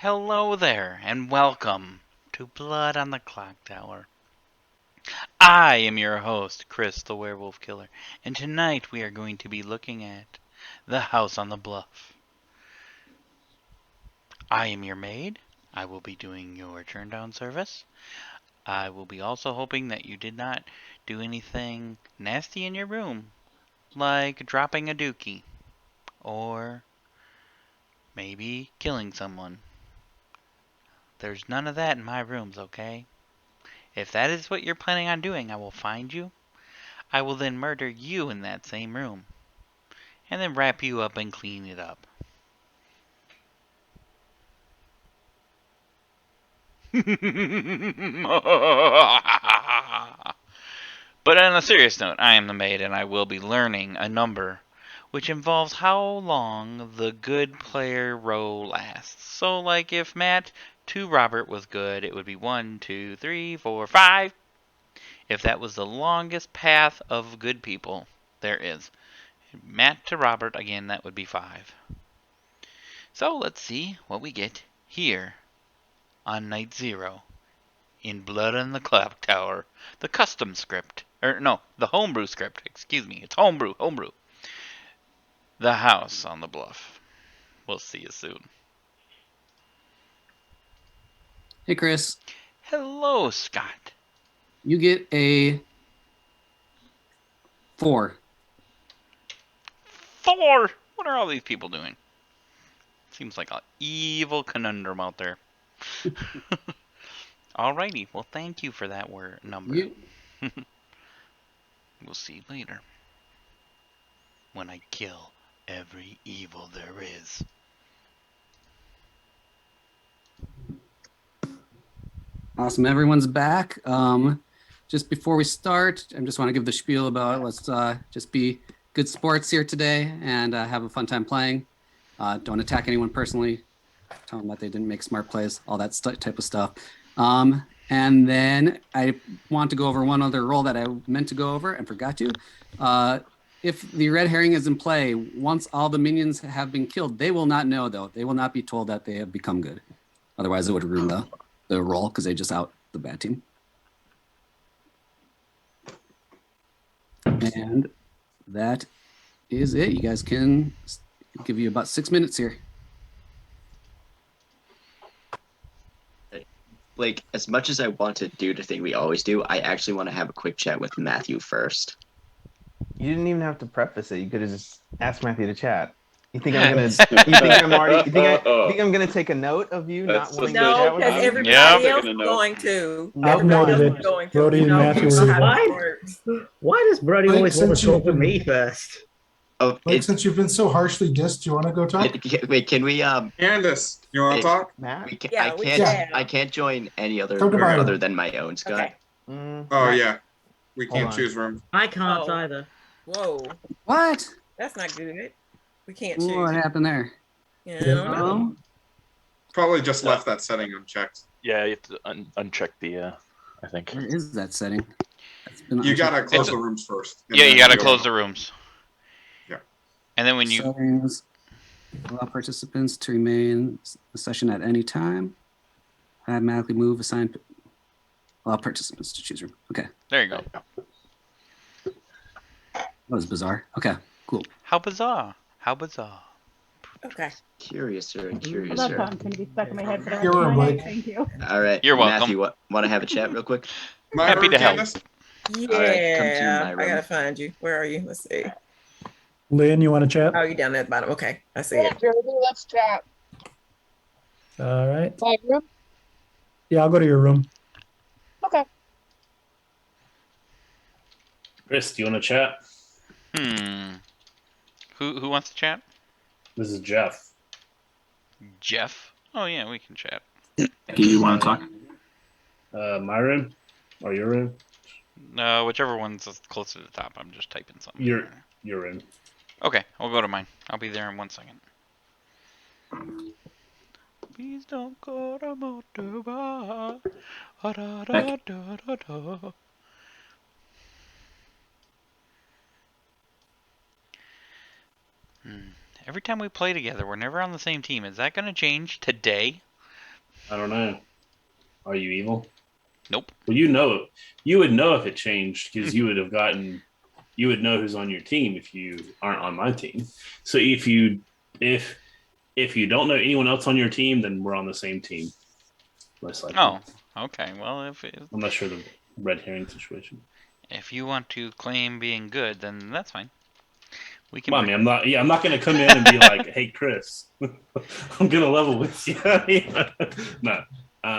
Hello there, and welcome to Blood on the Clocktower. I am your host, Chris the Werewolf Killer, and tonight we are going to be looking at the house on the bluff. I am your maid. I will be doing your turn down service. I will be also hoping that you did not do anything nasty in your room, like dropping a dookie, or maybe killing someone. There's none of that in my rooms, okay? If that is what you're planning on doing, I will find you. I will then murder you in that same room, and then wrap you up and clean it up. But on a serious note, I am the maid, and I will be learning a number which involves how long the good player row lasts. So, like if Matt to Robert was good, it would be 1, 2, 3, 4, 5. If that was the longest path of good people there is. Matt to Robert, again, that would be 5. So let's see what we get here on night 0 in Blood on the Clocktower, the custom script. The homebrew script, excuse me. It's homebrew. The house on the bluff. We'll see you soon. Hey, Chris. Hello, Scott. You get a 4. 4! What are all these people doing? Seems like an evil conundrum out there. Alrighty, well, thank you for that number. We'll see later. When I kill every evil there is. Awesome. Everyone's back. Just before we start, I just want to give the spiel about let's just be good sports here today and have a fun time playing. Don't attack anyone personally. Tell them that they didn't make smart plays, all that type of stuff. And then I want to go over one other role that I meant to go over and forgot to. If the red herring is in play, once all the minions have been killed, they will not know, though. They will not be told that they have become good. Otherwise, it would ruin the roll because they just out the bad team. And that is it. You guys can give you about 6 minutes here. Like, as much as I want to do the thing we always do, I actually want to have a quick chat with Matthew first. You didn't even have to preface it. You could have just asked Matthew to chat. You think I'm gonna? You think I'm gonna take a note of you not wanting to chat No, with because me? everybody else is going to. I've noted it. Brody and Matthew Why does Brody always want to talk to me first? Oh, since you've been so harshly dissed, do you want to go talk? Wait, can we Candace, you want to talk? Matt? I can't join any other than my own, Scott. Okay. Oh yeah, we can't choose rooms. I can't either. Whoa, What? that's not good. We can't choose. What happened there? Yeah, I don't know. Probably just left that setting unchecked. Yeah, you have to uncheck the. I think. Where is that setting? You gotta close the rooms first. Yeah, you gotta close the rooms. Yeah. And then when you settings, allow participants to remain the session at any time. Automatically move assign allow participants to choose room. Okay. There you go. That was bizarre. Okay, cool. How bizarre. Okay. Curiouser. Well, that sounds going to be stuck in my head for the rest You're of my right. life. Thank you. All right. You're welcome. Matthew, want to have a chat real quick? Happy to help. Yeah, come to my I gotta room. find you. Where are you? Let's see. Lynn, you want to chat? Oh, you down there at the bottom. Okay, I see it. Jody, let's chat. All right. My room? Yeah, I'll go to your room. Okay. Chris, do you want to chat? Who wants to chat? This is Jeff. Jeff? Oh yeah, we can chat. Do you want to talk? My room or your room? Whichever one's close to the top. I'm just typing something. Your room. Okay, I'll go to mine. I'll be there in 1 second. Please don't go to Motoba. Every time we play together, we're never on the same team. Is that going to change today? I don't know. Are you evil? Nope. Well, you would know if it changed because you would have gotten, you would know who's on your team if you aren't on my team. So if you don't know anyone else on your team, then we're on the same team. Most likely. Oh, okay. Well, I'm not sure the red herring situation. If you want to claim being good, then that's fine. We can. Well, I mean, I'm not. Yeah, I'm not going to come in and be like, "Hey, Chris, I'm going to level with you." No,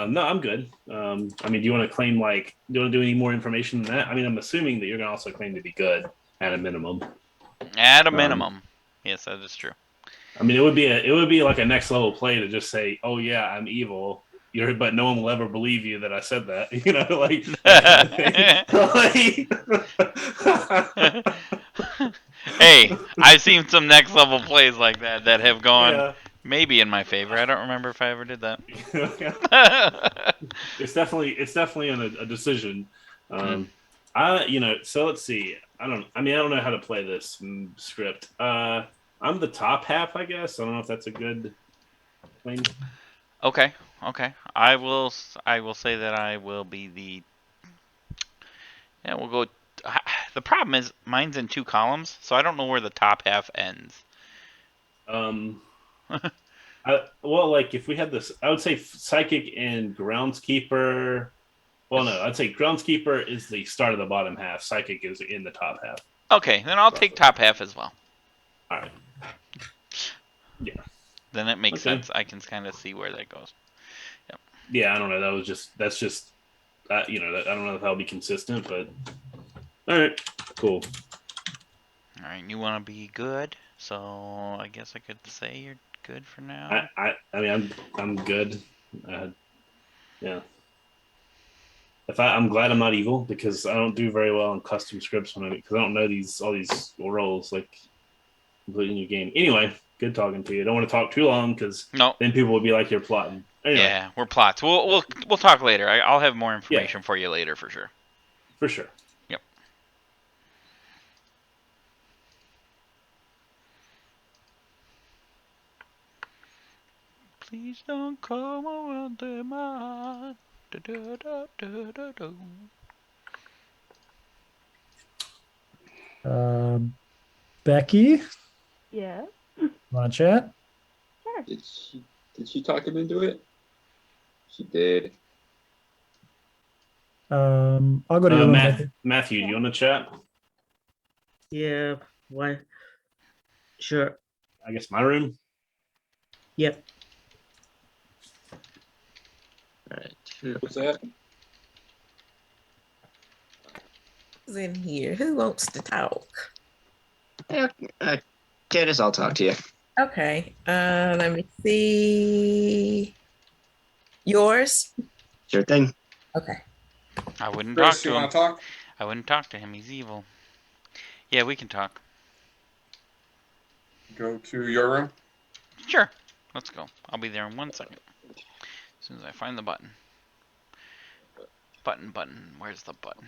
no, I'm good. I mean, do you want to claim like? Do you want to do any more information than that? I mean, I'm assuming that you're going to also claim to be good at a minimum. At a minimum, yes, that is true. I mean, it would be like a next level play to just say, "Oh yeah, I'm evil." But no one will ever believe you that I said that. You know, like. Hey, I've seen some next level plays like that have gone maybe in my favor. I don't remember if I ever did that. It's definitely a decision. So let's see. I don't know how to play this script. I'm the top half, I guess. I don't know if that's a good thing. Okay. I will say that I will be the. Yeah, we'll go. The problem is mine's in 2 columns, so I don't know where the top half ends. Like if we had this, I would say psychic and groundskeeper. Well, no, I'd say groundskeeper is the start of the bottom half. Psychic is in the top half. Okay, then I'll take top half as well. All right. Yeah. Then it makes sense. I can kind of see where that goes. Yep. Yeah, I don't know. That's just I don't know if that'll be consistent, but all right, cool. All right, you want to be good, so I guess I could say you're good for now. I mean, I'm good. Yeah. I'm glad I'm not evil because I don't do very well on custom scripts because I don't know all these roles like completely new game. Anyway, good talking to you. I don't want to talk too long because then people will be like you're plotting. Anyway. Yeah, we're plots. We'll talk later. I'll have more information for you later for sure. For sure. Yep. Please don't come around the mind. Becky, Yeah. want to chat? Sure. Did she talk him into it? She did. I'll go to your room. Matthew, do you want to chat? Yeah. Why? Sure. I guess my room. Yep. All right. What's that? Who's in here? Who wants to talk? Yeah, Candace, I'll talk to you. Okay. Let me see. Yours? Sure thing. Okay. I wouldn't Chris, talk to you him. want to talk? I wouldn't talk to him. He's evil. Yeah, we can talk. Go to your room. Sure. Let's go. I'll be there in 1 second. As soon as I find the button. Button. Where's the button?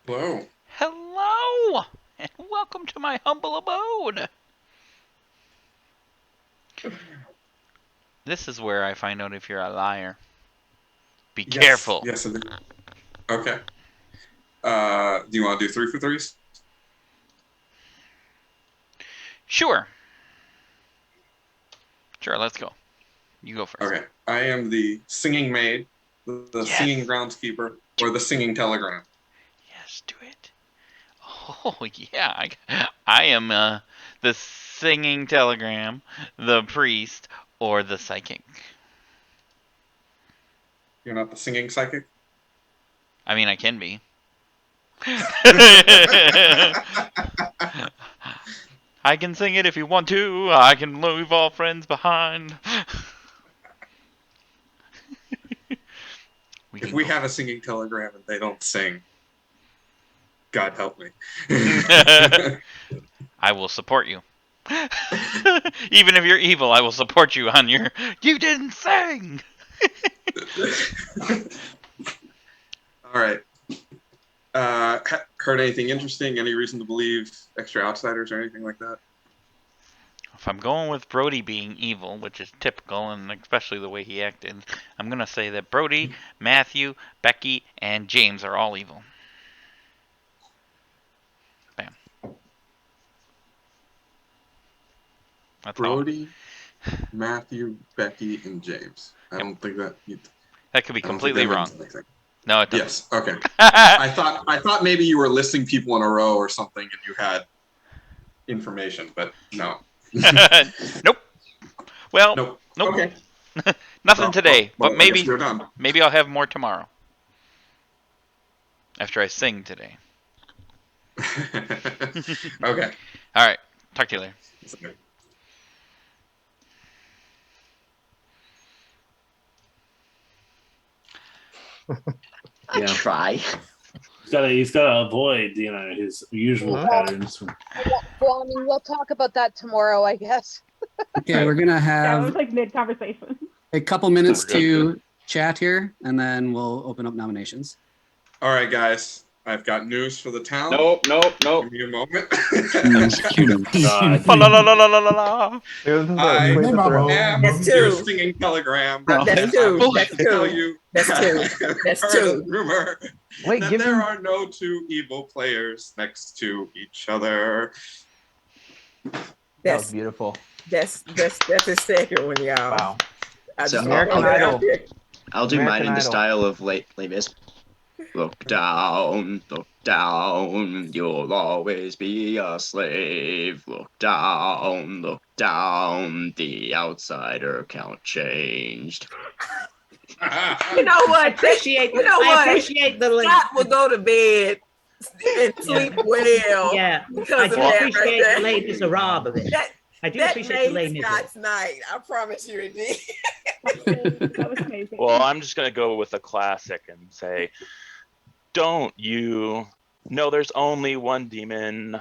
Hello. Hello! And welcome to my humble abode. This is where I find out if you're a liar. Be careful. Yes, I do. Okay. Do you want to do 3 for 3s? Sure, let's go. You go first. Okay. I am the singing maid, the singing groundskeeper, or the singing telegram. Yes, do it. Oh, yeah. I am the singing telegram, the priest, or the psychic. You're not the singing psychic? I mean, I can be. I can sing it if you want to. I can leave all friends behind. If we have a singing telegram and they don't sing, God help me. I will support you. Even if you're evil, I will support you on your "you didn't sing." All right. heard anything interesting? Any reason to believe extra outsiders or anything like that? If I'm going with Brody being evil, which is typical, and especially the way he acted, I'm going to say that Brody, Matthew, Becky, and James are all evil. Bam. That's Brody, Matthew, Becky, and James. I don't think that. That could be completely wrong. No, it doesn't. Yes. Okay. I thought maybe you were listing people in a row or something, and you had information, but no. Nope. Well, Nope. nope. Okay. Nothing today, well, but I guess we're done. maybe I'll have more tomorrow. After I sing today. Okay. All right. Talk to you later. I try. He's gotta avoid, his usual patterns. Well, I mean, we'll talk about that tomorrow, I guess. Okay, we're gonna That have was like mid-conversation. a couple minutes to chat here, and then we'll open up nominations. All right, guys. I've got news for the town. Nope. Give me a moment. I am your singing telegram. That's two. That's two. Tell you That's two. That's two. Rumor Wait, that there are no two evil players next to each other. That was beautiful. That's the second one, y'all. Wow. So American Idol. I'll do mine in the Idol. style of Les Mis. Look down, you'll always be a slave. Look down, the outsider count changed. You know what? I appreciate the link. Scott will go to bed and sleep well. Yeah, because I of do that appreciate right the there. ladies of Rob of it. I do That appreciate the made ladies. Scott's night. I promise you it did. That was amazing. Well, I'm just gonna go with a classic and say, don't you know there's only one demon?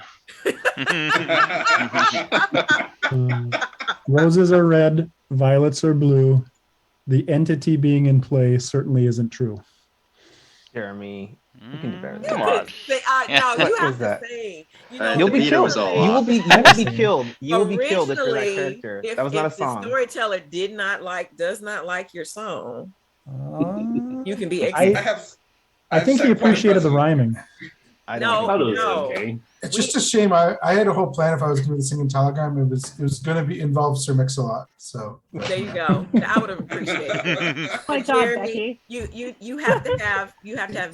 Roses are red, violets are blue. The entity being in play certainly isn't true. Jeremy, you can do better than Come that. on. No, you What have is to that? sing. You'll be beat killed. was all You will off. be killed. You will be killed if you're that Originally, character. if That was not a the song. storyteller does not like your song, you can be I think he appreciated the rhyming. I No, I thought it was no. okay. It's just a shame. I had a whole plan if I was doing the singing telegram. It was going to be involve Sir Mix-a-Lot. So There you go. I would have appreciated it. Oh my But God, Jeremy, Becky. you have to have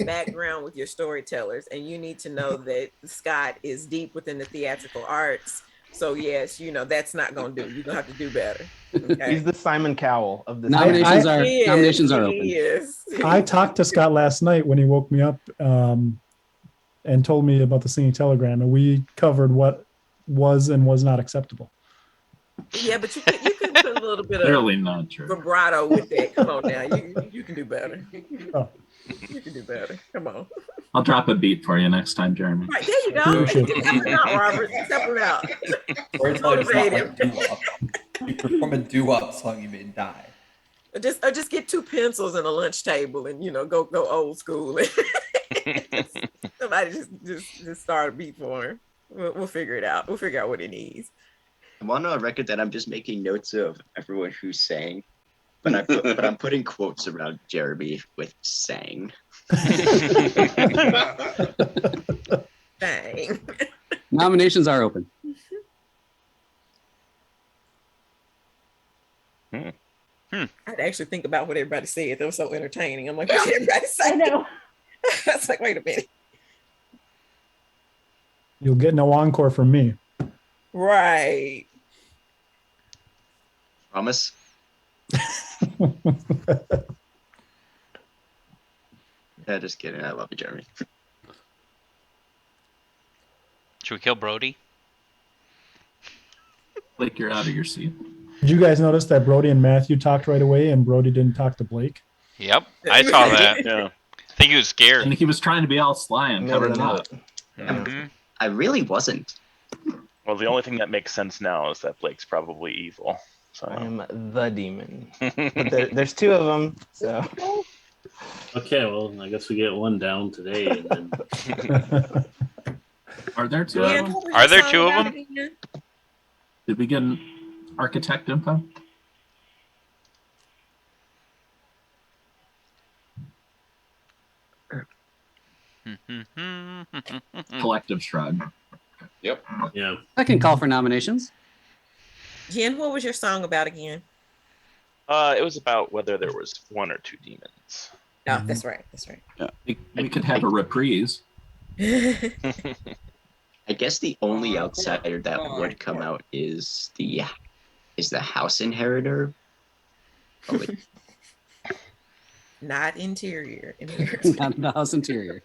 background with your storytellers, and you need to know that Scott is deep within the theatrical arts. So yes, that's not gonna do. You're gonna have to do better. Okay? He's the Simon Cowell of the Nominations are He is. nominations are He open. is. I talked to Scott last night when he woke me up and told me about the singing telegram, and we covered what was and was not acceptable. Yeah, but you can put a little bit of Clearly not true. vibrato with that. Come on now, you can do better. Oh. You can do better. Come on. I'll drop a beat for you next time, Jeremy. Right, there you go. Appreciate Help him out, Robert. Help him out. Motivate him. You perform a doo-wop song, you may die. Or just get two pencils and a lunch table, and go old school. Somebody just start a beat for him. We'll figure it out. We'll figure out what he needs. I'm on a record that I'm just making notes of everyone who sang, but I'm putting quotes around Jeremy with "sang." Dang. Nominations are open. I'd actually think about what everybody said. That was so entertaining. I'm like, what did everybody say? I know. I was like, wait a minute. You'll get no encore from me. Right. Promise. Yeah, just kidding. I love you, Jeremy. Should we kill Brody? Like you're out of your seat. Did you guys notice that Brody and Matthew talked right away and Brody didn't talk to Blake? Yep, I saw that. Yeah. I think he was scared. And he was trying to be all sly and cover it up. Mhm. I really wasn't. Well, the only thing that makes sense now is that Blake's probably evil. So I am the demon. But there's two of them, so Okay, well, I guess we get one down today. And then... Are there two Yeah, of them? what was Are your there song two of about them? again? Did we get an architect info? Collective shrug. Yep. Yeah. I can call for nominations. Jen, what was your song about again? It was about whether there was one or two demons. Oh, that's right. That's right. Yeah. We could have a reprise. I guess the only outsider that would come out is the house inheritor. Probably. Not interior. Not the house interior.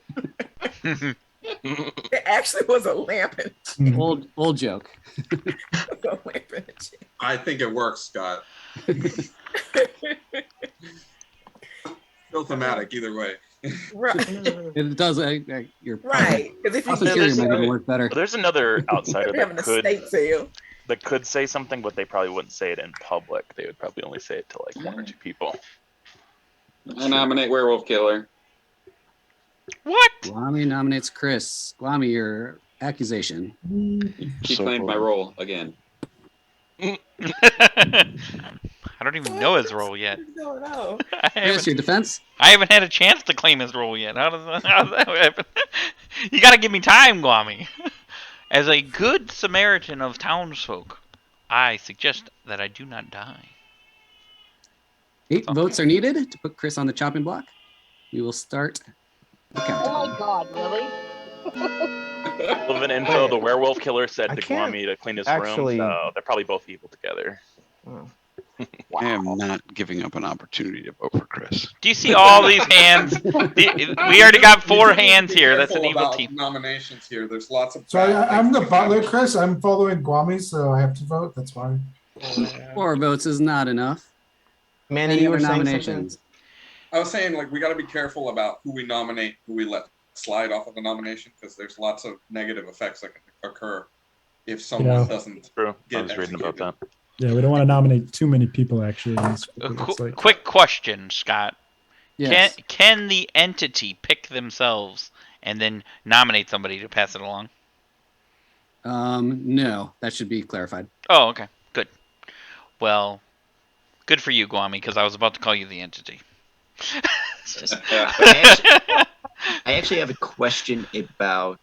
It actually was a lamp. Old joke. I think it works, Scott. Still thematic either way. Right. It does. You're right. Because if house interior might even work better. There's another outsider We're having that a state sale. could say something, but they probably wouldn't say it in public. They would probably only say it to like one or two people. I nominate Werewolf Killer. What? Guami nominates Chris. Guami, your accusation. He claimed my role again. I don't even know his role yet. don't know. Chris, your defense? I haven't had a chance to claim his role yet. How does that happen? You gotta give me time, Guami. As a good Samaritan of townsfolk, I suggest that I do not die. 8 votes are needed to put Chris on the chopping block. We will start the countdown. Oh my god, really? Relevant info: the werewolf killer said I to can't Guami to clean his actually- room. So they're probably both evil together. I am not giving up an opportunity to vote for Chris. Do you see all these hands? We already got 4 hands here. That's an Careful evil about team. Nominations here. There's lots of. So I'm the butler, Chris. I'm following Guami, so I have to vote. That's why. 4 votes is not enough. Manny, Any you were other saying nominations? I was saying, like, we got to be careful about who we nominate, who we let slide off of the nomination, because there's lots of negative effects that can occur if someone Yeah. doesn't True. I get was reading about executed. that. Yeah, we don't want to nominate too many people actually. In this group. It's like, Quick question, Scott. Yes. Can the entity pick themselves and then nominate somebody to pass it along? No, that should be clarified. Oh, okay. Good. Well, good for you, Guami, because I was about to call you the entity. I actually have a question about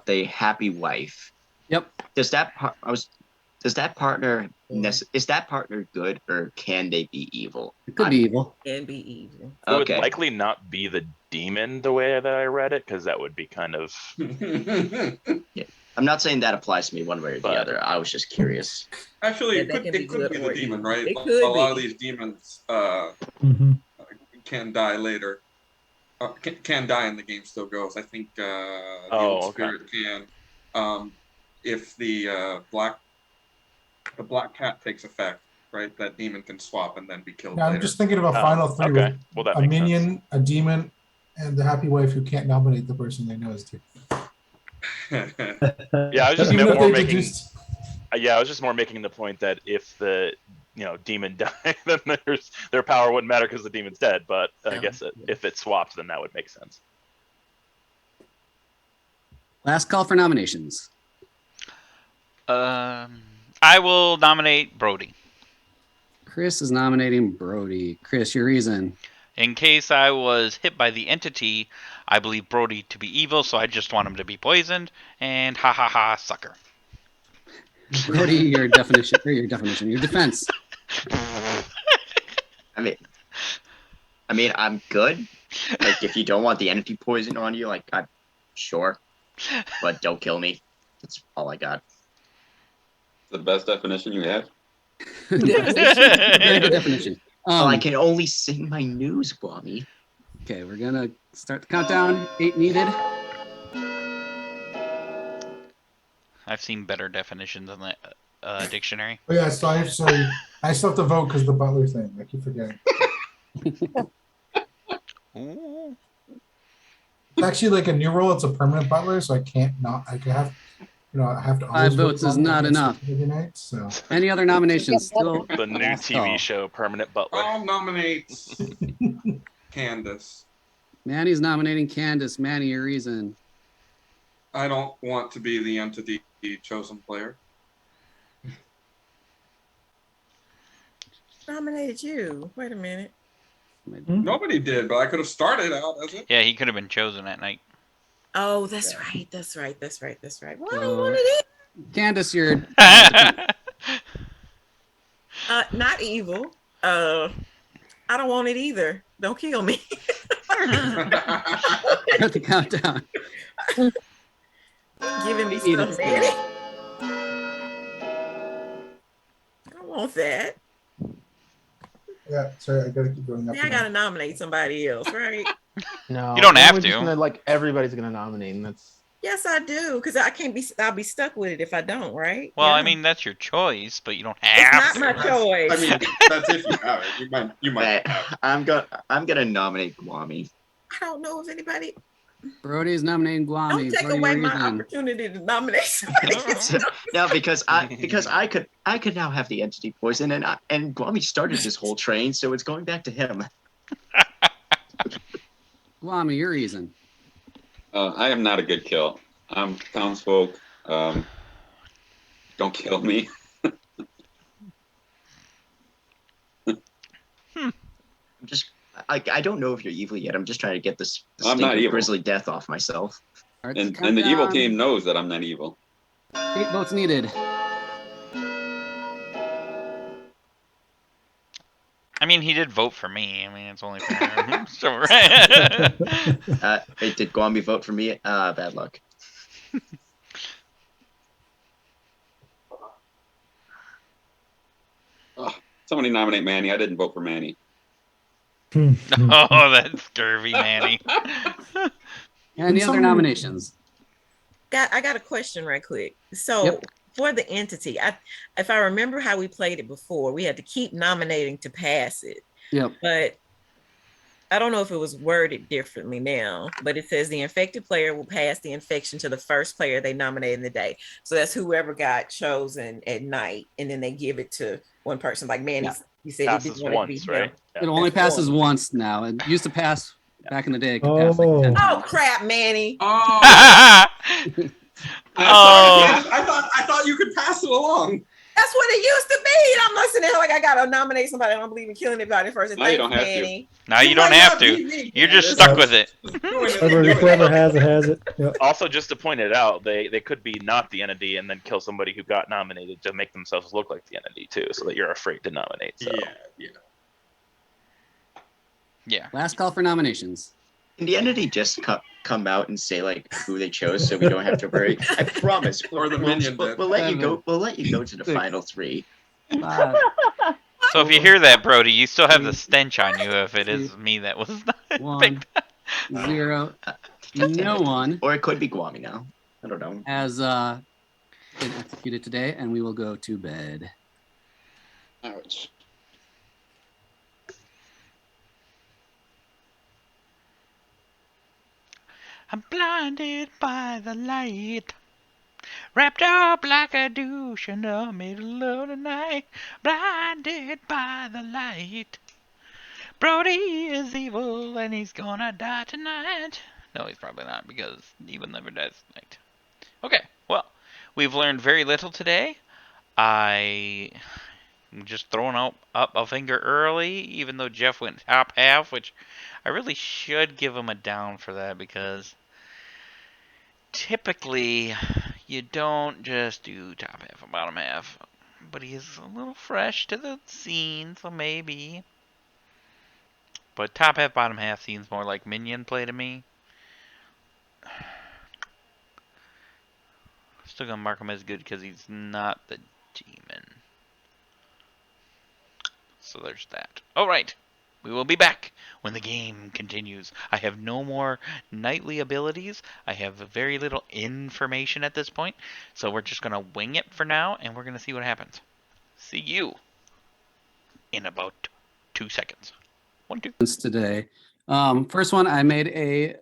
the happy wife. Yep. Does that partner is that partner good, or can they be evil? It could be evil. Can be evil. It would Okay. likely not be the demon the way that I read it, because that would be kind of. Yeah. I'm not saying that applies to me one way or the other. I was just curious. Actually, Yeah, it that could, can be it could good be or the demon, evil. right? It A could lot of be. these demons mhm. can die later. Can die and the game still goes. I think the Oh, old okay. spirit can. If the black cat takes effect, right? That demon can swap and then be killed Now, later. I'm just thinking of a Oh, final 3 okay. with Well, that a makes minion, a demon, and the happy wife who can't nominate the person they know is demon. Yeah, I was just Even if more they making. deduced- Yeah, I was just more making the point that if the demon died, then their power wouldn't matter because the demon's dead. But I guess if it swapped, then that would make sense. Last call for nominations. I will nominate Brody. Chris is nominating Brody. Chris, your reason. In case I was hit by the entity, I believe Brody to be evil, so I just want him to be poisoned. And ha ha ha, sucker. Brody, your definition, your defense. I mean, I'm good. Like, if you don't want the entity poison on you, like, I'm sure, but don't kill me. That's all I got. The best definition you have. Very good definition. Well, I can only sing my news, Guami. Okay, we're gonna start the countdown. 8 needed. I've seen better definitions in the dictionary. Oh yeah, so I still have to vote because the butler thing. I keep forgetting. Ooh. It's actually like a new rule. It's a permanent butler, so I can't not. I can have. I have to 5 always votes vote is on not against enough. every night. So Any other nominations? Still The new last TV call. show, Permanent Butler. I'll nominate Candace. Manny's nominating Candace. Manny, your reason. I don't want to be the entity chosen player. Nominated you. Wait a minute. Nobody did, but I could have started out as it. Yeah, he could have been chosen that night. Oh, that's right. That's right. That's right. That's right. Well, I So, wanted it. Candace, you're Not evil. I don't want it either. Don't kill me. at the countdown. Giving me Eat it stuff, Manny. I don't want that. yeah, sorry, I gotta keep going up. See, I gotta nominate somebody else, right? No, You don't then have we're just to. gonna, like, everybody's gonna nominate, and that's Yes, I do, because I can't be. I'll be stuck with it if I don't, right? Well, Yeah. I mean, that's your choice, but you don't it's have not to. my choice. I mean, that's if you have it. You might. I'm gonna nominate Guami. I don't know if anybody. Brody's nominating Guami. Don't take Brody, away your my reason. opportunity to nominate somebody. No, because I could now have the entity poison, and Guami started this whole train, so it's going back to him. Guami, your reason. I am not a good kill. I'm townsfolk. Don't kill me. I don't know if you're evil yet. I'm just trying to get this I'm not evil. grisly death off myself. And the evil team knows that I'm not evil. 8 votes needed. I mean, he did vote for me. I mean, it's only fair. So, right. Hey, did Guami vote for me? Bad luck. Somebody nominate Manny. I didn't vote for Manny. Oh, that's scurvy, Manny. Any other nominations? I got a question right quick. So for the entity, if I remember how we played it before, we had to keep nominating to pass it. Yep. But I don't know if it was worded differently now, but it says the infected player will pass the infection to the first player they nominate in the day. So that's whoever got chosen at night, and then they give it to one person. Like Manny, you said it didn't want to be right? him. It only passes once now. It used to pass back in the day. It could pass like 10 Oh times. crap, Manny! Oh, Oh. I thought you could pass it along. That's what it used to be. I'm listening like I gotta nominate somebody. I don't believe in killing anybody first. And Now you thanks, don't have to. Manny. Now you don't might have not to. be me, You're just Candace. stuck with it. Whoever has it. Yep. Also, just to point it out, they could be not the entity and then kill somebody who got nominated to make themselves look like the entity too, so that you're afraid to nominate. So. Yeah. Last call for nominations. Can the entity just come out and say like who they chose, so we don't have to worry? I promise. Or the minion did. We'll let you go. We'll let you go to the final 3. 5, So if you hear that, Brody, you still have the stench on you if it is me that was not 1, 0. No one Or it could be Guami now. I don't know. has been executed today, and we will go to bed. Ouch. I'm blinded by the light, wrapped up like a douche in the middle of the night, blinded by the light. Brody is evil and he's gonna die tonight. No, he's probably not, because evil never dies tonight. Okay, well, we've learned very little today. I'm just throwing up a finger early, even though Jeff went top half, which I really should give him a down for that, because typically you don't just do top half and bottom half. But he is a little fresh to the scene, so maybe. But top half, bottom half seems more like minion play to me. Still gonna mark him as good because he's not the demon. So there's that. Alright, we will be back when the game continues. I have no more nightly abilities. I have very little information at this point. So we're just gonna wing it for now, and we're gonna see what happens. See you in about 2 seconds. 1, 2. Today. First one, I made a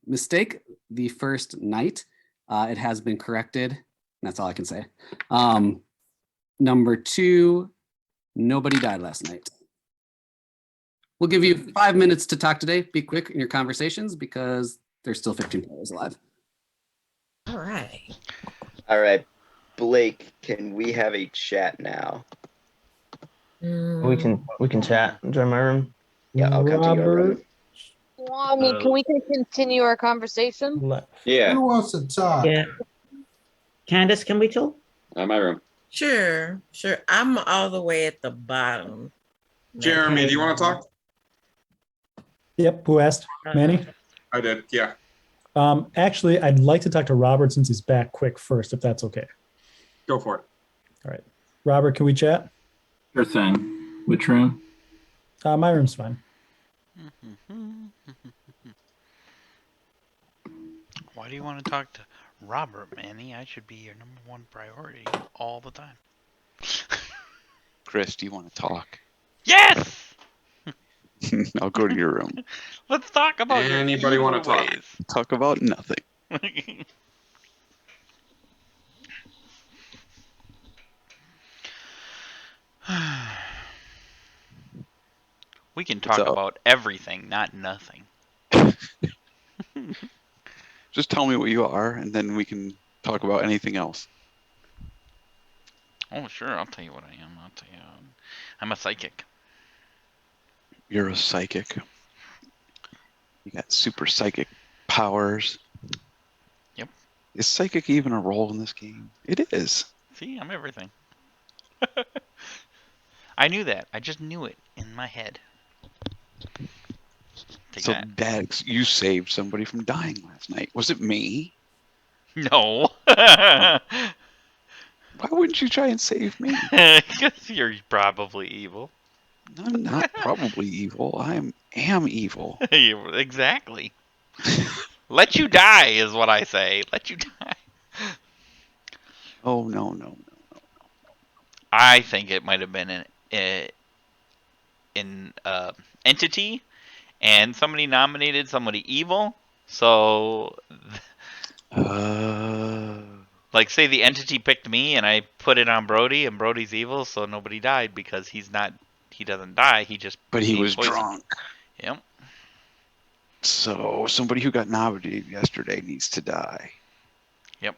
mistake the first night. It has been corrected. That's all I can say. Number 2, nobody died last night. We'll give you 5 minutes to talk today. Be quick in your conversations because there's still 15 players alive. All right. All right, Blake, can we have a chat now? We can chat. Join my room. Yeah, I'll come to your room. Swami, can we continue our conversation? Yeah. Who wants to talk? Yeah. Candace, can we talk? My room. Sure. I'm all the way at the bottom. Jeremy, do you want to talk? Yep. Who asked? Manny? I did, yeah. Actually, I'd like to talk to Robert since he's back quick first, if that's okay. Go for it. All right. Robert, can we chat? Sure thing. Which room? My room's fine. Why do you want to talk to Robert, Manny? I should be your #1 priority all the time. Chris, do you want to talk? Yes! I'll go to your room. Let's talk about Anybody want to talk? Talk about nothing. We can talk about everything, not nothing. Just tell me what you are, and then we can talk about anything else. Oh, sure. I'll tell you what I am. I'll tell you. I'm a psychic. You're a psychic. You got super psychic powers. Yep. Is psychic even a role in this game? It is. See, I'm everything. I knew that. I just knew it in my head. So, Dax, you saved somebody from dying last night. Was it me? No. Why wouldn't you try and save me? Because you're probably evil. I'm not probably evil. I am evil. Exactly. Let you die is what I say. Let you die. Oh, no. I think it might have been an entity, and somebody nominated somebody evil. So, like, say the entity picked me, and I put it on Brody, and Brody's evil, so nobody died because he doesn't die. He just. But he was poisoned. drunk. Yep. So somebody who got nominated yesterday needs to die. Yep.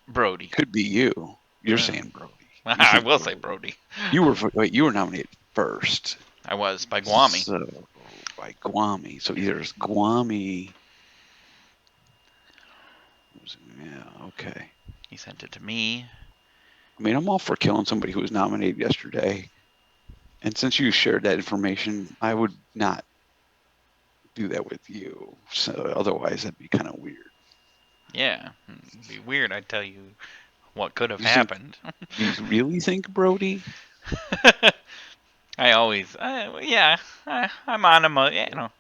Brody. Could be you. You're saying Brody. I will say Brody. You were nominated first. I was by Guami. So by Guami. So either it's Guami. Yeah, okay. He sent it to me. I mean, I'm all for killing somebody who was nominated yesterday. And since you shared that information, I would not do that with you. So otherwise, that'd be kind of weird. Yeah, it'd be weird. I'd tell you what could have happened. Do you really think Brody? I always, I'm on him. You know,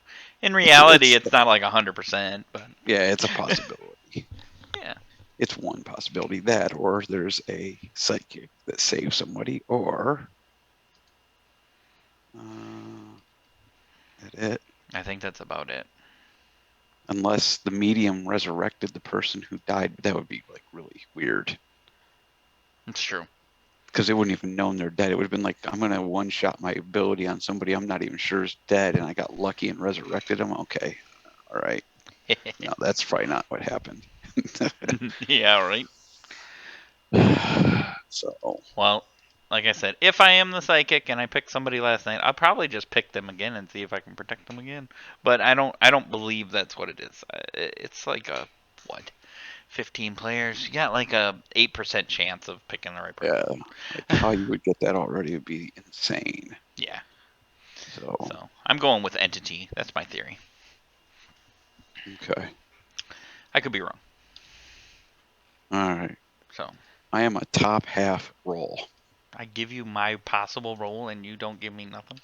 in reality, it's not like 100%, but yeah, it's a possibility. Yeah, it's one possibility that, or there's a psychic that saves somebody, or that it. I think that's about it. Unless the medium resurrected the person who died, but that would be like really weird. It's true. Because they wouldn't even known they're dead. It would have been like, I'm going to one-shot my ability on somebody I'm not even sure is dead, and I got lucky and resurrected them. Okay. All right. No, that's probably not what happened. Yeah, right. So. Well, like I said, if I am the psychic and I picked somebody last night, I'll probably just pick them again and see if I can protect them again. But I don't believe that's what it is. It's like 15 players. You got like a 8% chance of picking the right person. Yeah. Like how you would get that already would be insane. Yeah. So I'm going with entity. That's my theory. Okay. I could be wrong. All right. So I am a top half roll. I give you my possible role and you don't give me nothing.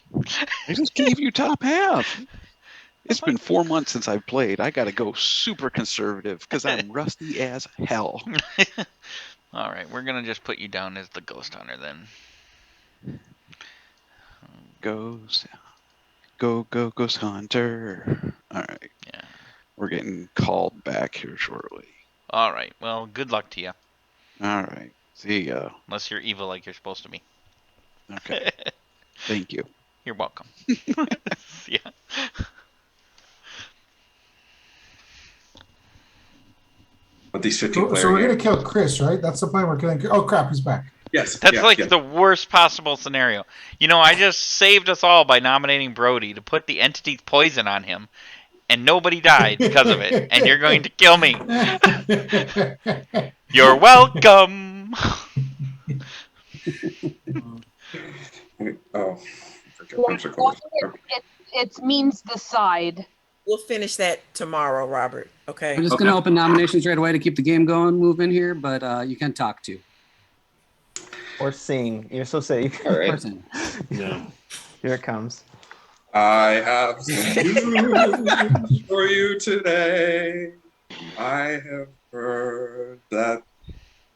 I just gave you top half. It's been 4 months since I've played. I got to go super conservative because I'm rusty as hell. All right, we're gonna just put you down as the ghost hunter then. Ghost hunter. All right. Yeah. We're getting called back here shortly. All right. Well, good luck to you. All right. See ya. Unless you're evil like you're supposed to be. Okay. Thank you. You're welcome. Yeah. With these 15 So, player so we're gonna games. kill Chris, right? That's the plan. We're killing. Oh crap, he's back. Yes. That's yeah, like yeah. the worst possible scenario. You know, I just saved us all by nominating Brody to put the entity's poison on him, and nobody died because of it, and you're going to kill me. You're welcome. Oh. It means decide. We'll finish that tomorrow, Robert. Okay. I'm just going to open nominations right away to keep the game going, move in here, but you can talk to. Or sing. You're so safe. All right. Person. Yeah. Here it comes. I have some news for you today. I have heard that.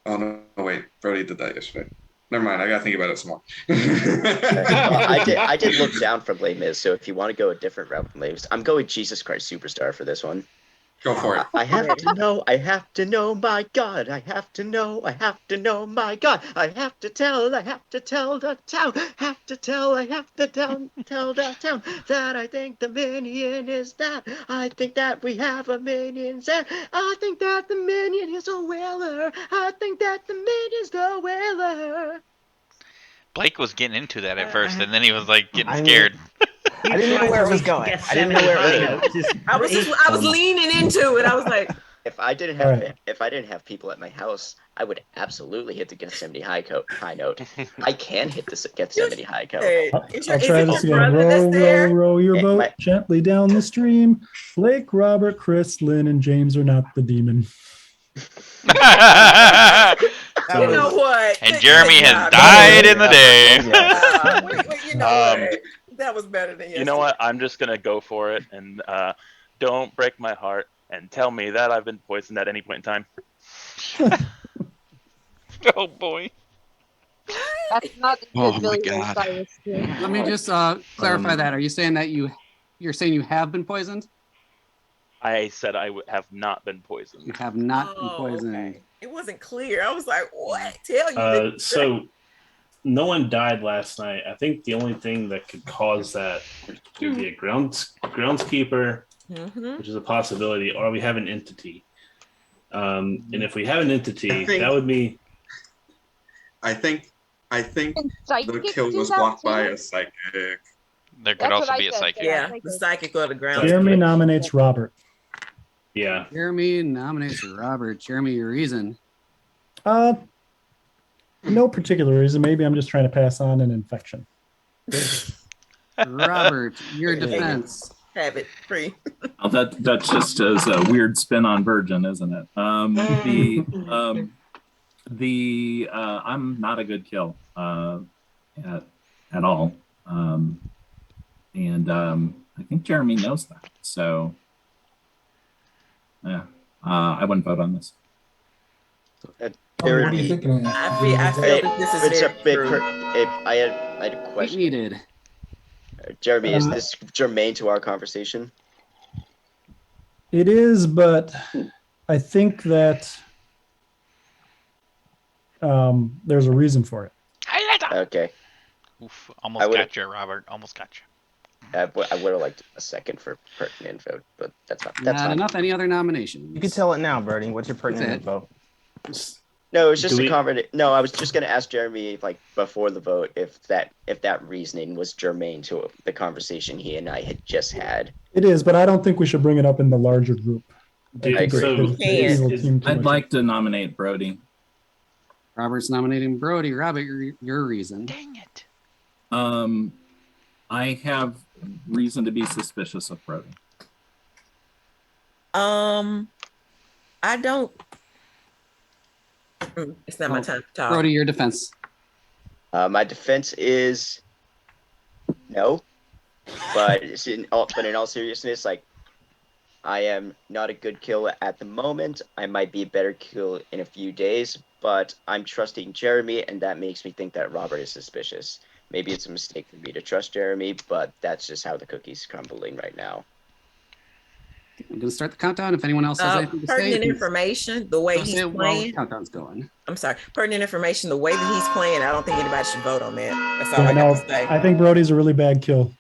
Oh no, wait. Brody did that yesterday. Never mind. I gotta think about it some more. I did look down from Les Mis, so if you want to go a different route from Les Mis, I'm going Jesus Christ Superstar for this one. Go for it. I have to know, my God. I have to know, my God. I have to tell the town. Have to tell the town that I think the minion is that. I think that we have a minion set. I think that the minion is a whaler. I think that the minion's the whaler. Blake was getting into that at first, and then he was like getting scared. I didn't know where it was going. I didn't know where it was going. I was leaning into it. I was like, if I didn't have people at my house, I would absolutely hit the Gethsemane high note. I can hit the Gethsemane high note. I'll try this again. Row your boat gently down the stream. Blake, Robert, Chris, Lynn, and James are not the demon. You know what? And Jeremy has died in the day. You know what? That was better than yesterday. You know what? I'm just gonna go for it, and don't break my heart and tell me that I've been poisoned at any point in time. Oh boy. That's not the Oh, my Billy Ray God. Cyrus thing. Let me just clarify that. Are you saying that you're saying you have been poisoned? I said I have not been poisoned. You have not been poisoned. Okay. It wasn't clear. I was like, what? Tell you. So no one died last night. I think the only thing that could cause that would be a groundskeeper, which is a possibility, or we have an entity. And if we have an entity, that would be. I think the psychics kill do was that blocked by too? a psychic. There could That's also what be I a said, psychic. Yeah, the psychic or the ground. Jeremy nominates Robert. Yeah. Jeremy nominates Robert. Jeremy, your reason? No particular reason. Maybe I'm just trying to pass on an infection. Robert, your defense. Have it free. Oh, that just is a weird spin on Virgin, isn't it? I'm not a good kill at all, and I think Jeremy knows that. So yeah, I wouldn't vote on this. What are you thinking? I feel that this is very true. I had a question. Needed. Jeremy, is this germane to our conversation? It is, but I think that there's a reason for it. Okay. Oof, almost got you, Robert. Almost got you. I would have liked a second for pertinent vote, but that's not. That's Not fine. enough. Any other nominations? You can tell it now, Birdie. What's your pertinent vote? No, it was just a comment. No, I was just going to ask Jeremy, like before the vote, if that reasoning was germane to the conversation he and I had just had. It is, but I don't think we should bring it up in the larger group. I'd like to nominate Brody. Robert's nominating Brody. Robert, your reason. Dang it. I have reason to be suspicious of Brody. I don't. It's not my time to talk. Brody, your defense. My defense is no, but in all seriousness, like I am not a good kill at the moment. I might be a better kill in a few days, but I'm trusting Jeremy, and that makes me think that Robert is suspicious. Maybe it's a mistake for me to trust Jeremy, but that's just how the cookie's crumbling right now. I'm going to start the countdown. If anyone else has anything to say, Pertinent please. information, the way Don't say he's it while the playing. countdown's going. I'm sorry. Pertinent information, the way that he's playing, I don't think anybody should vote on that. That's all Yeah, I no, got to say. I think Brody's a really bad kill.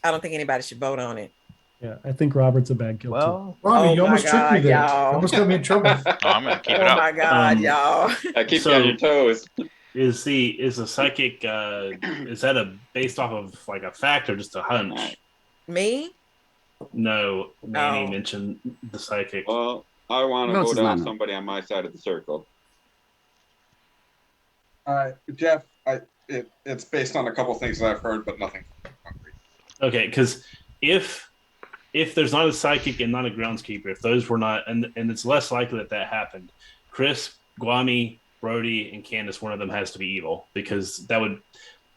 I don't think anybody should vote on it. Yeah, I think Robert's a bad kill too. Robbie, you my almost tricked me God, there. y'all. You almost got me in trouble. I'm gonna keep it Oh up. my God, y'all. I keep you on your toes. Is the psychic is that based off of like a fact or just a hunch? Me? No, Manny mentioned the psychic. Well, I want to Votes vote is off not. somebody on my side of the circle. Jeff, it's based on a couple things that I've heard, but nothing concrete. Okay, because if there's not a psychic and not a groundskeeper, if those were not, and it's less likely that happened, Chris, Guami, Brody, and Candace, one of them has to be evil, because that would,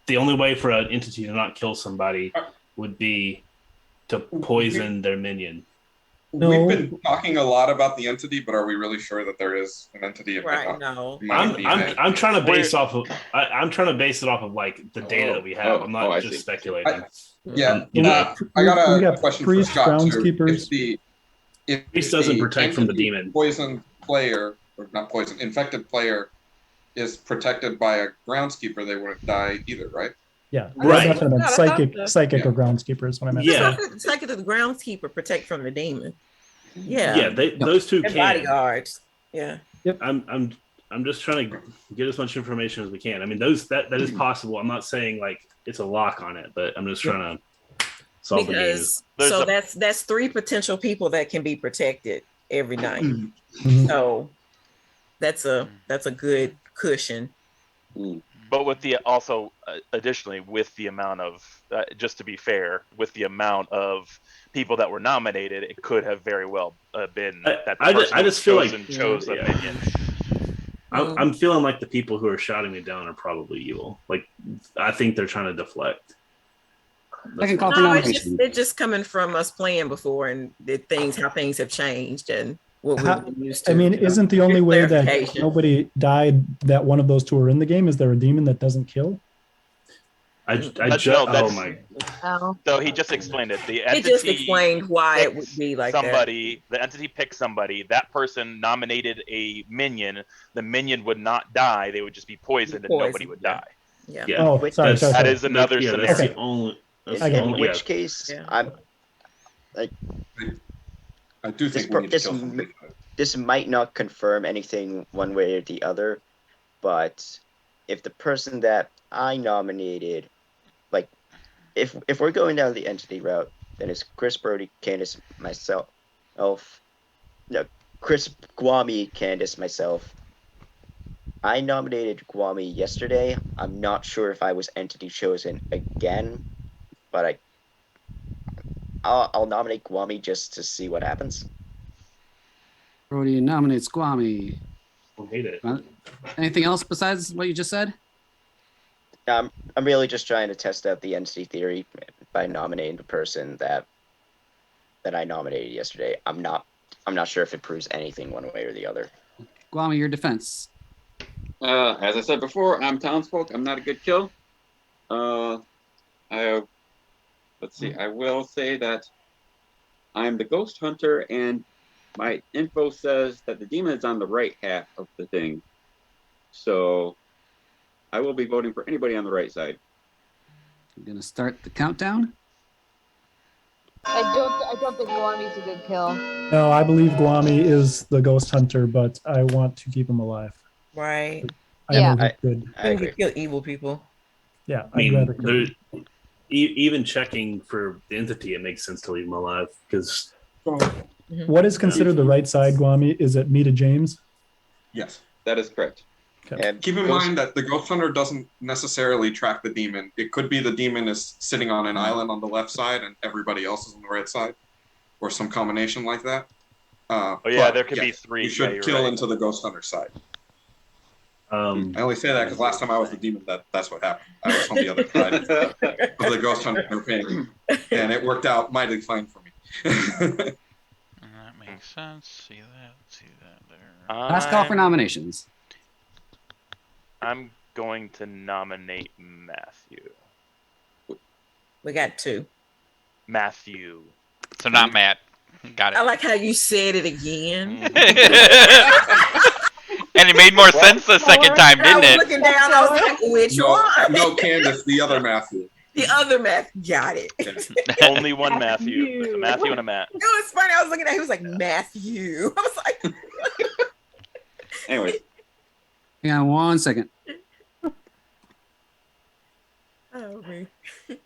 the only way for an entity to not kill somebody would be to poison their minion. We've been talking a lot about the entity, but are we really sure that there is an entity? Right, no. I'm trying to base off of I'm trying to base it off of like the data that we have. I'm not just speculating. Yeah, You know, I got we a got question for priests, Scott too. groundskeepers. If Priest doesn't the protect from the entity demon. Poisoned player, or not poisoned, infected player is protected by a groundskeeper, they wouldn't die either, right? Yeah, Right. That's what I meant. God, I thought Psychic so. or groundskeeper is what I meant. Yeah. Psychic of the groundskeeper protect from the demon. Yeah. Yeah, those two And can. bodyguards. Yeah. I'm just trying to get as much information as we can. I mean, that is possible. I'm not saying like it's a lock on it, but I'm just trying to solve Because the game. so that's 3 potential people that can be protected every night. So that's a good cushion. But with the additionally with the amount of just to be fair, with the amount of people that were nominated, it could have very well been that the person I just feel like chose a minion. I'm feeling like the people who are shouting me down are probably evil. Like I think they're trying to deflect. Second call for nomination. It's just coming from us playing before and how things have changed and what we've been used to. I mean, isn't the only way that Clarification. nobody died that one of those two are in the game? Is there a demon that doesn't kill? So he just explained it. The It entity just explained why it would be like somebody. The entity picked somebody. That person nominated a minion. The minion would not die. They would just be poisoned, and nobody would die. Yeah. Oh, sorry. That is another yeah, scenario. that's the only. That's In the only which case, I'm like, I do think we need to kill somebody. this might not confirm anything one way or the other, but if the person that I nominated, like, if we're going down the entity route, then it's Chris, Brody, Candace, myself, no, Chris, Guami, Candace, myself. I nominated Guami yesterday. I'm not sure if I was entity chosen again, but I'll nominate Guami just to see what happens. Brody nominates Guami. I hate it. Anything else besides what you just said? I'm really just trying to test out the entity theory by nominating the person that I nominated yesterday. I'm not sure if it proves anything one way or the other. Guami, your defense. As I said before, I'm townsfolk. I'm not a good kill. Let's see. I will say that I'm the ghost hunter, and my info says that the demon is on the right half of the thing. So I will be voting for anybody on the right side. I'm gonna start the countdown. I don't think Guami's a good kill. No, I believe Guami is the ghost hunter, but I want to keep him alive. Right. I know he's good. I think we kill evil people. Yeah, I I'd rather mean, kill him. even checking for the entity, it makes sense to leave him alive because. What is considered the right side, Guami? Is it me to James? Yes, that is correct. Okay. Keep in mind that the ghost hunter doesn't necessarily track the demon. It could be the demon is sitting on an island on the left side and everybody else is on the right side, or some combination like that. There could be 3. You should kill into the ghost hunter side. I only say that because last time I was the demon, that's what happened. I was on the other side of the ghost hunter thing, and it worked out mightily fine for me. That makes sense. See that there. Last call for nominations. I'm going to nominate Matthew. We got 2. Matthew. So not Matt. Got I it. like how you said it again. And it made more sense the second time, And I didn't was it? looking down. I was like, which one? No, Candace, the other Matthew. The other Matt got it. Only one Matthew. There's a Matthew and a Matt. It was funny. I was looking at. He was like Matthew. I was like, Anyway, Hang on 1 second. oh man. I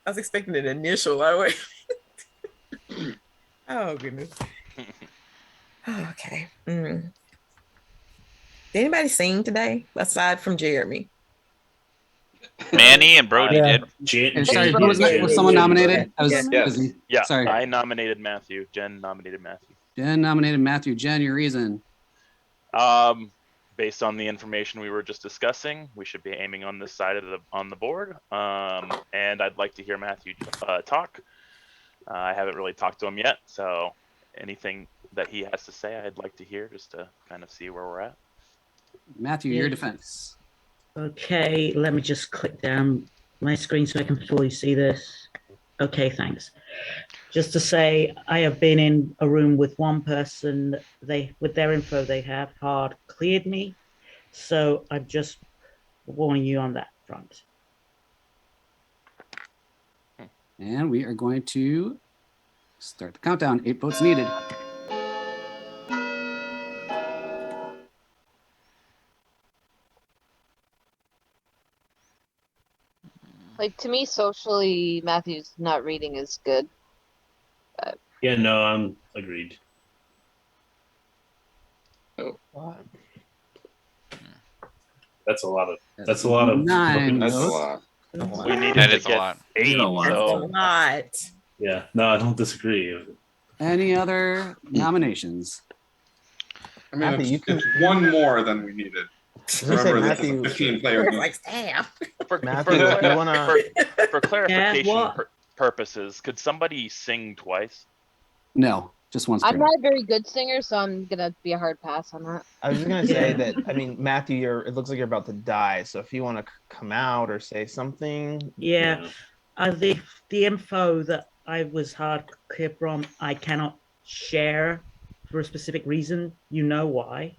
was expecting an initial. Oh goodness. Okay. Did anybody sing today aside from Jeremy? Manny and Brody Yeah. did. And sorry, who was someone nominated? I was Yes. busy. Yeah. Sorry. I nominated Matthew. Jen nominated Matthew. Jen nominated Matthew. Jen, your reason. Based on the information we were just discussing, we should be aiming on this side of the board. And I'd like to hear Matthew talk. I haven't really talked to him yet, so anything that he has to say, I'd like to hear just to kind of see where we're at. Matthew, your defense. Okay, let me just click down my screen so I can fully see this. Okay, thanks. Just to say, I have been in a room with one person. With their info they have hard cleared me, so I'm just warning you on that front. And we are going to start the countdown. 8 votes needed. Like, to me, socially, Matthew's not reading is good. Yeah, no, I'm agreed. oh, That's a lot of. That's a lot of. 9 that's a votes. lot. We needed That to is a get lot. 8, a lot. That's a so lot. Yeah, no, I don't disagree. Any other nominations? I mean, Matthew, you can- it's one more than we needed. I was gonna say, Remember, this is a Matthew, 15-player game. Like, damn. Matthew, if you wanna, for clarification what? purposes, could somebody sing twice? No, just once. I'm per- not a very good singer, so I'm gonna be a hard pass on that. I was just gonna say that. I mean, Matthew, it looks like you're about to die. So if you want to come out or say something, Yeah, the info that I was hard clear from, I cannot share for a specific reason. You know why?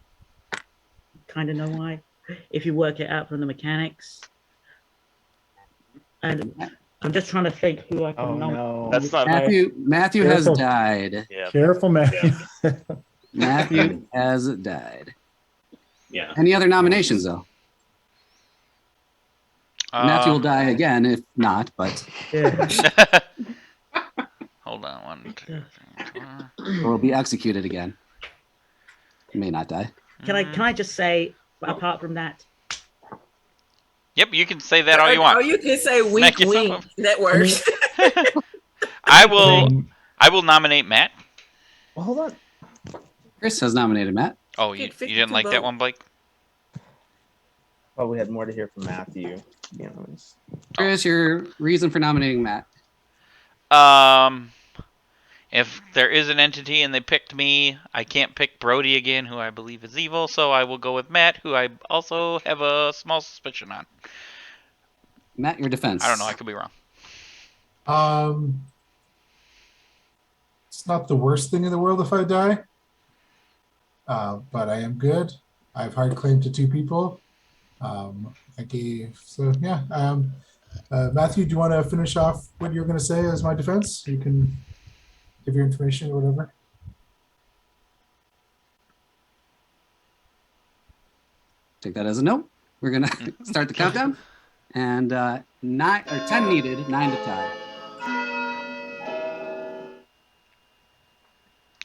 Kind of know why. If you work it out from the mechanics, and I'm just trying to think who I can oh nominate. no, That's not. Matthew has Careful. died. Yeah. Careful, Matthew. Matthew has died. Yeah. Any other nominations, though? Matthew will die again if not, but Yeah. Hold on, 1, 2, 3, 4. or will be executed again. He may not die. Can I just say, apart from that, Yep, you can say that all you want. Or you can say wink, Smack yourself wink. That works. I will nominate Matt. well, hold on. Chris has nominated Matt. Oh, you didn't like that one, Blake? Oh, we had more to hear from Matthew. To be honest. Chris, your reason for nominating Matt. If there is an entity and they picked me, I can't pick Brody again, who I believe is evil, so I will go with Matt, who I also have a small suspicion on. Matt, your defense. I don't know, I could be wrong. It's not the worst thing in the world if I die, but I am good. I have hard claim to 2 people. Matthew, do you want to finish off what you're going to say as my defense? You can give your information or whatever. Take that as a no. We're gonna start the countdown, and 9 or 10 needed, 9 to tie.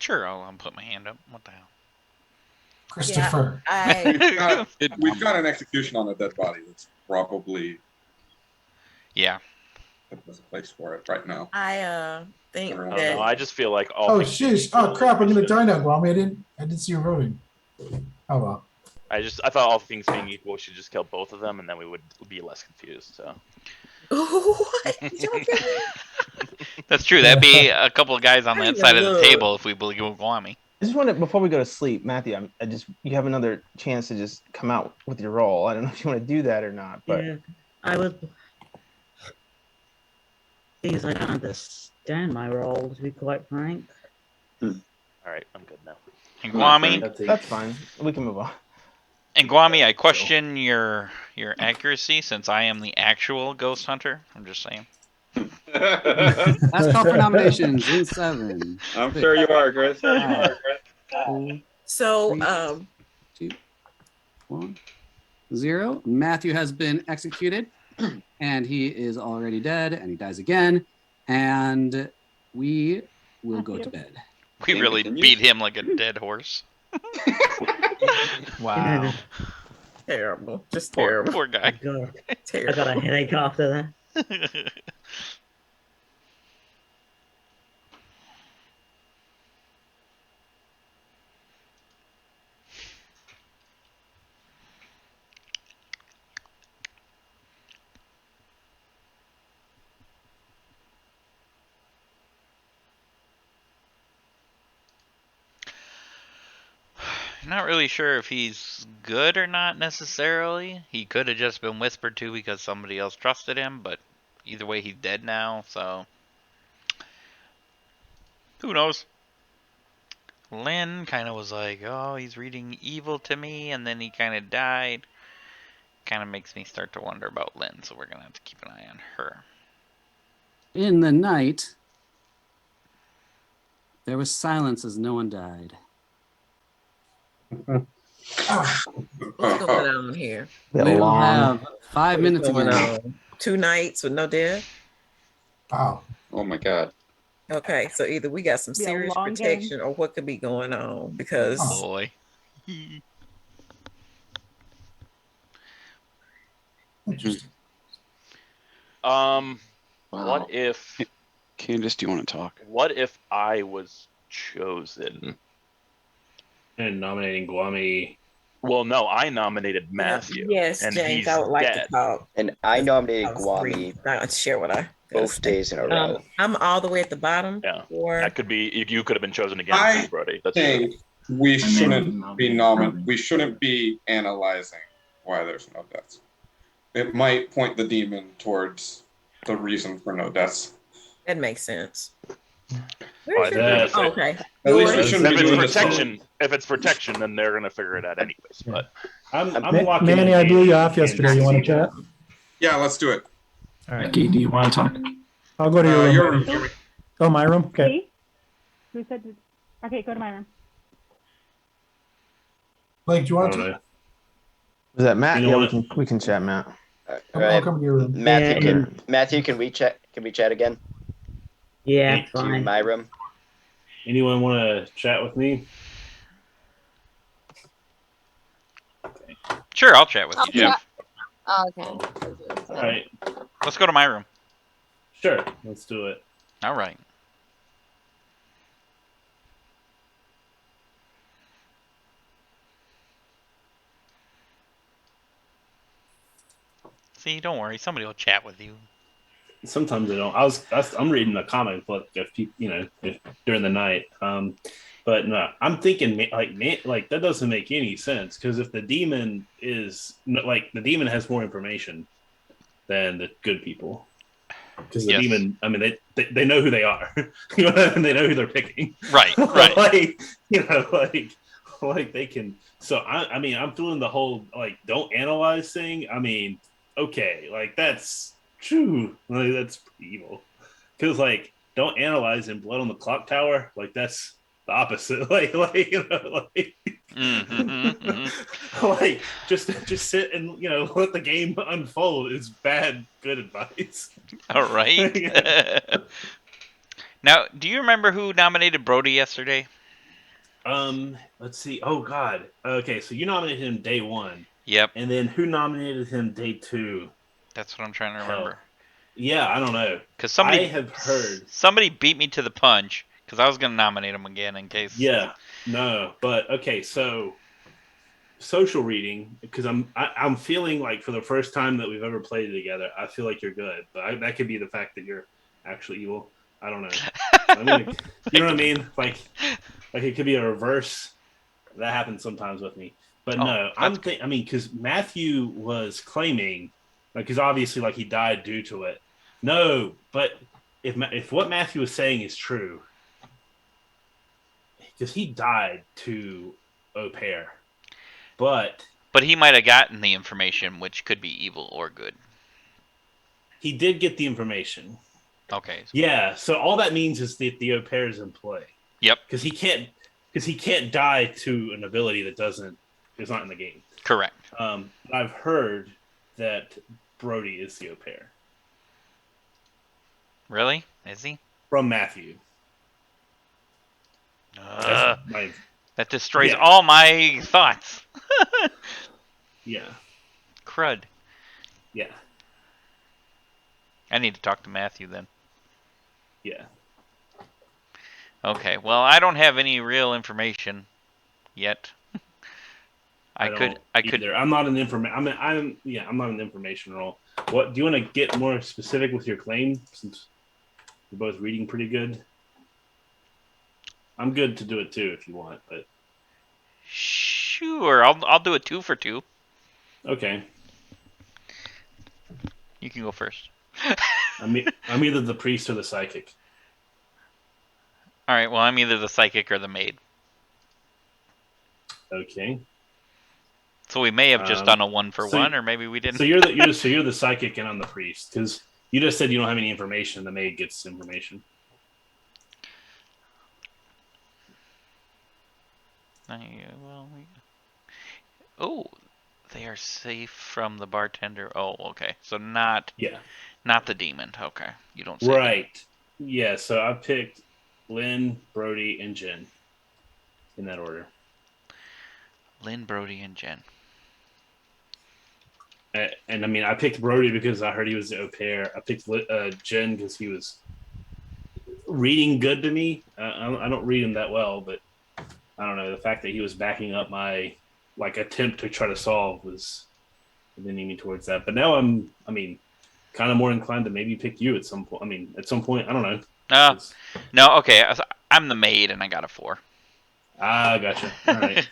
Sure, I'll put my hand up. What the hell? Christopher. We've got an execution on a dead body. That's probably Yeah. there's a place for it right now. I think I don't that know. I just feel like all. Oh things sheesh! Oh crap! I'm gonna die now, Gwami. I didn't see you voting. Oh well. I thought all things being equal, we should just kill both of them, and then we would be less confused. So. what? That's true. That'd be a couple of guys on that side of the table if we believe Guami. I just want to, before we go to sleep, Matthew, you have another chance to just come out with your role. I don't know if you want to do that or not, but yeah, I would. Things I don't down my roll, to be quite frank. All right, I'm good now. And Guami, That's fine. We can move on. And Guami, I question your accuracy since I am the actual ghost hunter. I'm just saying. Last call for nominations in 7. I'm sure you are, Chris. 5, 4, So, 2, 1, 0. Matthew has been executed, and he is already dead, and he dies again. And we will go to bed. We really beat him like a dead horse. Wow. Terrible. Just Poor, terrible. poor guy. I got a headache after that. Not really sure if he's good or not necessarily. He could have just been whispered to because somebody else trusted him, but either way, he's dead now, so who knows? Lynn kind of was like, oh, he's reading evil to me, and then he kind of died. Kind of makes me start to wonder about Lynn, so we're going to have to keep an eye on her. In the night, there was silence as no one died. What's going on here? We will have 5 minutes going again. on? 2 nights with no death? Wow. Oh my God. Okay, so either we got some Be a serious long protection or what could be going on because boy. What if Candace, do you want to talk? What if I was chosen? And nominating Guami. Well, no, I nominated Matthew. Yes, and James, he's I would like dead. to talk. And I nominated I was Guami not share what I gotta both say. days in a row. I'm all the way at the bottom. Yeah, Or that could be. You could have been chosen again, I too, Brody. That's think true. we shouldn't be analyzing why there's no deaths. It might point the demon towards the reason for no deaths. that makes sense. But that's Oh, okay. At least we If shouldn't be it's doing this. protection, if it's protection, then they're gonna figure it out anyways. But I'm Ma- Manny, I blew you off yesterday. You want to chat? Yeah, let's do it. All right. Becky, do you want to talk? I'll go to your room. Your room, Jimmy. Oh, my room? Okay. See? Who said? Okay, go to my room. Blake, do you want I don't to? know. Was that Matt? You know Yeah, what? we can chat, Matt. I'll come to your room. Matthew, can we chat? Can we chat again? Yeah, To fine. my room. Anyone want to chat with me? Sure, I'll chat with you, Jeff. Oh, okay. All right. Let's go to my room. Sure. Let's do it. All right. See, don't worry. Somebody will chat with you. Sometimes I don't. I'm reading a comic book if during the night. But no, I'm thinking like that doesn't make any sense because if the demon is like the demon has more information than the good people. Because the demon, I mean, they know who they are, and they know who they're picking. Right. like like they can. So I mean, I'm feeling the whole like don't analyze thing. I mean, okay, like that's true. Like that's evil. Because like don't analyze in Blood on the Clocktower. Like that's the opposite. Like like just sit and let the game unfold is bad good advice. All right. Now, do you remember who nominated Brody yesterday? Let's see. Oh God. Okay, so you nominated him day 1. Yep. And then who nominated him day 2? That's what I'm trying to remember. Yeah, I don't know. Because I have heard somebody beat me to the punch because I was going to nominate him again in case. Yeah, no, but okay. So social reading because I'm feeling like for the first time that we've ever played together, I feel like you're good, but that could be the fact that you're actually evil. I don't know. I mean, you know what I mean? Like it could be a reverse. That happens sometimes with me. But no, I mean, because Matthew was claiming, because obviously, like he died due to it. No, but if what Matthew was saying is true, because he died to au pair, but he might have gotten the information, which could be evil or good. he did get the information. Okay. Yeah, so all that means is that the au pair is in play. Yep. Because he can't die to an ability that is not in the game. Correct. I've heard that Brody is the au pair. Really? Is he? From Matthew. That destroys all my thoughts. Yeah. Crud. Yeah. I need to talk to Matthew then. Yeah. Okay. Well, I don't have any real information yet. I could. I'm not an I'm not an information role. What do you want to get more specific with your claim, since you're both reading pretty good? I'm good to do it too if you want, but sure, I'll do it 2 for 2. Okay. You can go first. I'm either the priest or the psychic. All right. Well, I'm either the psychic or the maid. Okay. So we may have just done a 1 for 1, or maybe we didn't. So you're the psychic and I'm the priest, because you just said you don't have any information. The maid gets information. Oh, they are safe from the bartender. Oh, okay. So not the demon. Okay, you don't say. Right. Yeah. So I picked Lynn, Brody, and Jen in that order. Lynn, Brody, and Jen. And I mean, I picked Brody because I heard he was the au pair. I picked Jen because he was reading good to me. I don't read him that well, but I don't know. The fact that he was backing up my attempt to try to solve was leaning me towards that. But now I'm kind of more inclined to maybe pick you at some point. I mean, at some point, I don't know. No, okay. I'm the maid, and I got a 4. Ah, gotcha. All right.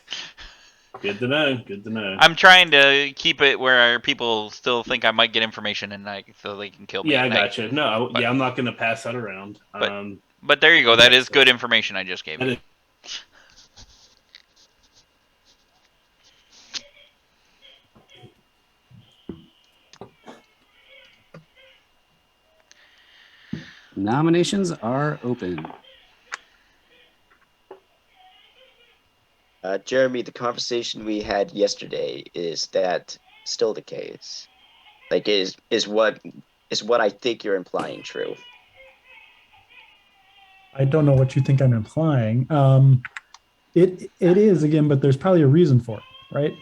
Good to know. Good to know. I'm trying to keep it where people still think I might get information at night, so they can kill me. Yeah, at I night. gotcha. No, I'm not going to pass that around. But there you go. That is good information I just gave you. Nominations are open. Jeremy, the conversation we had yesterday, is that still the case? Like, is what I think you're implying true? I don't know what you think I'm implying. It is, again, but there's probably a reason for it, right?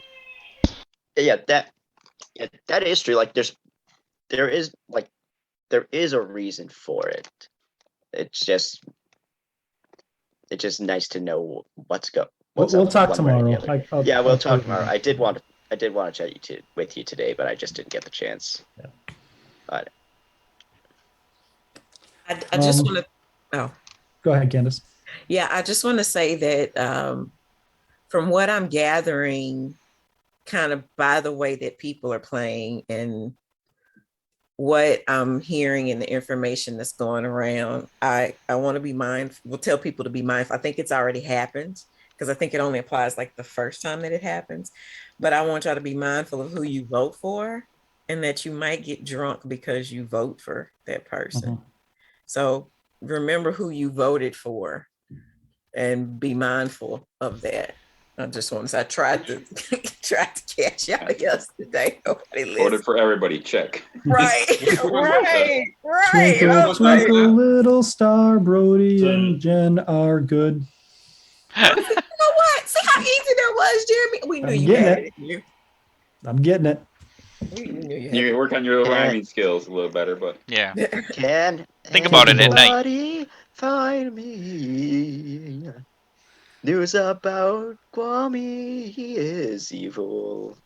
Yeah, that is true. Like, there is a reason for it. It's just nice to know what's go. We'll talk tomorrow. We'll talk tomorrow. I did want to chat with you today, but I just didn't get the chance. Yeah. But I just want to. Oh, go ahead, Candace. Yeah, I just want to say that from what I'm gathering, kind of by the way that people are playing and what I'm hearing and the information that's going around, I want to be mindful. We'll tell people to be mindful. I think it's already happened, because I think it only applies like the first time that it happens. But I want y'all to be mindful of who you vote for, and that you might get drunk because you vote for that person. So remember who you voted for and be mindful of that. I just want to say I tried to catch y'all yesterday. Nobody listened. Voted for everybody. Check. Right. Twinkle, twinkle, little star, Brody and Jen are good. You know what? See how easy that was, Jeremy? We knew you had it. I'm getting it. You can work on your rhyming skills a little better, but yeah. Can think about it at night. Anybody find me news about Kwame? He is evil.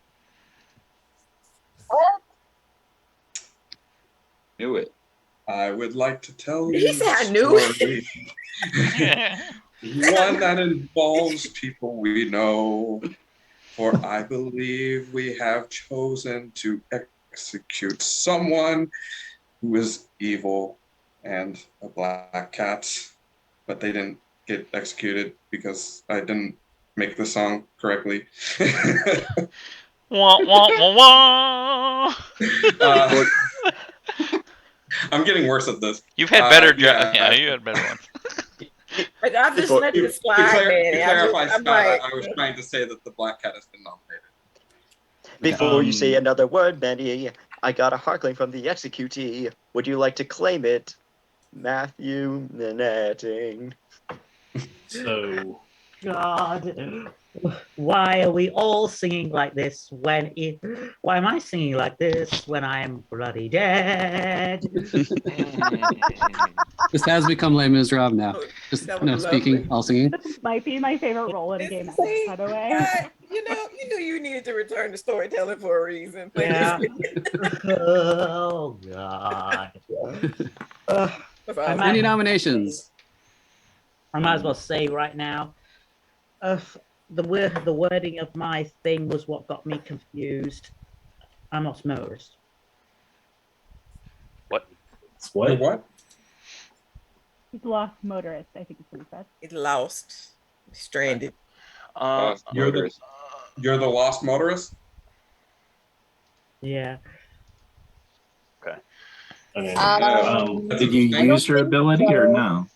Knew it. I would like to tell Did you he say I knew it? One that involves people we know. For I believe we have chosen to execute someone who is evil and a black cat, but they didn't get executed because I didn't make the song correctly. Wah, wah, wah, wah. I'm getting worse at this. You've had better yeah, you had better ones. Like, I'm just letting it slide, to man. clarify, I'm Scott, like, I was trying to say that the black cat has been nominated. Before you say another word, Manny, I got a harkling from the executee. Would you like to claim it? Matthew Nanetting. So, God, why are we all singing like this why am I singing like this when I'm bloody dead? This has become Les Miserables now. Just That no was speaking, lovely. all singing. This might be my favorite role in a game, by the way. you knew you needed to return to storytelling for a reason. Please. Yeah. Oh God. Any nominations? I might as well say right now, the wording of my thing was what got me confused. I'm not a motorist. What? What? What? He's lost motorist, I think is what he said. It's lost, stranded. You're the lost motorist? Yeah. Okay. Did you use your ability or no?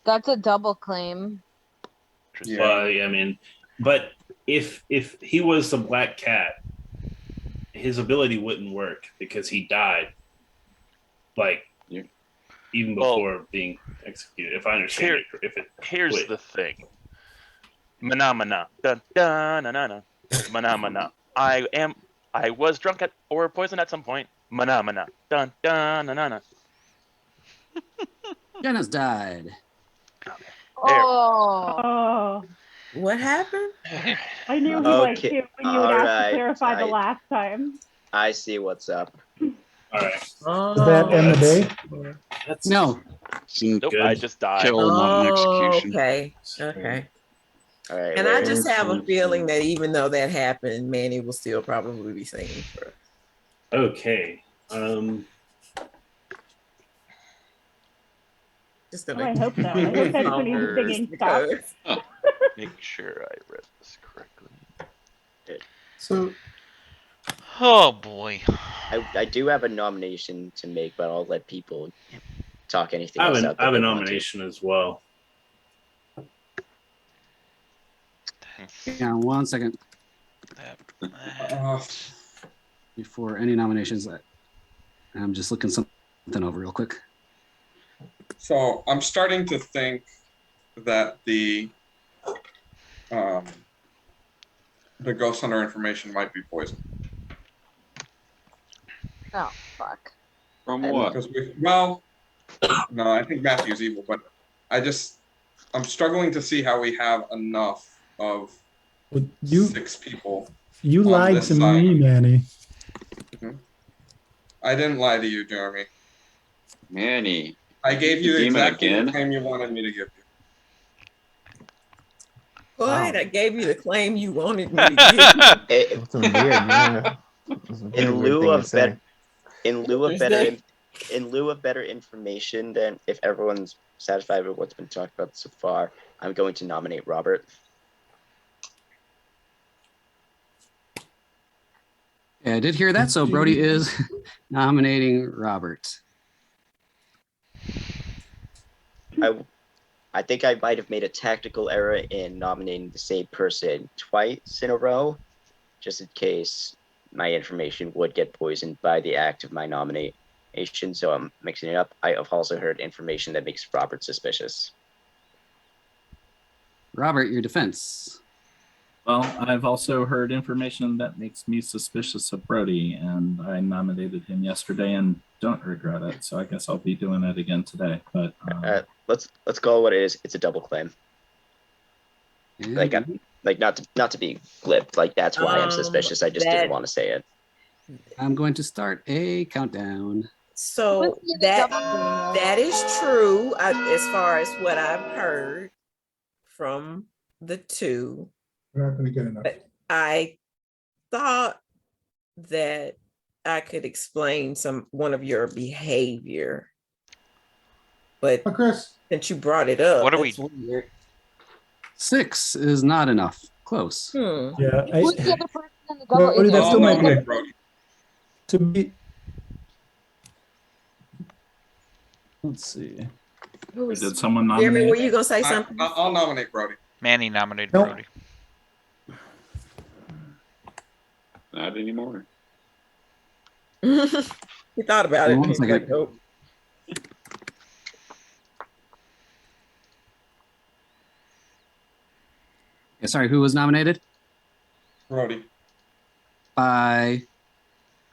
That's a double claim. Well, I mean, but if he was a black cat, his ability wouldn't work because he died, like even before being executed. If I understand here's the thing. Mana, dun dun na na na. Mana. I was drunk or poisoned at some point. Mana, dun dun na na na. Jenna's died. Oh. What happened? I knew he liked Okay, you when you would ask to alright, clarify the last time. I see what's up. All right. Does that end the day? No. Nope, I just died. Kill, not an execution. Okay. All right. And I just have a feeling that even though that happened, Manny will still probably be singing for us. Okay. Just Oh, gonna I hope so. I hope that's when he's singing stuff. Make sure I read this correctly. So, Oh boy. I do have a nomination to make, but I'll let people talk anything I else have out. I have a nomination as well. Yeah, 1 second. Before any nominations, I'm just looking something over real quick. So I'm starting to think that the ghost hunter information might be poison. Oh, fuck. From what? Because no, I think Matthew's evil, but I'm struggling to see how we have enough of 6 people. You on lied this to side. me, Manny. I didn't lie to you, Jeremy. Manny. I gave you Demon exactly again? the claim you wanted me to give you. Go ahead. I gave you the claim you wanted me to give. It's weird, yeah. In lieu of better Thursday. in lieu of better information, then if everyone's satisfied with what's been talked about so far, I'm going to nominate Robert. Yeah, I did hear that. So Brody is nominating Robert. I think I might have made a tactical error in nominating the same person twice in a row, just in case my information would get poisoned by the act of my nomination. So I'm mixing it up. I have also heard information that makes Robert suspicious. Robert, your defense. Well, I've also heard information that makes me suspicious of Brody, and I nominated him yesterday and don't regret it. So I guess I'll be doing it again today. But let's call it what it is. It's a double claim. Like not to be glib. Like that's why I'm suspicious. I just didn't want to say it. I'm going to start a countdown. So that is true as far as what I've heard from the two. We're not going to get enough. But I thought that I could explain one of your behavior, but Chris, since you brought it up, What are that's weird. 6 is not enough. Close. Hmm. Yeah, Who's the other person in the double? Brody, Is that it still might be a, Brody. to be. Let's see. Did someone Jeremy, nominate? were you gonna say something? I'll nominate Brody. Manny nominated Nope. Brody. Not anymore. He thought about it. One He's second. like, nope. Yeah, sorry, who was nominated? Brody. By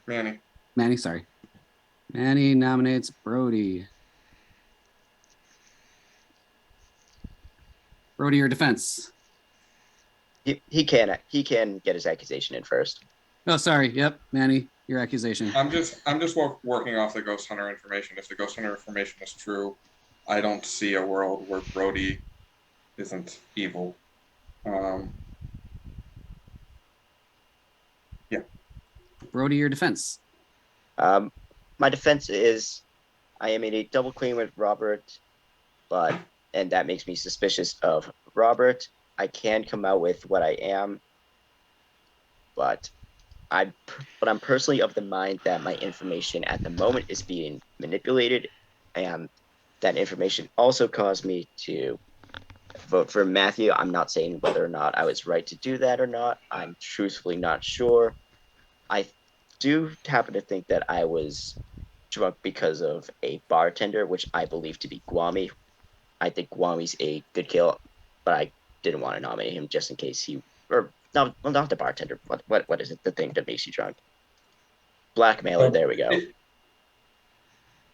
Manny. Manny, sorry. Manny nominates Brody. Brody, your defense. He can get his accusation in first. Oh, sorry. Yep, Manny, your accusation. I'm just working off the Ghost Hunter information. If the Ghost Hunter information is true, I don't see a world where Brody isn't evil. Yeah. Brody, your defense. My defense is I am in a double claim with Robert, and that makes me suspicious of Robert. I can come out with what I am, but I'm personally of the mind that my information at the moment is being manipulated, and that information also caused me to vote for Matthew. I'm not saying whether or not I was right to do that or not. I'm truthfully not sure. I do happen to think that I was drunk because of a bartender, which I believe to be Guami. I think Guami's a good kill, but I didn't want to nominate him just in case not the bartender. What is it? The thing that makes you drunk? Blackmailer. There we go.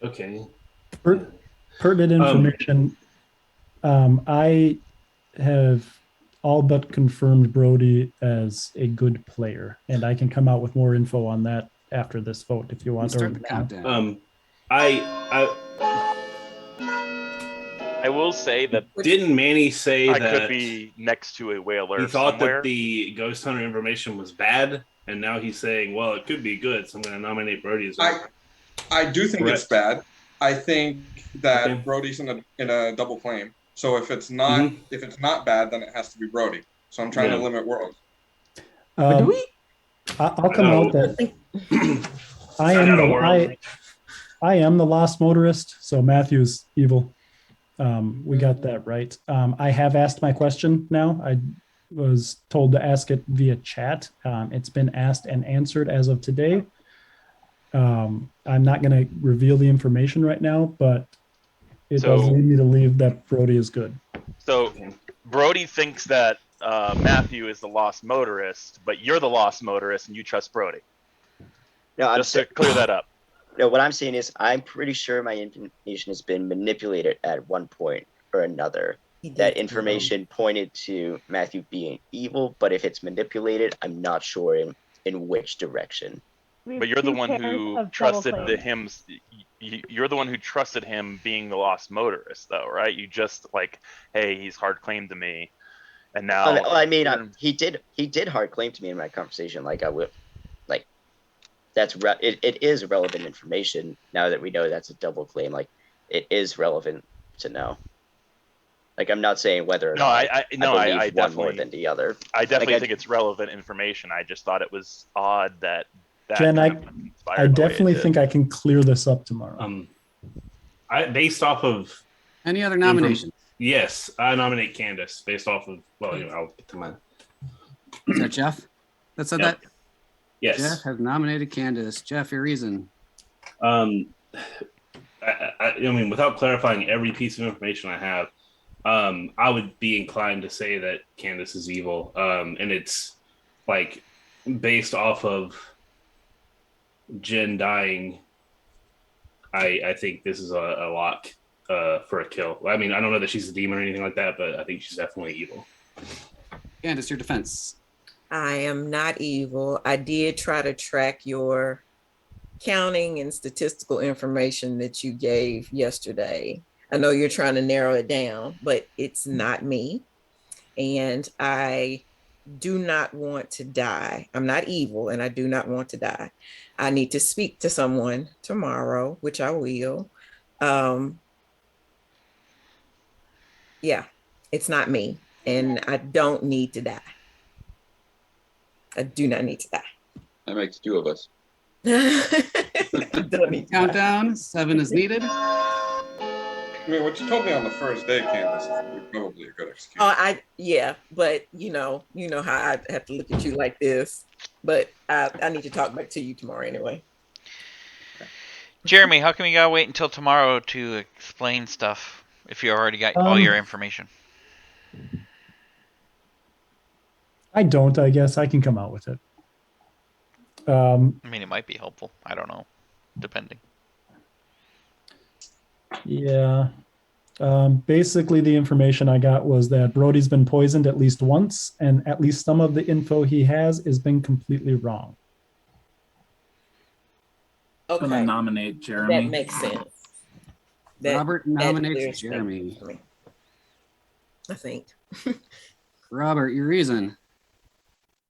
Okay. Pertinent information. I have all but confirmed Brody as a good player, and I can come out with more info on that after this vote if you want. Start the countdown. I will say that Didn't Manny say I that could be next to a whaler he thought somewhere? that the Ghost Hunter information was bad, and now he's saying, well, it could be good, so I'm going to nominate Brody as well. I do think it's Correct. bad. I think that Brody's in a double claim. So if it's not bad, then it has to be Brody. So I'm trying to limit worlds. I'll come out that I am the lost motorist, so Matthew's evil. We got that right. I have asked my question now. I was told to ask it via chat. It's been asked and answered as of today. I'm not going to reveal the information right now, but it does lead me to believe that Brody is good. So Brody thinks that Matthew is the lost motorist, but you're the lost motorist and you trust Brody. No, Just to clear that up. No, what I'm saying is I'm pretty sure my information has been manipulated at one point or another. That information pointed to Matthew being evil, but if it's manipulated, I'm not sure in which direction. But you're the one who trusted you're the one who trusted him being the lost motorist, though, right? You just hey, he's hard claimed to me, and now. He did hard claim to me in my conversation. It is relevant information now that we know that's a double claim. It is relevant to know. I'm not saying whether or not I believe one more than the other. I definitely think it's relevant information. I just thought it was odd that Jen, I definitely think I can clear this up tomorrow. Based off of any other nominations? Yes, I nominate Candace based off of. Well, I'll get to mine. Is that Jeff that said that? Yes. Jeff has nominated Candace. Jeff, your reason? I mean, without clarifying every piece of information I have, I would be inclined to say that Candace is evil, and it's based off of Jen dying. I think this is a lock for a kill. I mean, I don't know that she's a demon or anything like that, but I think she's definitely evil. Candace, your defense. I am not evil. I did try to track your counting and statistical information that you gave yesterday. I know you're trying to narrow it down, but it's not me. And I do not want to die. I'm not evil and I do not want to die. I need to speak to someone tomorrow, which I will. Yeah, it's not me and I don't need to die. I do not need to die. That makes two of us. Countdown, 7 is needed. I mean, what you told me on the first day, Candace, is probably a good excuse. Oh, yeah, but you know how I have to look at you like this. But I need to talk back to you tomorrow anyway. Jeremy, how come you gotta wait until tomorrow to explain stuff if you already got all your information? I don't. I guess I can come out with it. I mean, it might be helpful. I don't know, depending. Yeah. Basically, the information I got was that Brody's been poisoned at least once, and at least some of the info he has been completely wrong. Okay. I'm gonna nominate Jeremy. That makes sense. Robert nominates Jeremy. I think. Robert, your reason?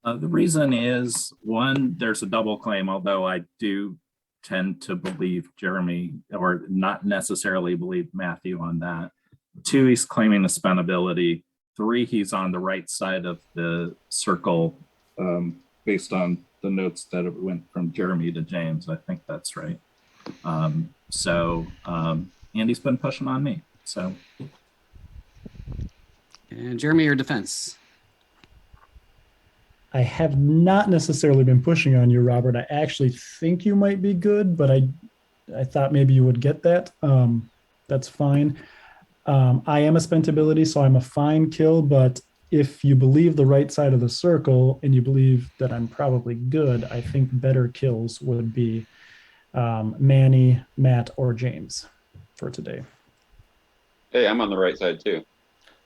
The reason is, one, there's a double claim, although I do tend to believe Jeremy, or not necessarily believe Matthew on that. 2, he's claiming the spent ability. 3, he's on the right side of the circle, based on the notes that went from Jeremy to James. I think that's right. Andy's been pushing on me. So. And Jeremy, your defense? I have not necessarily been pushing on you, Robert. I actually think you might be good, but I thought maybe you would get that. That's fine. I am a spent ability, so I'm a fine kill, but if you believe the right side of the circle and you believe that I'm probably good, I think better kills would be Manny, Matt, or James for today. Hey, I'm on the right side too.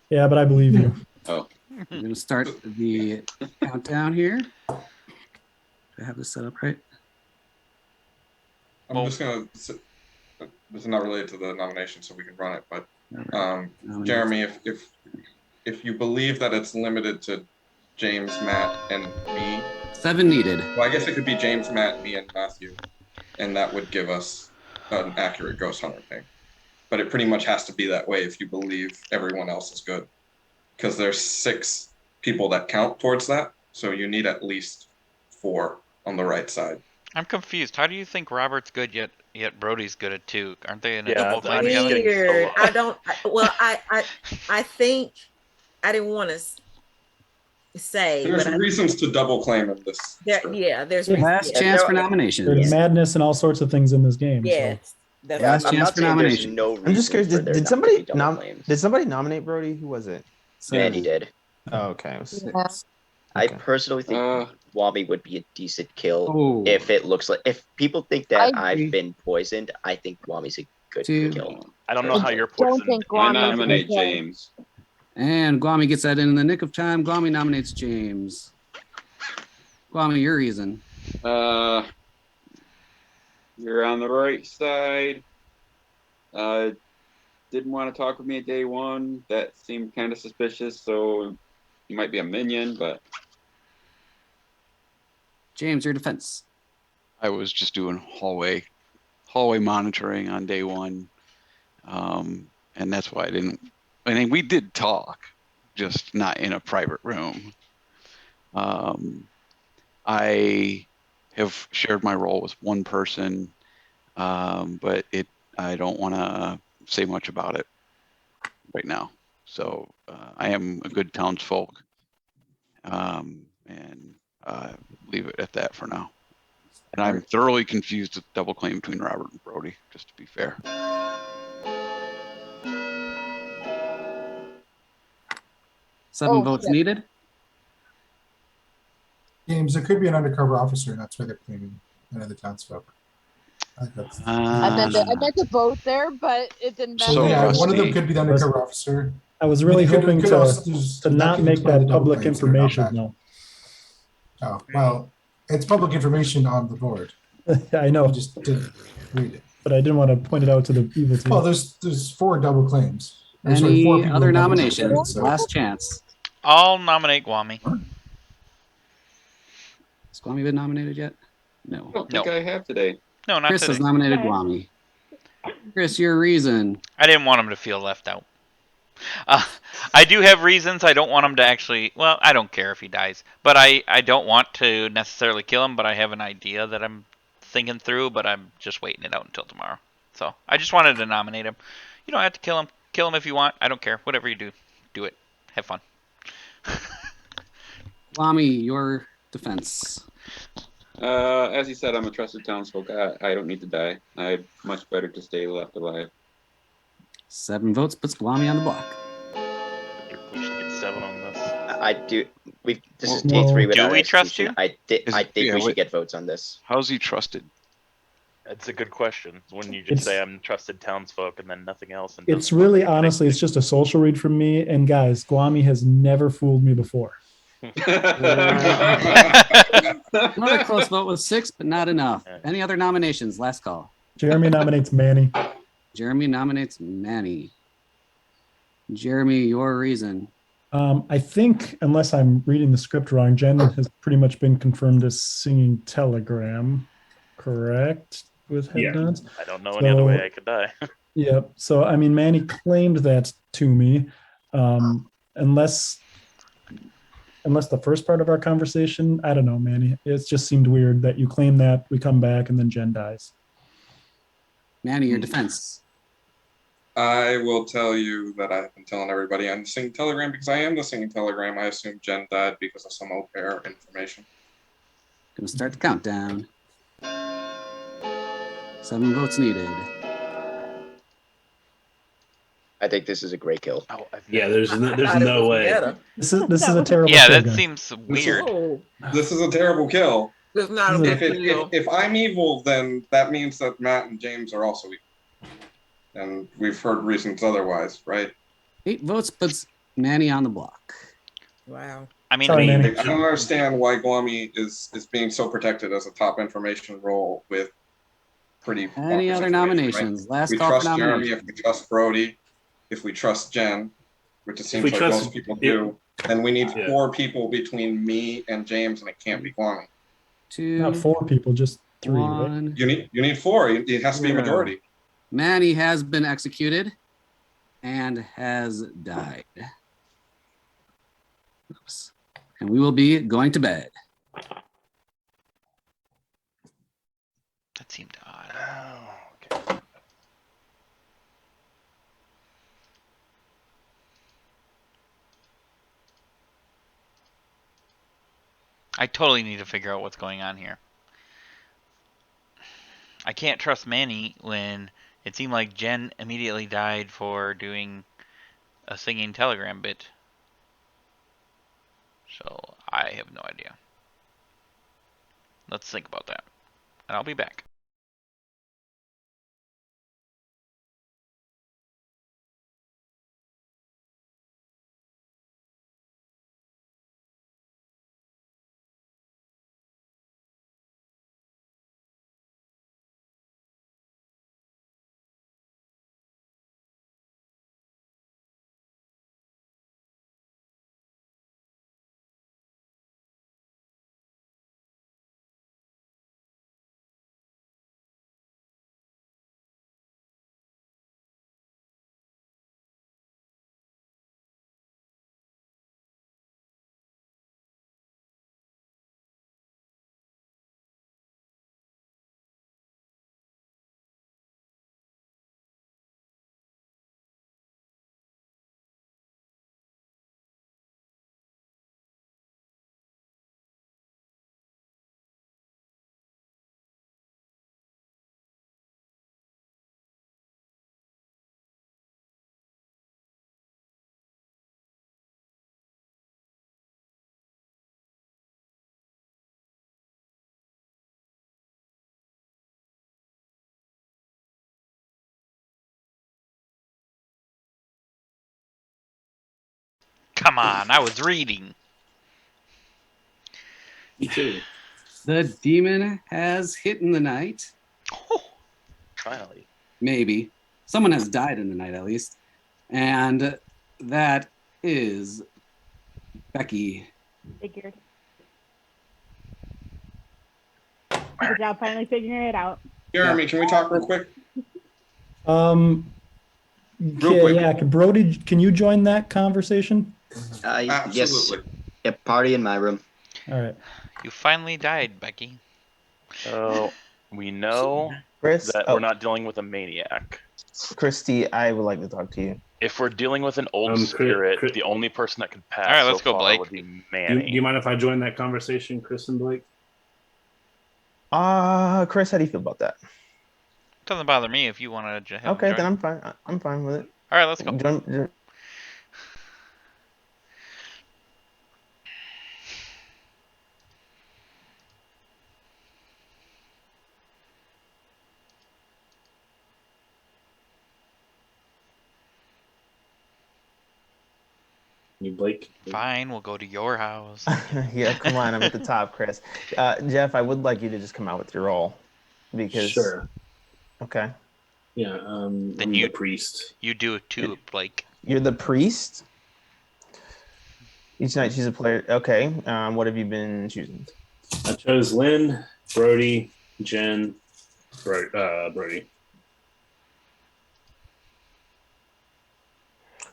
Yeah, but I believe you. Oh. I'm going to start the countdown here. Do I have this set up right? I'm just going to. This is not related to the nomination, so we can run it. But Jeremy, if you believe that it's limited to James, Matt, and me, 7 needed. Well, I guess it could be James, Matt, me, and Matthew, and that would give us an accurate ghost hunter thing. But it pretty much has to be that way if you believe everyone else is good, because there's 6 people that count towards that, so you need at least 4 on the right side. I'm confused. How do you think Robert's good yet Brody's good at 2? Aren't they in a Yeah, double claim together? Weird. I think I didn't want to say. There's but reasons to double claim in this. There's last chance for nominations. There's madness and all sorts of things in this game. Yes. So. Yeah, I'm not saying there's no reason. I'm just curious. for there Did not somebody to be double claims. did somebody nominate Brody? Who was it? Manny did. Oh, okay. It was 6. Yeah. I personally think Wami would be a decent kill Oh. if it looks like if people think that I agree. I've been poisoned. I think Wami's a good 2. kill. I don't know how you're Don't poisoned. think I Guam nominate is okay. James. And Guami gets that in the nick of time. Guami nominates James. Guami, your reason? You're on the right side. Didn't want to talk with me at day 1. That seemed kind of suspicious, so you might be a minion, but James, your defense? I was just doing hallway monitoring on day 1, and that's why I didn't. I mean, we did talk, just not in a private room. I have shared my role with one person, but I don't want to say much about it right now. So I am a good townsfolk, and leave it at that for now. And I'm thoroughly confused with double claim between Robert and Brody, just to be fair. Seven votes needed. James, there could be an undercover officer, and that's why they're claiming another townsfolk. I think that's. I meant to vote there, but it didn't matter. So yeah, one of them could be the undercover officer. I was really But it hoping could to also just- not can make explain that the double public claims that are not information, bad. though. Oh well, it's public information on the board. I know. You just didn't read it. But I didn't want to point it out to the evil team. Well, there's 4 double claims. There's Any four people other who double nominations? claimed, so- Last chance. I'll nominate Guami. Guami been nominated yet? I No. don't think I have today. No, not Chris today. has nominated Okay. Guami. Chris, your reason. I didn't want him to feel left out. I do have reasons. I don't want him to actually. Well, I don't care if he dies, but I don't want to necessarily kill him. But I have an idea that I'm thinking through, but I'm just waiting it out until tomorrow. So I just wanted to nominate him. You don't have to kill him. Kill him if you want. I don't care. Whatever you do, do it. Have fun. Guami, your defense. As you said, I'm a trusted townsfolk. I don't need to die. I'm much better to stay left alive. 7 votes puts Guami on the block. We should get 7 on this. I do. This is Well, day 3 without do we trust execution. you? I think we should get votes on this. How's he trusted? That's a good question. When you just It's- say I'm trusted townsfolk and then nothing else. And It's really, honestly, it's just a social read from me. And guys, Guami has never fooled me before. Another close vote with 6, but not enough. Any other nominations? Last call. Jeremy nominates Manny. Jeremy nominates Manny. Jeremy, your reason. I think, unless I'm reading the script wrong, Jen has pretty much been confirmed as singing Telegram, correct? With head Yeah. nods. I don't know any other way I could die. Yep. So, I mean, Manny claimed that to me, unless the first part of our conversation, I don't know, Manny. It just seemed weird that you claim that, we come back, and then Jen dies. Manny, your defense. I will tell you that I've been telling everybody I'm the singing telegram because I am the singing telegram. I assume Jen died because of some au pair information. Gonna start the countdown. 7 votes needed. I think this is a great kill. Yeah, there's no way. This is a terrible. Yeah, kill, that guys. seems weird. This is a terrible kill. It's not a This good is deal. If I'm evil, then that means that Matt and James are also evil. And we've heard reasons otherwise, right? 8 votes puts Manny on the block. Wow. I mean, Sorry, Manny. I don't understand why Guami is being so protected as a top information role with pretty. Any other bonkers information, nominations? right? Last We call for trust Jeremy, nominations. if we trust Brody, if we trust Jen, which it seems we like trust- most people do, then we need Yeah. 4 people between me and James, and it can't be Guami. 2, Not 4 people, just 3. Right? 1. You need 4. It has to be a 0. majority. Manny has been executed and has died. Oops. And we will be going to bed. that seemed odd. Oh, okay. I totally need to figure out what's going on here. I can't trust Manny when it seemed like Jen immediately died for doing a singing telegram bit. So I have no idea. Let's think about that. And I'll be back. Come on, I was reading. Me too. The demon has hit in the night. Finally. Maybe. Someone has died in the night, at least. And that is Becky. Figured. Good job finally figuring it out. Jeremy, can we talk real quick? quick. Yeah, Brody, can you join that conversation? Yes. Absolutely. Yep, party in my room. All right. You finally died, Becky. So we know Chris, that we're not dealing with a maniac. Christy, I would like to talk to you. If we're dealing with an old Chris- spirit, Chris- the only person that could pass All right, let's so go, far Blake. would be Do Manny. you mind if I join that conversation, Chris and Blake? Chris, how do you feel about that? Doesn't bother me if you want to have Okay, him then join. I'm fine. I'm fine with it. All right, let's go. You, Blake? Fine, we'll go to your house. Yeah, come on, I'm at the top, Chris. Jeff, I would like you to just come out with your role, because Sure. Okay, Yeah. Then I'm you- the priest. You do it too, Blake. you're the priest. Each night she's a player. Okay, what have you been choosing? I chose Lynn, Brody, Jen, Brody.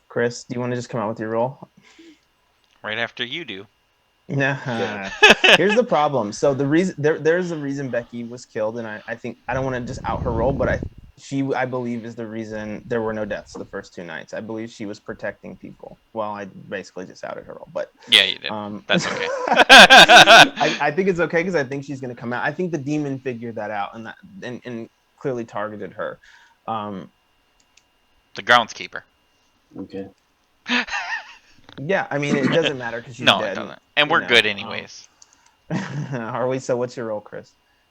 Chris, do you want to just come out with your role? Right after you do. Nah. Here's the problem. So the reason there's a reason Becky was killed, and I think I don't want to just out her role, but I believe is the reason there were no deaths the first 2 nights. I believe she was protecting people. Well, I basically just outed her role, but Yeah, you did. That's okay. I think it's okay because I think she's going to come out. I think the demon figured that out and clearly targeted her. The groundskeeper. Okay. Yeah, I mean it doesn't matter because she's No, dead. it doesn't. And we're good anyways. Are we? So what's your role, Chris?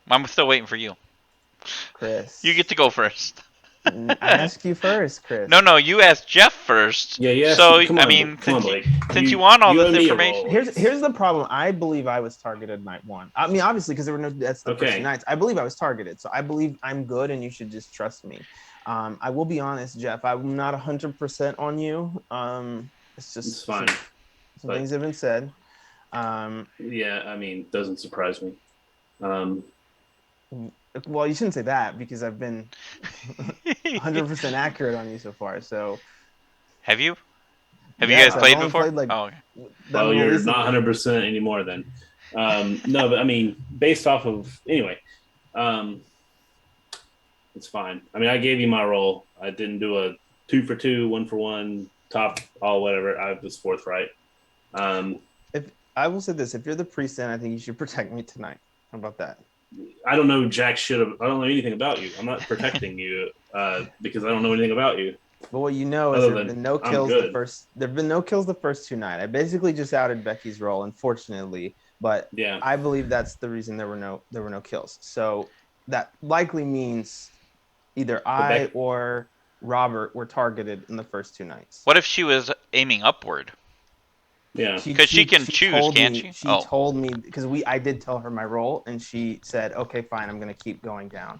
I'm still waiting for you. Chris. You get to go first. I asked you first, Chris. No, you asked Jeff first. Yeah, yeah. So come I on, mean, come on, since, Blake. since you want all you this and me are information, roll. Here's the problem. I believe I was targeted night 1. I mean, obviously, because there were no deaths the first Okay. 2 nights. I believe I was targeted, so I believe I'm good, and you should just trust me. I will be honest, Jeff. I'm not 100% on you. It's just It's fine. some But- things have been said. Yeah, I mean, doesn't surprise me. Well, you shouldn't say that because I've been 100% accurate on you so far. So have you? Have Yes, you guys I've played only before? played, like, oh, okay. Well, you're recently. not 100% anymore then. No, but I mean, based off of anyway, it's fine. I mean, I gave you my role. I didn't do a 2 for 2, 1 for 1, top, all whatever. I was forthright. If I will say this, if you're the priest, then I think you should protect me tonight. How about that? I don't know jack shit. I don't know anything about you. I'm not protecting you because I don't know anything about you. But what you know is Other there have than been no I'm kills good. there've been no kills the first 2 nights. I basically just outed Becky's role, unfortunately. But Yeah. I believe that's the reason there were no kills. So that likely means either I or Robert were targeted in the first 2 nights. What if she was aiming upward? Yeah. Because she can choose, told can't me, she? She Oh. told me because I did tell her my role, and she said, "Okay, fine, I'm going to keep going down."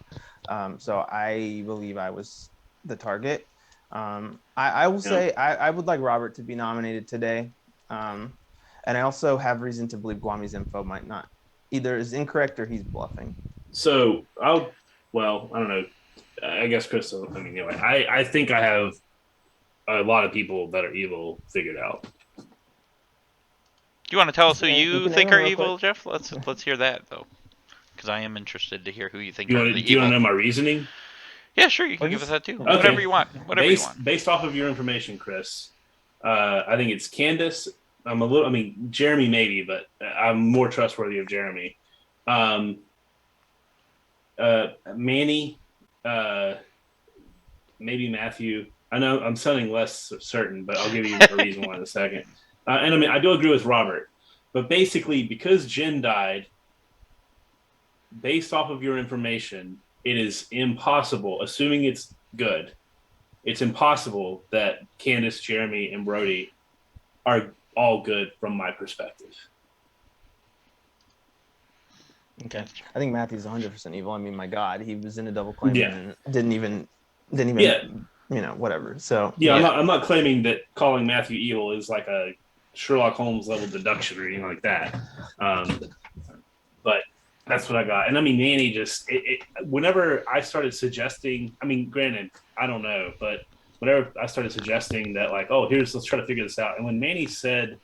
So I believe I was the target. I will say I would like Robert to be nominated today, and I also have reason to believe Guami's info might not either is incorrect or he's bluffing. So I don't know. I guess Chris. I mean, anyway, I think I have a lot of people that are evil figured out. Do you want to tell us who Yeah, you you can think hang are on real evil, Jeff? Let's hear that though, because I am interested to hear who you think Do you are want the to? Do you evil. want to know my reasoning? Yeah, sure. You can Or give just- us that too. Okay. Whatever you want. Whatever you want. Based off of your information, Chris, I think it's Candace. Jeremy maybe, but I'm more trustworthy of Jeremy. Manny, maybe Matthew. I know I'm sounding less certain, but I'll give you a reason why in a second. And I mean, I do agree with Robert, but basically because Jen died, based off of your information, it is impossible, assuming it's good, it's impossible that Candace, Jeremy, and Brody are all good from my perspective. Okay, I think Matthew's 100% evil. I mean, my God, he was in a double claim Yeah. and didn't even, Yeah. whatever. So Yeah, I'm not claiming that calling Matthew evil is like a Sherlock Holmes level deduction or anything like that. But That's what I got. And I mean, Manny just, whenever I started suggesting, I mean, granted, I don't know, but whenever I started suggesting that, like, oh, let's try to figure this out. And when Manny said,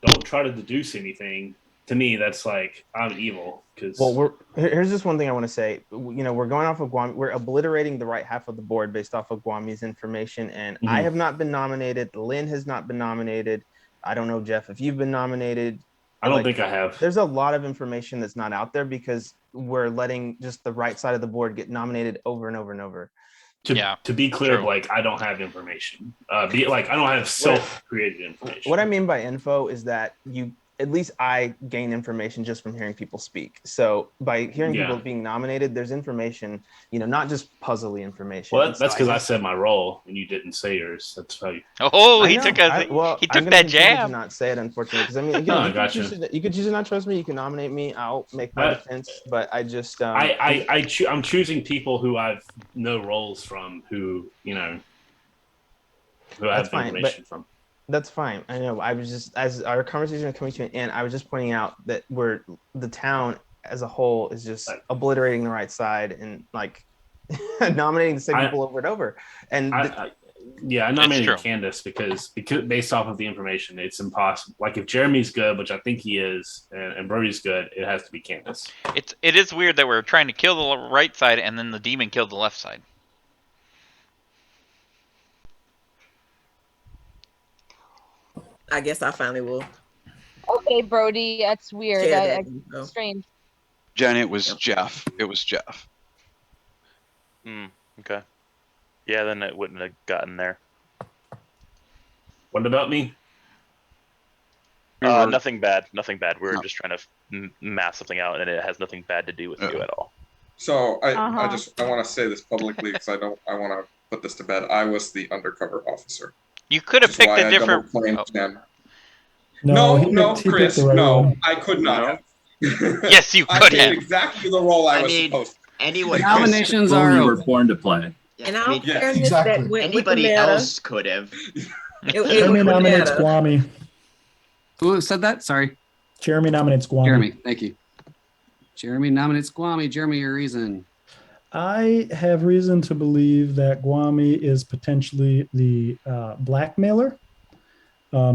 don't try to deduce anything, to me, that's like, I'm evil. Well, here's just one thing I want to say. We're going off of Guam. We're obliterating the right half of the board based off of Guami's information. And I have not been nominated. Lynn has not been nominated. I don't know, Jeff, if you've been nominated. I don't think I have. There's a lot of information that's not out there because we're letting just the right side of the board get nominated over and over and over. To be clear, like, I don't have information. I don't have self-created information. What I mean by info is that at least I gain information just from hearing people speak. So by hearing people being nominated, there's information, not just puzzly information. Well, that's because I said my role and you didn't say yours. That's how you. Oh, he took that jab. To not say it, unfortunately, because I mean, again, you could choose to not trust me. You can nominate me. I'll make my defense, but I just I'm choosing people who I've no roles from, who who I have information from. That's fine. I know. I was just, as our conversation is coming to an end, I was just pointing out that the town as a whole is just obliterating the right side and like nominating the same people over and over. And I nominated Candace because based off of the information, it's impossible. Like if Jeremy's good, which I think he is, and Brody's good, it has to be Candace. It is weird that we're trying to kill the right side and then the demon killed the left side. I guess I finally will. Okay, Brody, that's weird. Strange. Jen, it was Jeff. It was Jeff. Okay. Yeah, then it wouldn't have gotten there. What about me? Nothing bad. Nothing bad. We were just trying to math something out, and it has nothing bad to do with you at all. So I want to say this publicly because I want to put this to bed. I was the undercover officer. You could have picked a different. No, Chris. No, I could not have. Yes, you could have. Exactly the role I was supposed to. Anyone. Nominations you were born to play. And I don't care exactly. Anybody else could have. Jeremy nominates Guami. Who said that? Sorry. Jeremy nominates Guami. Jeremy, thank you. Jeremy nominates Guami. Jeremy, your reason. I have reason to believe that Guami is potentially the blackmailer.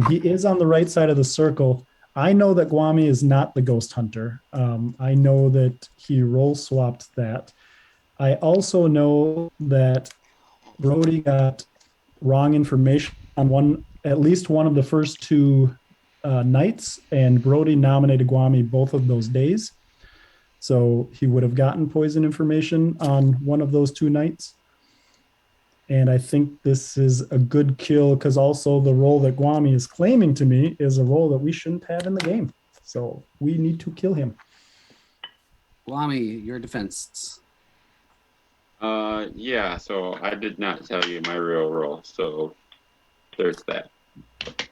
He is on the right side of the circle. I know that Guami is not the ghost hunter. I know that he role swapped that. I also know that Brody got wrong information on at least one of the first two nights, and Brody nominated Guami both of those days. So he would have gotten poison information on one of those two nights. And I think this is a good kill because also the role that Guami is claiming to me is a role that we shouldn't have in the game. So we need to kill him. Guami, your defense. Yeah, so I did not tell you my real role, so there's that.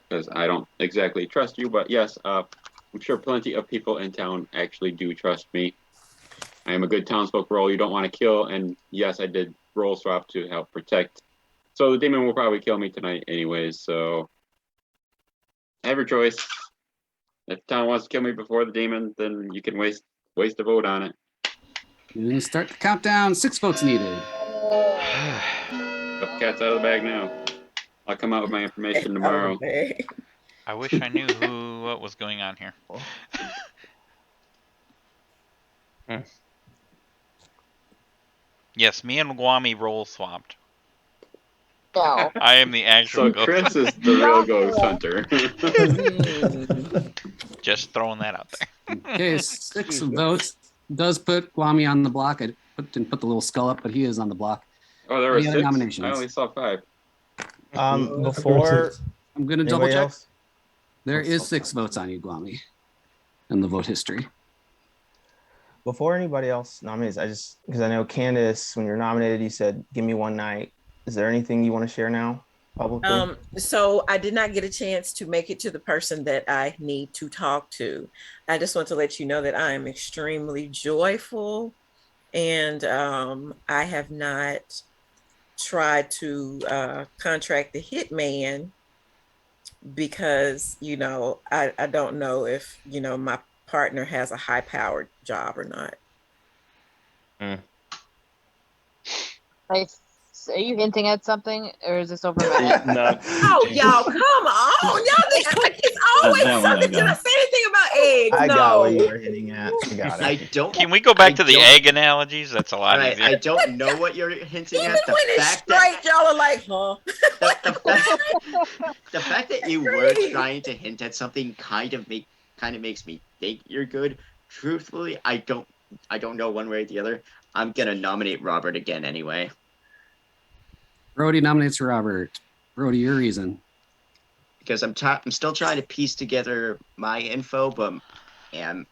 Because I don't exactly trust you, but yes, I'm sure plenty of people in town actually do trust me. I am a good townsfolk role you don't want to kill, and yes, I did role swap to help protect. So the demon will probably kill me tonight anyways, so have your choice. If the town wants to kill me before the demon, then you can waste a vote on it. And start the countdown. 6 votes needed. Put the cat's out of the bag now. I'll come out with my information tomorrow. I wish I knew what was going on here. Yes, me and Guami role swapped. No. I am the actual So Chris is the real ghost hunter. Just throwing that out there. Okay, 6 votes does put Guami on the block. I didn't put the little skull up, but he is on the block. Oh, there were Any other 6? nominations? I only saw 5. Before I'm going to double check. else? There is 6 votes on you, Guami, in the vote history. Before anybody else nominates, because I know Candace, when you're nominated, you said, give me one night. Is there anything you want to share now publicly? So I did not get a chance to make it to the person that I need to talk to. I just want to let you know that I am extremely joyful, and I have not tried to contract the hitman because, I don't know if, my partner has a high-powered job or not. Like, are you hinting at something, or is this over? No. Oh, y'all, come on. Y'all think like it's always That one I something. Did I got. say anything about eggs? I No. got what you were hitting at. I got I it. don't. Can we go back I to the don't- egg analogies? That's a lot All right, easier. I don't know what you're hinting Even at. The when it's fact that straight, y'all are like, huh? the fact that you were trying to hint at something kind of makes me think you're good. Truthfully, I don't know one way or the other. I'm gonna nominate Robert again anyway. Brody nominates Robert. Brody, your reason. Because I'm still trying to piece together my info, but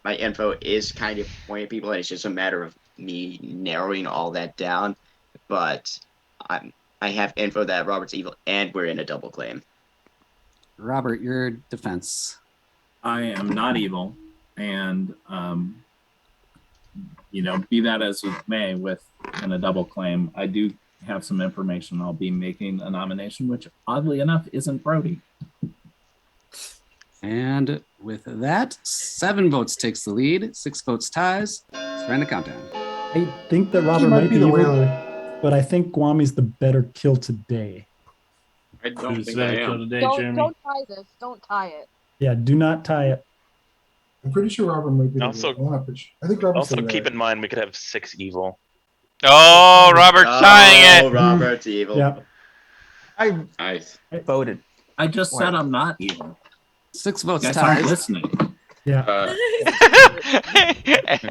my info is kind of pointing at people, and it's just a matter of me narrowing all that down. But I have info that Robert's evil, and we're in a double claim. Robert, your defense. I am not evil, and be that as it may, in a double claim, I do have some information. I'll be making a nomination, which oddly enough isn't Brody. And with that, 7 votes takes the lead, 6 votes ties. Starting the countdown. I think that Robert He might be the evil, whaler. but I think Guami's the better kill today. I don't Who's think better I kill am. today, Don't Jeremy? tie this. Don't tie it. Yeah, do not tie it. I'm pretty sure Robert might be the Also- whaler. I'm not pretty sure. I think Robert's Also, the keep whaler. in mind we could have 6 evil. Oh, Robert's tying Oh, it. Robert's evil. Yeah. I Nice. voted. I just said I'm not evil. 6 votes You guys aren't ties. listening. Yeah.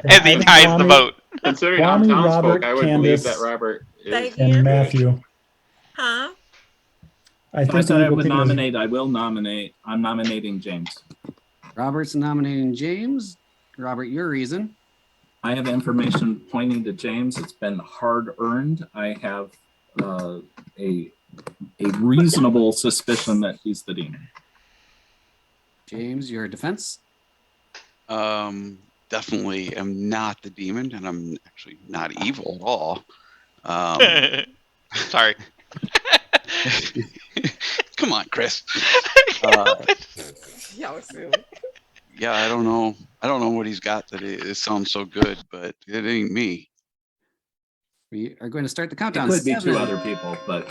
As he ties the vote. Considering Kwame, I'm townsfolk, Robert, I would believe Candace, that Robert Say is. again? And Matthew. Huh? I I think said I the would evil team is- nominate. I will nominate. I'm nominating James. Robert's nominating James. Robert, your reason. I have information pointing to James. It's been hard earned. I have a reasonable suspicion that he's the demon. James, your defense. Definitely am not the demon, and I'm actually not evil at all. Sorry. Come on, Chris. Y'all are silly. Yeah, I don't know. I don't know what he's got that it sounds so good, but it ain't me. We are going to start the It countdown. could be 2 7. other people, but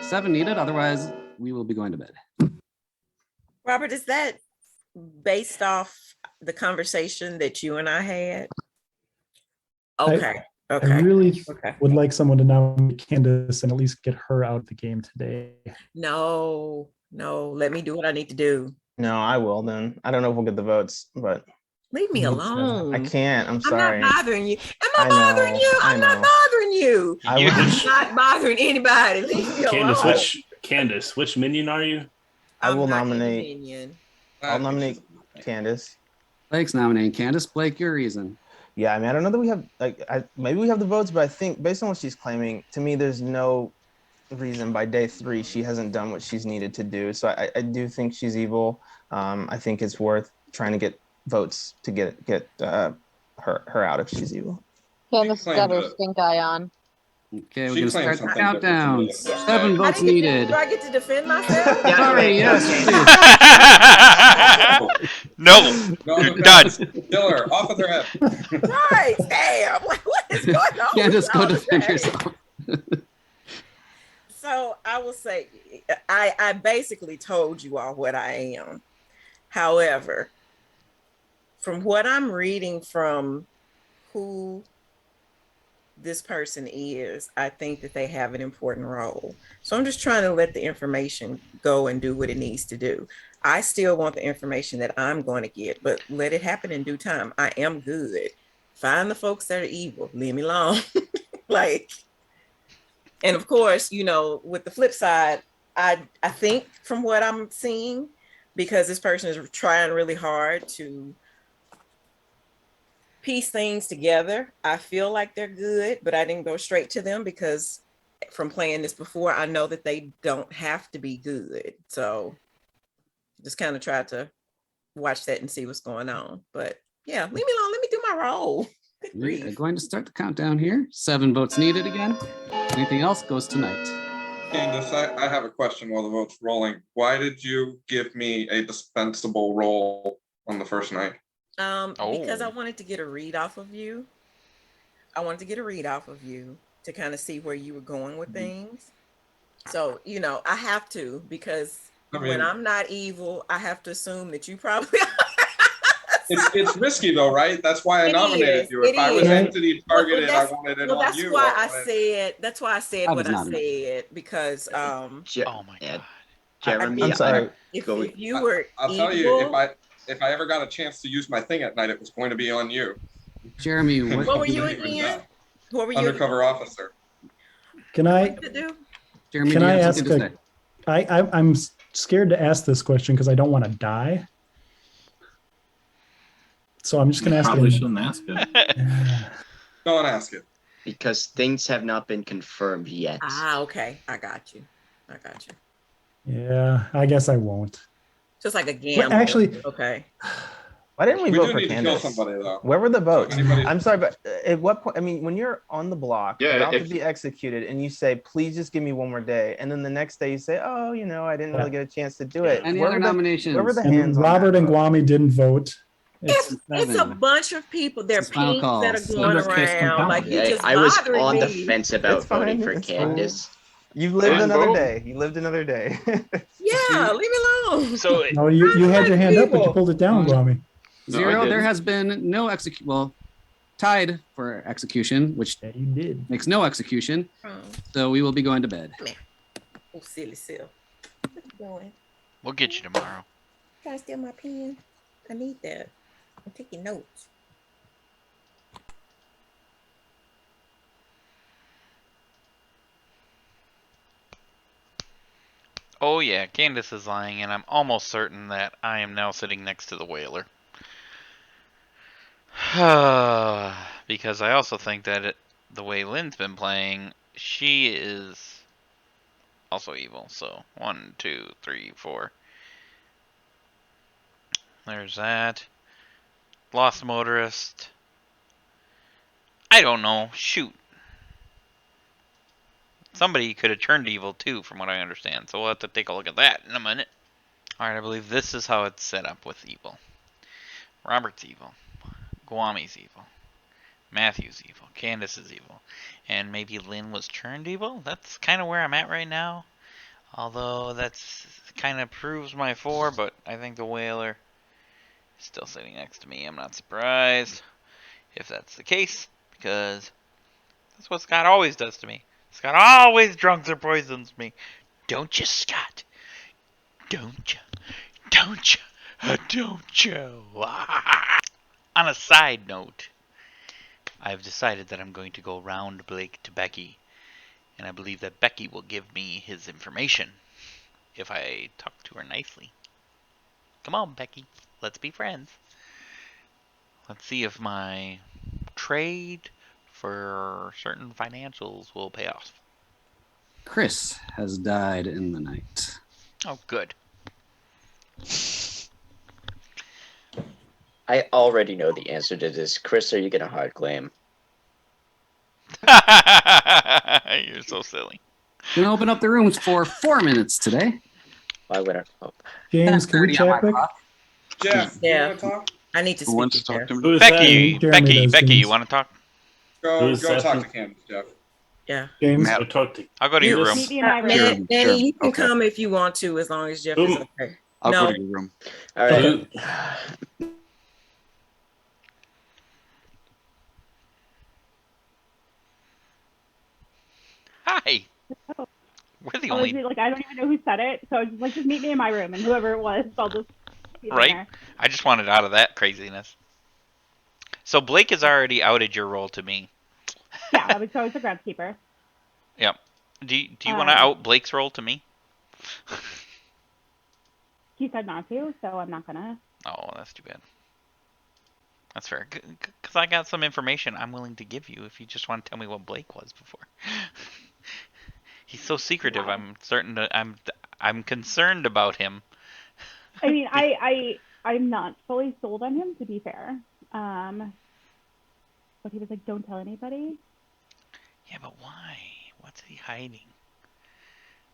7 needed. Otherwise, we will be going to bed. Robert, is that based off the conversation that you and I had? Okay. I Okay. really Okay. would like someone to nominate Candace and at least get her out of the game today. No, let me do what I need to do. No, I will then. I don't know if we'll get the votes, but Leave me alone. I can't. I'm sorry. I'm not bothering you. Am I I know, bothering you? I I'm not know. bothering you. I You- will, I'm not bothering anybody. Leave me alone. Candace, which minion are you? I will I'm not in the nominate. minion. I'll nominate Candace. Blake's nominating Candace. Blake, your reason. Yeah, I mean, I don't know that we have maybe we have the votes, but I think based on what she's claiming, to me, there's no reason by day 3 she hasn't done what she's needed to do. So I do think she's evil. I think it's worth trying to get votes to get her out if she's evil. Candace claimed got her it. stink eye on. Okay, we're She going to claimed start the something countdown. different to me. 7 Okay. votes I didn't get- needed. Do I get to defend myself? Yeah, Sorry, wait, yes, okay. please. No, No, you're no, done. Kill her off with her head. Right. Damn. What is going on? Candace, with go y'all defend today? yourself. So I will say, I basically told you all what I am. However, from what I'm reading from who this person is, I think that they have an important role. So I'm just trying to let the information go and do what it needs to do. I still want the information that I'm going to get, but let it happen in due time. I am good. Find the folks that are evil. Leave me alone. Like, and of course, with the flip side, I think from what I'm seeing, because this person is trying really hard to piece things together, I feel like they're good, but I didn't go straight to them because from playing this before, I know that they don't have to be good. So just kind of try to watch that and see what's going on. But yeah, leave me alone. Let me do my role. We are going to start the countdown here. 7 votes needed again. Anything else goes tonight. Candace, I have a question while the vote's rolling. Why did you give me a dispensable role on the first night? Because I Oh. wanted to get a read off of you. I wanted to get a read off of you to kind of see where you were going with things. So, I have to, because I when mean, I'm not evil, I have to assume that you probably it's risky though, right? That's why I It nominated is. you. It If I was is. entity targeted, I that's wanted it well. on That's you. why I I wanted. said. That's why I said I what was I not in it. said because Oh my god. Jeremy, I'm sorry. if you I, were I'll tell you, evil, if I ever got a chance to use my thing at night, it was going to be on you. Jeremy, what what were you Even again? that. What were you Undercover officer. Can I to do? Jeremy, can do you I have ask something to say? I'm scared to ask this question because I don't want to die. So I'm just going to ask Probably it. shouldn't ask it. Don't ask it. Because things have not been confirmed yet. Okay. I got you. Yeah, I guess I won't. So it's like a Well, gamble. actually, Okay. Why didn't we We vote do for need to kill Candace? somebody though. Where were the votes? anybody- I'm sorry, but at what point? I mean, when you're on the block, Yeah, about to if- be executed, and you say, "Please just give me one more day," and then the next day you say, "Oh, I didn't really get a chance to do it." Any Where other were the- nominations? Where were the and hands on Robert that and vote? Guami didn't vote. It's a Seven. bunch of people. There are This is final pings that are call. going This case around. Like compelling. you just I was bothering on the me. fence about It's fine, voting for it's fine. Candace. You've lived didn't another vote. day. You lived another day. Yeah, leave me alone. So No, you had your hand up, but you people. pulled it down, Guami. No, I Zero. There didn't. has been no execution. Well, tied for execution, which Yeah, you did. makes no execution. Oh, So we will be going to bed. silly self. What you doing? we'll get you tomorrow. Trying to steal my pen? I need that. I'm taking notes. Oh yeah, Candace is lying, and I'm almost certain that I am now sitting next to the whaler. Because I also think that the way Lynn's been playing, she is also evil. So 1, 2, 3, 4. There's that. Lost motorist. I don't know. Shoot. Somebody could have turned evil too, from what I understand. So we'll have to take a look at that in a minute. Alright, I believe this is how it's set up with evil. Robert's evil. Guami's evil. Matthew's evil. Candace is evil. And maybe Lynn was turned evil? That's kind of where I'm at right now. Although that's kind of proves my 4, but I think the whaler is still sitting next to me. I'm not surprised if that's the case, because that's what Scott always does to me. Scott always drunks or poisons me. Don't you, Scott? Don't you? Don't you? Don't you? On a side note, I've decided that I'm going to go round Blake to Becky, and I believe that Becky will give me his information if I talk to her nicely. Come on, Becky. Let's be friends. Let's see if my trade for certain financials will pay off. Chris has died in the night. Oh, good. I already know the answer to this. Chris, are you going to hard claim? You're so silly. Gonna open up the rooms for 4 minutes today. Why would I? Oh. James, can we 10:30 on my chat quick? clock. Jeff, Yeah. you want to talk? I need to Who speak wants to to talk Jeff. to me? Who is that? Becky, Jeremy does, Becky, James. you want to talk? Go Who's talk that? to Candace, Jeff. Yeah. James, Matt. Go talk to I'll go to your room. Meet me in my room. Sure. Manny, you can Okay. come if you want to, as long as Jeff is okay. I'll No. go to your room. All right. Who- Hi. We're the Oh, is only it, like, I don't even know who said it, so I was just like, just meet me in my room, and whoever it was, I'll just be right. there. I just wanted out of that craziness. So Blake has already outed your role to me. Yeah, I was the groundskeeper. Yep. Do you want to out Blake's role to me? He said not to, so I'm not gonna. Oh, that's too bad. That's fair. Because I got some information I'm willing to give you if you just want to tell me what Blake was before. He's so secretive. Wow. I'm certain that I'm concerned about him. I mean, I'm not fully sold on him, to be fair. But he was like, "Don't tell anybody." Yeah, but why? What's he hiding?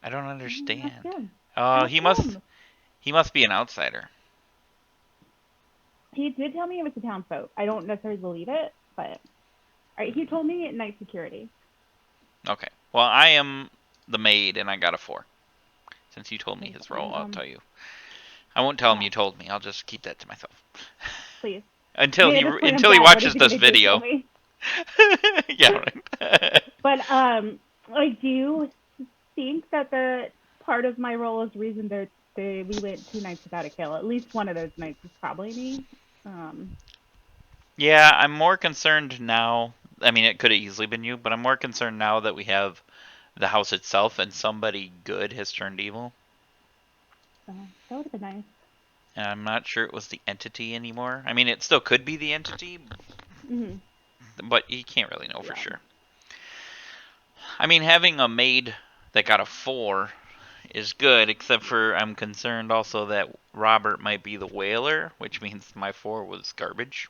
I don't understand. Ask him. Oh, Ask he must him. he must be an outsider. He did tell me it was a townsfolk. I don't necessarily believe it, but all right, he told me night security. Okay. Well, I am the maid, and I got a 4. Since you told me his role, I'll tell you. I won't tell him you told me. I'll just keep that to myself. Please. Until I mean, he until he watches this video. Yeah. Right. But like, do you think that the part of my role is the reason that we went 2 nights without a kill? At least one of those nights is probably me. Yeah, I'm more concerned now. I mean, it could have easily been you, but I'm more concerned now that we have the house itself and somebody good has turned evil. That would have been nice. And I'm not sure it was the entity anymore. I mean, it still could be the entity, but you can't really know for sure. I mean, having a maid that got a 4 is good, except for I'm concerned also that Robert might be the whaler, which means my 4 was garbage.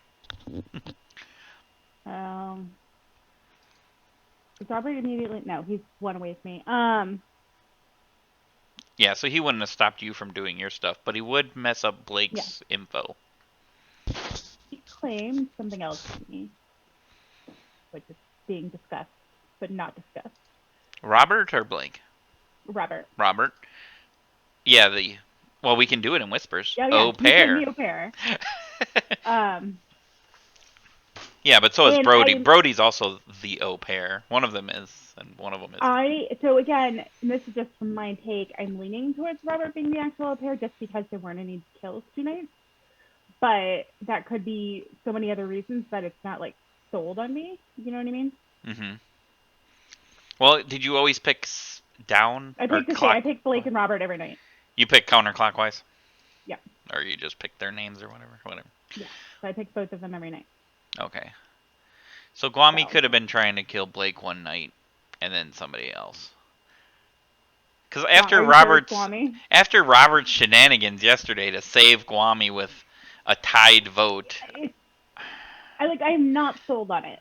Is Robert immediately? No, he's one away from me. Yeah, so he wouldn't have stopped you from doing your stuff, but he would mess up Blake's info. He claimed something else to me, which is being discussed, but not discussed. Robert or Blake? Robert. Robert. Yeah, well, we can do it in whispers. Yeah, Au pair. The au pair. Yeah, but so is and Brody. Brody's also the au pair. One of them is, and one of them is. So again, and this is just from my take, I'm leaning towards Robert being the actual au pair just because there weren't any kills 2 nights. But that could be so many other reasons that it's not like sold on me. You know what I mean? Mm-hmm. Well, did you always pick down? I picked Blake and Robert every night. You pick counterclockwise? Yeah. Or you just pick their names or whatever? Yeah. So I picked both of them every night. Okay. So Guami could have been trying to kill Blake one night, and then somebody else. Because after Robert's shenanigans yesterday to save Guami with a tied vote, I am not sold on it.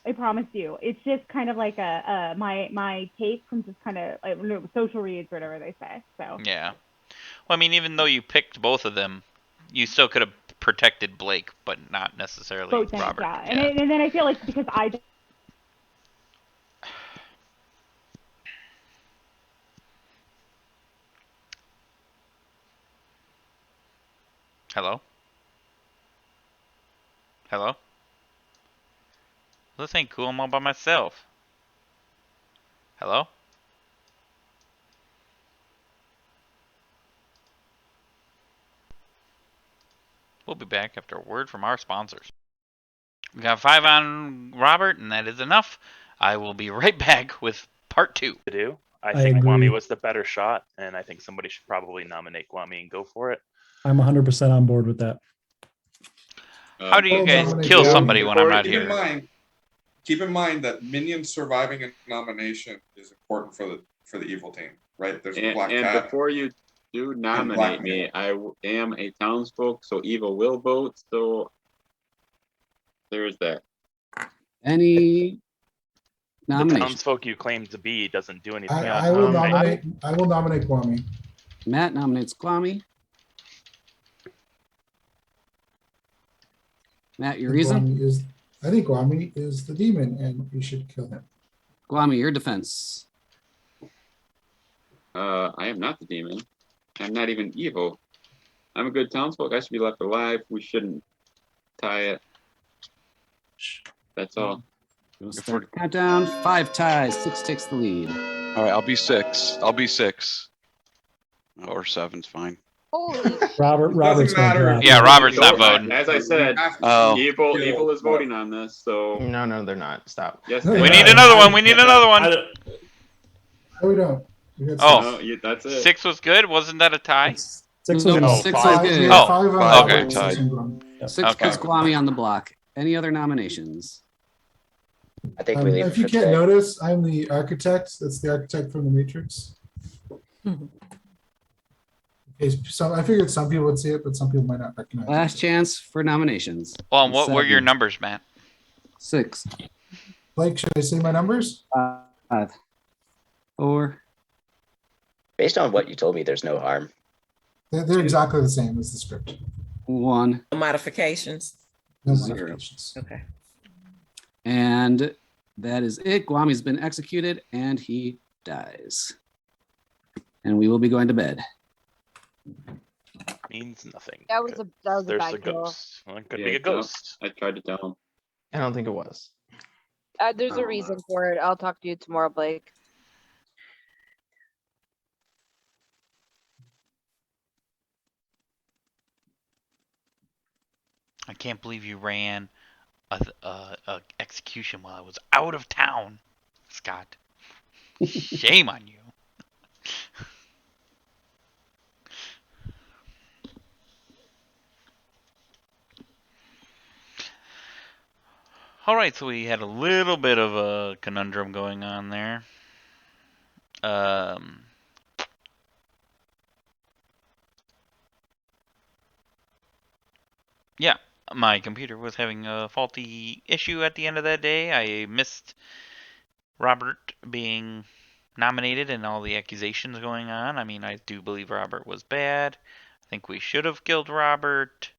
I promise you. It's just kind of like my take from just kind of social reads or whatever they say. So yeah. Well, I mean, even though you picked both of them, you still could have protected Blake, but not necessarily Robert. Yeah. And then I feel like because Hello? Hello? This ain't cool. I'm all by myself. Hello? We'll be back after a word from our sponsors. We got 5 on Robert, and that is enough. I will be right back with part 2. I think Guami was the better shot, and I think somebody should probably nominate Guami and go for it. I'm 100% on board with that. How do you guys kill somebody when I'm not here? Keep in mind that minions surviving a nomination is important for the evil team, right? There's a black cat. And before you do nominate me, I am a townsfolk, so evil will vote. So there's that. Any nomination? The townsfolk you claim to be doesn't do anything else. I will nominate Guami. Matt nominates Guami. Matt, your reason? I think Guami is the demon, and you should kill him. Guami, your defense. I am not the demon. I'm not even evil. I'm a good townsfolk. I should be left alive. We shouldn't tie it. That's all. We'll start countdown. 5 ties. 6 takes the lead. All right, I'll be 6. Or 7's fine. Robert's matter. Yeah, Robert's not voting. As I said, evil is voting on this. So no, they're not. Stop. Yes, we need another one. We need another one. No, we don't. That's it. 6 was good. Wasn't that a tie? 6 was good. Oh, 6 was good. Oh, okay. 6 puts Guami on the block. Any other nominations? I think we leave. If you can't notice, I'm the architect. That's the architect from the Matrix. So I figured some people would see it, but some people might not recognize Last chance for nominations. Well, and what were your numbers, Matt? 6. Blake, should I say my numbers? 5. 4. Based on what you told me, there's no harm. They're exactly the same as the script. 1. No modifications. No 0. modifications. Okay. And that is it. Guami's been executed and he dies. And we will be going to bed. Means nothing. That was a There's bad a kill. ghost. Well, it could Yeah, be a no, ghost. I tried to tell him. I don't think it was. There's a reason for it. I'll talk to you tomorrow, Blake. I can't believe you ran a execution while I was out of town, Scott. Shame on you. Alright, so we had a little bit of a conundrum going on there. Yeah, my computer was having a faulty issue at the end of that day. I missed Robert being nominated and all the accusations going on. I mean, I do believe Robert was bad. I think we should have killed Robert.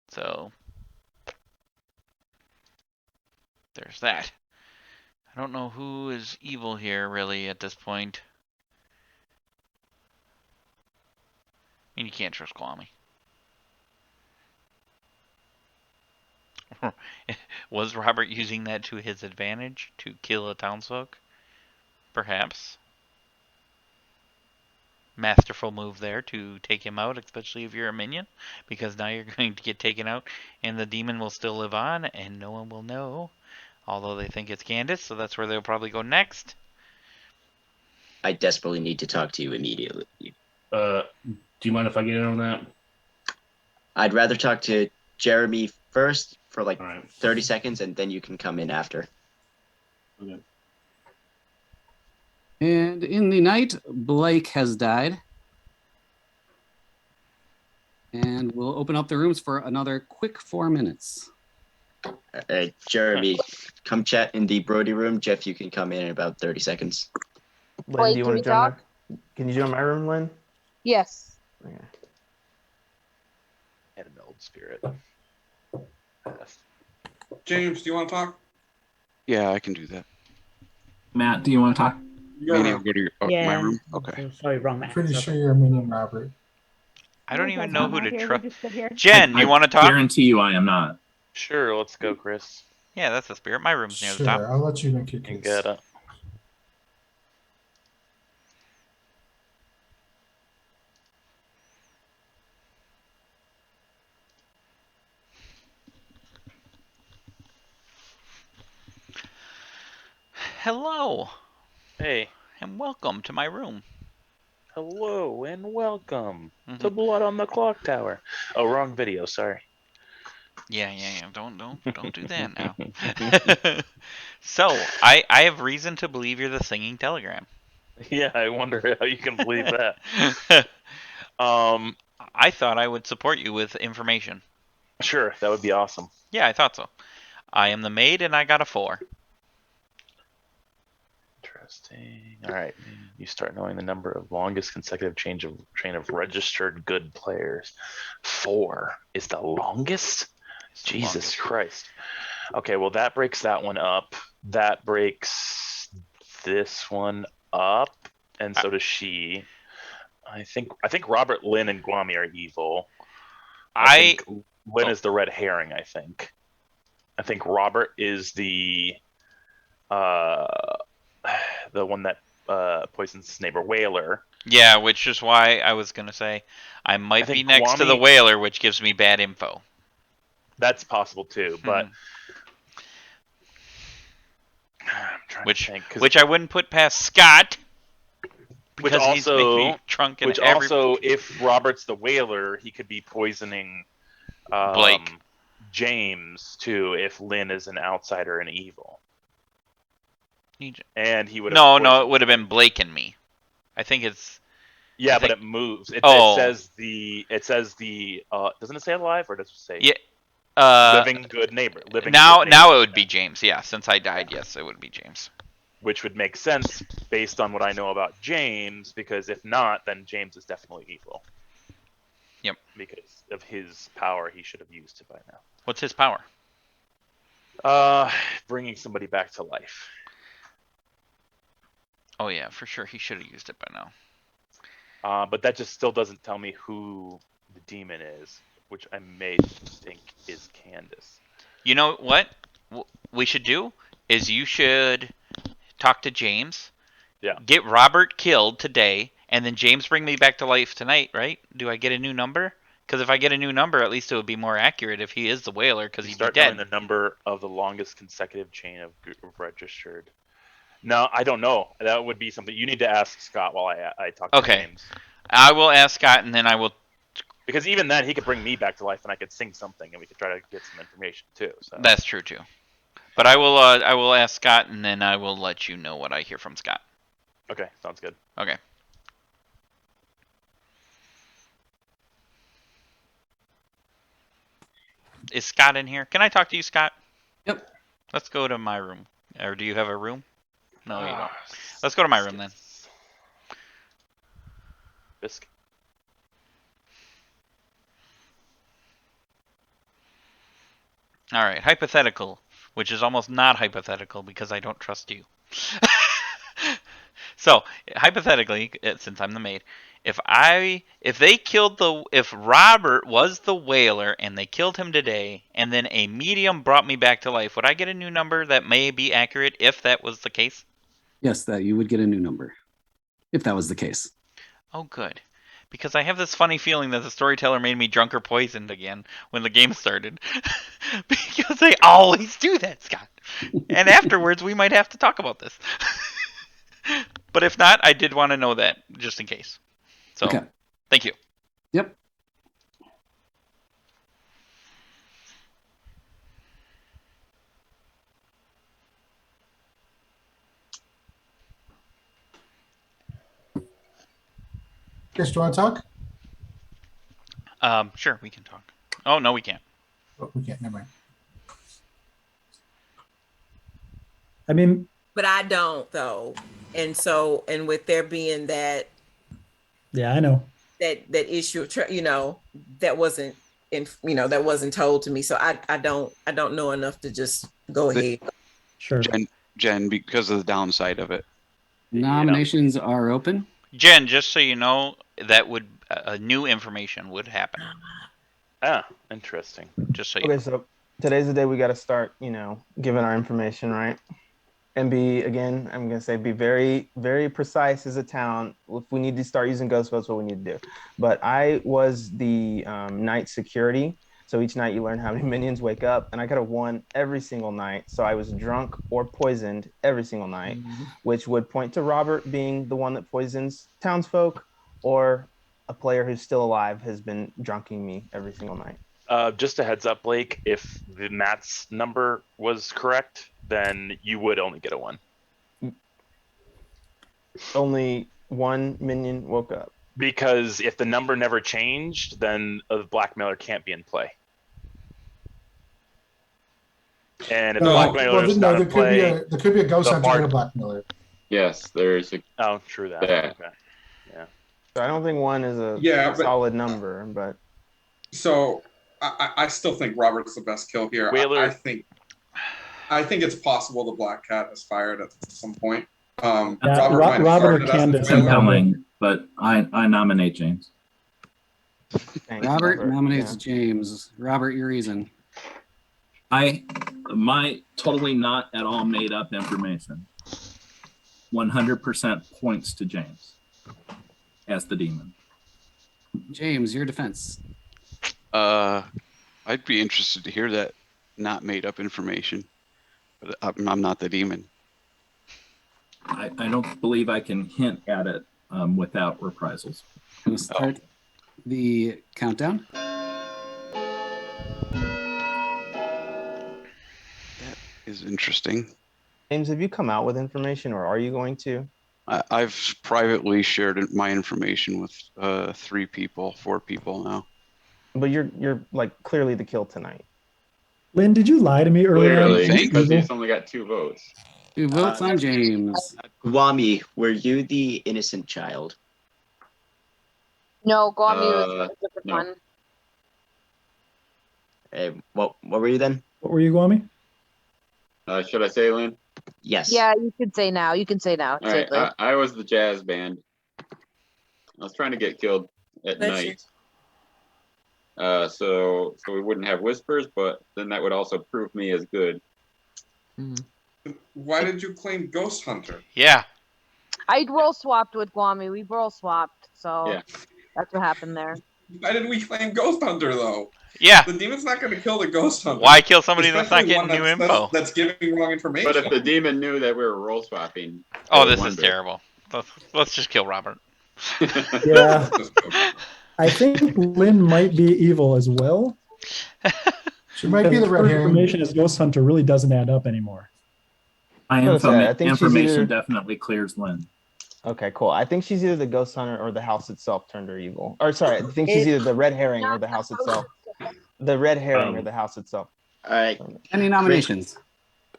So, there's that. I don't know who is evil here, really, at this point. I mean, you can't trust Kwame. Was Robert using that to his advantage to kill a townsfolk? Perhaps. Masterful move there to take him out, especially if you're a minion, because now you're going to get taken out and the demon will still live on and no one will know, although they think it's Candace, so that's where they'll probably go next. I desperately need to talk to you immediately. Do you mind if I get in on that? I'd rather talk to Jeremy first for like 30 seconds, and then you can come in after. Okay. And in the night, Blake has died. And we'll open up the rooms for another quick 4 minutes. Jeremy, come chat in the Brody room. Jeff, you can come in about 30 seconds. Lynn, Wait, do you can want we to join talk? can you join my room, Lynn? Yes. Okay. And an old spirit. Yes. James, do you want to talk? Yeah, I can do that. Matt, do you want to talk? Manny, I'll go to my Yeah. room. Okay. Oh, sorry, wrong Matt. Pretty Sorry. sure you're a minion, Robert. I don't even know who to trust. Just sit here. Jen, you want to talk? Guarantee you I am not. Sure, let's go, Chris. Yeah, that's the spirit. My room's near the Sure, top. I'll let you make your You case. get it. Hello. Hey. And welcome to my room. Hello and welcome to Blood on the Clocktower. Oh, wrong video. Sorry. Yeah. Don't do that now. So, I have reason to believe you're the singing telegram. Yeah, I wonder how you can believe that. I thought I would support you with information. Sure, that would be awesome. Yeah, I thought so. I am the maid, and I got a 4. Interesting. All right, you start knowing the number of longest consecutive train of registered good players. 4 is the longest. Jesus Christ. Okay, well that breaks that one up. That breaks this one up, and so does she. I think Robert, Lynn, and Guami are evil. I think Lynn is the red herring. I think Robert is the one that poisons his neighbor Whaler. Yeah, which is why I was gonna say I might be next to the Whaler, which gives me bad info. That's possible too, but which I wouldn't put past Scott. Because he's maybe drunk in if Robert's the Whaler, he could be poisoning Blake. James too. If Lynn is an outsider and evil, and he would no, it would have been Blake and me. I think it's but it moves. It says the doesn't it say alive or does it say living good neighbor. Living now good neighbor, it would be James. Yeah, since I died, yes, it would be James. which would make sense based on what I know about James, because if not, then James is definitely evil. Yep. Because of his power, he should have used it by now. What's his power? Bringing somebody back to life. Oh yeah, for sure. He should have used it by now. But that just still doesn't tell me who the demon is, which I may think is Candace. You know what we should do is you should talk to James. Yeah. Get Robert killed today, and then James bring me back to life tonight, right? Do I get a new number? Because if I get a new number, at least it would be more accurate if he is the whaler, because he'd be Start dead. knowing the number of the longest consecutive chain of registered. No, I don't know. That would be something you need to ask Scott while I talk to James. I will ask Scott, and then I will. Because even then, he could bring me back to life, and I could sing something, and we could try to get some information too. So That's true too. But I will ask Scott, and then I will let you know what I hear from Scott. Okay, sounds good. Okay. Is Scott in here? Can I talk to you, Scott? Yep. Let's go to my room. Or do you have a room? No, you don't. Let's go to my room then. Biscuit. All right, hypothetical, which is almost not hypothetical because I don't trust you. So, hypothetically, since I'm the maid, if Robert was the whaler and they killed him today, and then a medium brought me back to life, would I get a new number that may be accurate if that was the case? Yes, that you would get a new number if that was the case. Oh, good. Because I have this funny feeling that the storyteller made me drunk or poisoned again when the game started. Because they always do that, Scott. And afterwards, we might have to talk about this. But if not, I did want to know that, just in case. So, Okay. Thank you. Yep. Chris, do you want to talk? Sure, we can talk. Oh, no, we can't. Oh, we can't. Never mind. I mean, But I don't though, and so with there being that yeah, I know. that issue of that wasn't that wasn't told to me, so I don't know enough to just go ahead. Sure. Jen, because of the downside of it. Nominations are open. Jen, just so you know, that would new information would happen. Ah, interesting. Just so you Okay, know. so today's the day we got to start, giving our information, right? And I'm going to say, be very, very precise as a town. If we need to start using ghost votes, what we need to do. But I was the night security. So each night you learn how many minions wake up. And I could have won every single night. So I was drunk or poisoned every single night, which would point to Robert being the one that poisons townsfolk, or a player who's still alive has been drunking me every single night. Just a heads up, Blake, if the Matt's number was correct, then you would only get a 1. Only one minion woke up. Because if the number never changed, then a blackmailer can't be in play. And if the blackmailer is not in play, there could be a ghost hunter and a blackmailer. Yes, there's a. Oh, true that. Yeah. Okay. Yeah. So I don't think 1 is a solid number, but. So I still think Robert's the best kill here. I think it's possible the Black Cat has fired at some point. Robert or Candace. Compelling, but I nominate James. Robert nominates James. Robert, your reason. My totally not at all made up information 100% points to James as the demon. James, your defense. I'd be interested to hear that not made up information, but I'm not the demon. I don't believe I can hint at it without reprisals. I'm going to start the countdown. That is interesting. James, have you come out with information, or are you going to? I've privately shared my information with 4 people now. But you're like clearly the kill tonight. Lynn, did you lie to me earlier? Clearly, think? because he's only got 2 votes. 2 votes on James. Guami, were you the innocent child? No, Guami was a different no. one. What were you then? What were you, Guami? Should I say, Lynn? Yes. Yeah, you could say now. You can say now. All right, safely. I was the jazz band. I was trying to get killed at Bless you. night. So we wouldn't have whispers, but then that would also prove me as good. Why did you claim Ghost Hunter? Yeah. I roll swapped with Guami. We roll swapped, so Yeah. that's what happened there. Why did we claim Ghost Hunter though? Yeah. The demon's not going to kill the Ghost Hunter. Why kill somebody that's not Especially one getting new that's- info? That's giving wrong information. But if the demon knew that we were role swapping, Oh, I would this is wonder. terrible. Let's just kill Robert. Yeah. I think Lynn might be evil as well. She might be the red Her herring. information as Ghost Hunter really doesn't add up anymore. I think she's information either- definitely clears Lynn. Okay, cool. I think she's either the ghost hunter or the house itself turned her evil. Or sorry, I think she's either the red herring or the house itself. The red herring or the house itself. All right. Any nominations?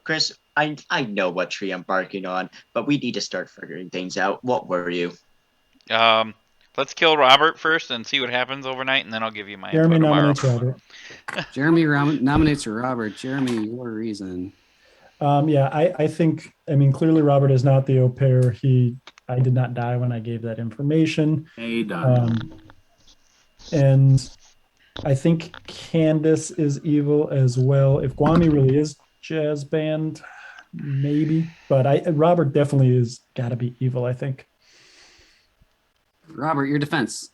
Chris, I know what tree I'm barking on, but we need to start figuring things out. What were you? Let's kill Robert first and see what happens overnight, and then I'll give you my Jeremy info tomorrow. nominates Robert. Jeremy nominates Robert. Jeremy, your reason. Yeah, I think, I mean, clearly Robert is not the au pair. I did not die when I gave that information. Hey, Don. And I think Candace is evil as well. If Guami really is jazz band, maybe. But Robert definitely is got to be evil, I think. Robert, your defense.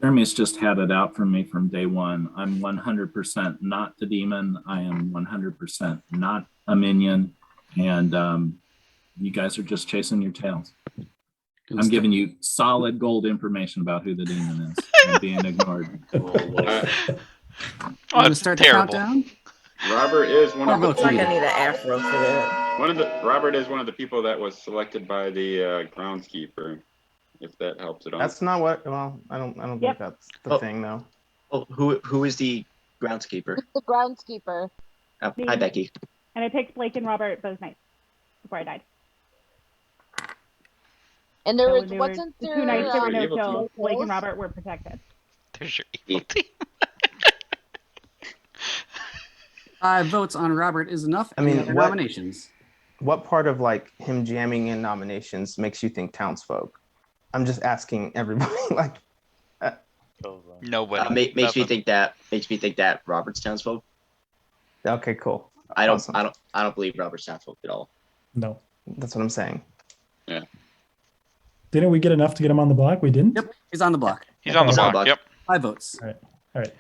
Jeremy's just had it out for me from day one. I'm 100% not the demon. I am 100% not a minion. And you guys are just chasing your tails. I'm giving you solid gold information about who the demon is and being ignored. That's start terrible. the countdown? Robert is one of the. I feel like I need an afro for that. Robert is one of the people that was selected by the groundskeeper. If that helps at all. That's not what. Well, I don't think that's the thing, though. Oh, who is the groundskeeper? Who's the groundskeeper? Oh, hi, Becky. And I picked Blake and Robert both nights before I died. And there So was they wasn't were, there 2 nights there were no evil kills. team. Blake and Robert were protected. There's your evil team. 5 votes on Robert is enough. I mean, Any other what- nominations? What part of like him jamming in nominations makes you think townsfolk? I'm just asking everybody. Like, Nobody. Makes me think that Robert's townsfolk. okay, cool. I don't Awesome. I don't believe Robert's townsfolk at all. No. That's what I'm saying. Yeah. Didn't we get enough to get him on the block? We didn't? Yep, he's on the block. He's on the block. Yep. 5 votes. All right.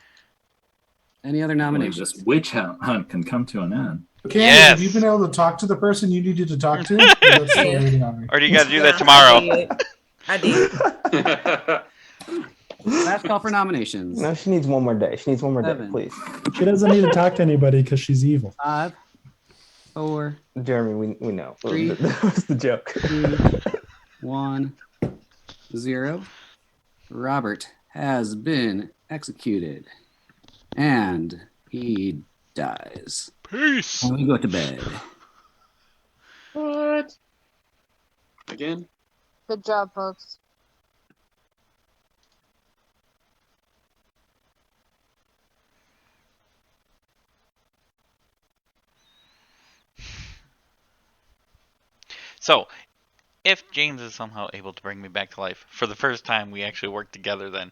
Any other nominations? This witch hunt can come to an end. Okay, Yes. have you been able to talk to the person you needed to talk to? Or that's still waiting on me. Or do you got to do that tomorrow? I did. Last call for nominations. No, she needs one more day. She needs one more day, 7. please. She doesn't need to talk to anybody because she's evil. 5, 4, Jeremy, we know. 3, That was the joke. 2, 1, 0. Robert has been executed. And he dies. Peace. And we go to bed. What? Again? Good job, folks. So, if James is somehow able to bring me back to life, for the first time we actually work together then,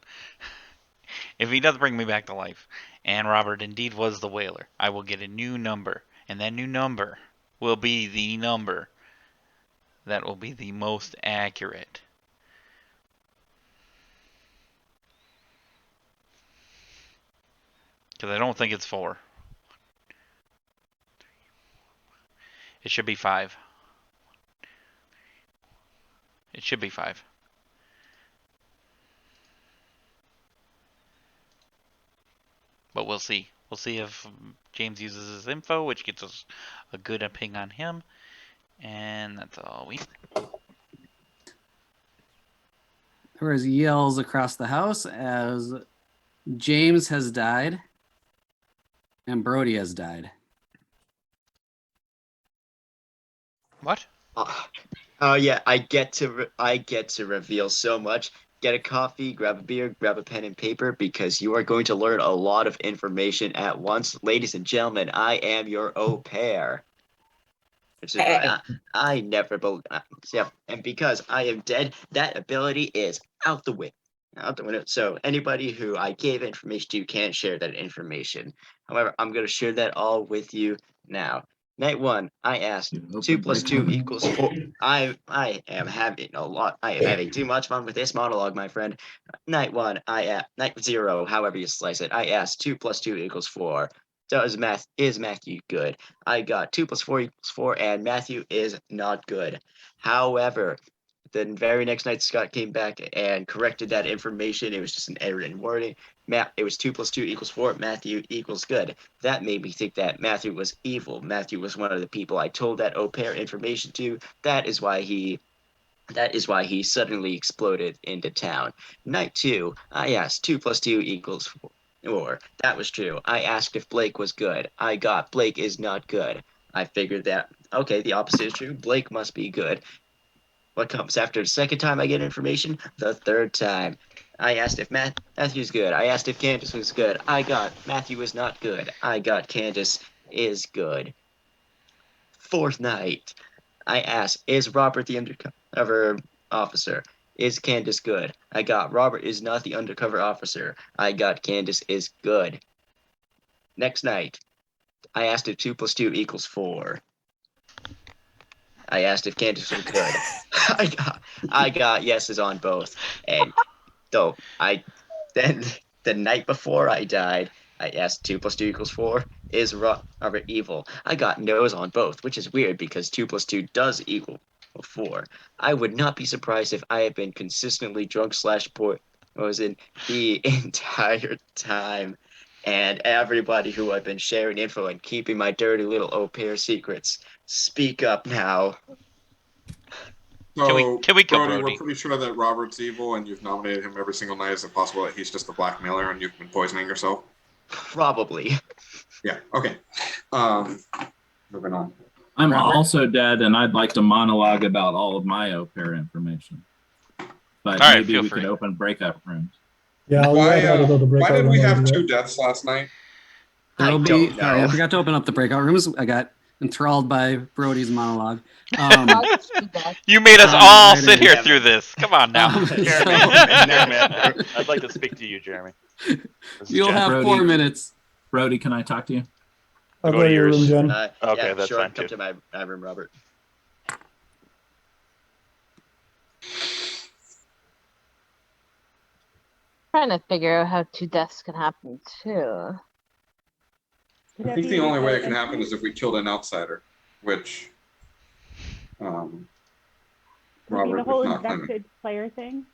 if he does bring me back to life, and Robert indeed was the whaler, I will get a new number, and that new number will be the number that will be the most accurate. Because I don't think it's 4. It should be 5. It should be 5. But we'll see. We'll see if James uses his info, which gets us a good ping on him. And that's all we... There was yells across the house as James has died. And Brody has died. What? Oh yeah, I get to reveal so much. Get a coffee, grab a beer, grab a pen and paper, because you are going to learn a lot of information at once. Ladies and gentlemen, I am your au pair. Which is why I never believe. Yeah, and because I am dead, that ability is out the window. Out the window. So anybody who I gave information to can't share that information. However, I'm going to share that all with you now. Night one, I asked 2 plus 2 equals 4. I am having a lot. I am having too much fun with this monologue, my friend. Night one, night zero, however you slice it. I asked 2 plus 2 equals 4. Is Matthew good? I got 2 plus 4 equals 4, and Matthew is not good. However, the very next night, Scott came back and corrected that information. It was just an error in wording. It was 2 plus 2 equals 4. Matthew equals good. That made me think that Matthew was evil. Matthew was one of the people I told that au pair information to. That is why he suddenly exploded into town. Night 2, I asked 2 plus 2 equals 4. That was true. I asked if Blake was good. I got Blake is not good. I figured that, okay, the opposite is true. Blake must be good. What comes after the second time I get information? The third time. I asked if Matthew's good. I asked if Candace was good. I got Matthew is not good. I got Candace is good. Fourth night, I asked, is Robert the undercover officer? Is Candace good? I got Robert is not the undercover officer. I got Candace is good. Next night, I asked if 2 plus 2 equals 4. I asked if Candace was good. I got yeses on both. And then the night before I died, I asked 2 plus 2 equals 4. Is Robert evil? I got no's on both, which is weird because 2 plus 2 does equal 4. I would not be surprised if I had been consistently drunk / poison the entire time. And everybody who I've been sharing info and keeping my dirty little au pair secrets, speak up now. So, Can we kill Brody, Brody? we're pretty sure that Robert's evil and you've nominated him every single night. Is it possible that he's just a blackmailer and you've been poisoning yourself? Probably. Yeah, okay. Moving on. I'm Robert? also dead, and I'd like to monologue about all of my au pair information. But All right, maybe feel we free. could open breakout rooms. Yeah, I'll Why, go to the why breakout did room we while have you do 2 that. deaths last night? There'll I be. don't know. Sorry, I forgot to open up the breakout rooms. I got enthralled by Brody's monologue. You made us all sit here through this. Come on now. Jeremy, So- I'd like to speak to you, Jeremy. This is You'll Jen. have Brody. 4 minutes. Brody, can I talk to you? I'll Go go to to your yours. room, Jen. Okay, Yeah, that's sure. fine, Come too. to my room, Robert. Trying to figure out how 2 deaths can happen too. I think the only way it can happen is if we killed an outsider, which Would be Robert the whole was not claiming. infected player thing.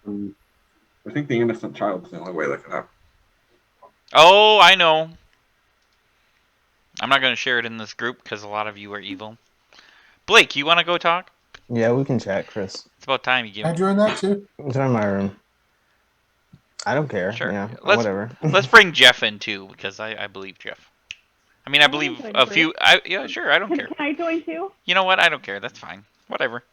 I think the innocent child is the only way that can happen. Oh, I know. I'm not going to share it in this group because a lot of you are evil. Blake, you want to go talk? Yeah, we can chat, Chris. It's about time you give I me. join that too. Join my room. I don't care. Sure. Yeah, Let's whatever. let's bring Jeff in too because I believe Jeff. I mean, I I wanna believe join a the few. group. Yeah, sure. I don't care. Can I join too? You know what? I don't care. That's fine. Whatever.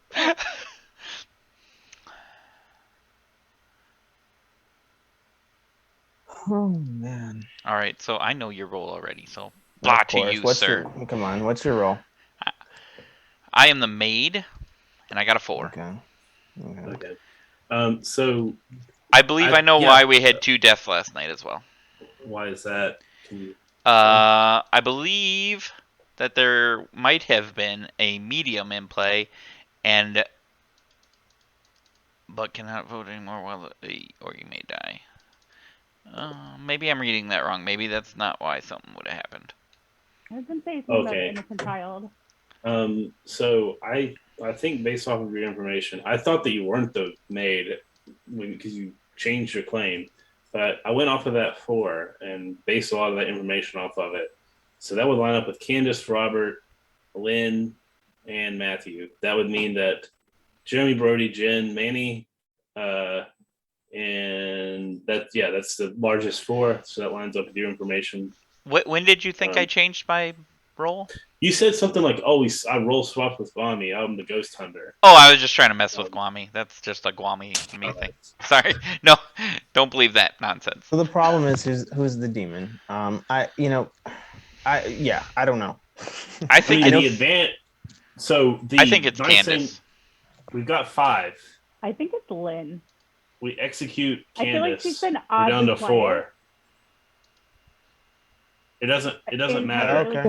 Oh man. All right. So I know your role already. So Of blah to course. you, What's sir. Come on. What's your role? I am the maid, and I got a 4. Okay. So I believe I know yeah. why we had 2 deaths last night as well. Why is that? Can you? I believe that there might have been a medium in play, but cannot vote anymore or you may die. Maybe I'm reading that wrong. Maybe that's not why something would have happened. I was gonna say something about the Okay. innocent child. So I think based off of your information, I thought that you weren't the maid because you changed your claim, but I went off of that 4 and based a lot of that information off of it. So that would line up with Candace, Robert, Lynn, and Matthew. That would mean that Jeremy, Brody, Jen, Manny, and that's the largest 4. So that lines up with your information. When did you think I changed my role? You said something like, "Oh, I roll swapped with Gwami. I'm the ghost hunter." Oh, I was just trying to mess with Gwami. That's just a Gwami me thing. Sorry, no, don't believe that nonsense. So the problem is who's the demon? I don't know. I think I think it's Candace. We've got 5. I think it's Lynn. We execute I feel like Candace. she's been We're down to oddly 4. quiet. It doesn't matter. Okay,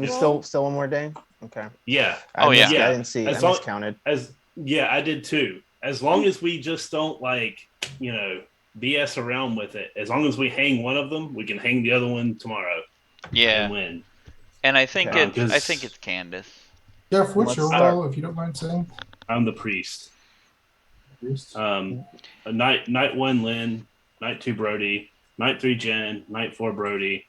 it's still one more day. Okay. Yeah. I didn't see. I miscounted. I did too. As long as we just don't BS around with it. As long as we hang one of them, we can hang the other one tomorrow. Yeah. And win. And I think it's Candace. Jeff, what's your role, if you don't mind saying? I'm the priest. Night 1, Lynn. Night 2, Brody. Night 3, Jen. Night 4, Brody.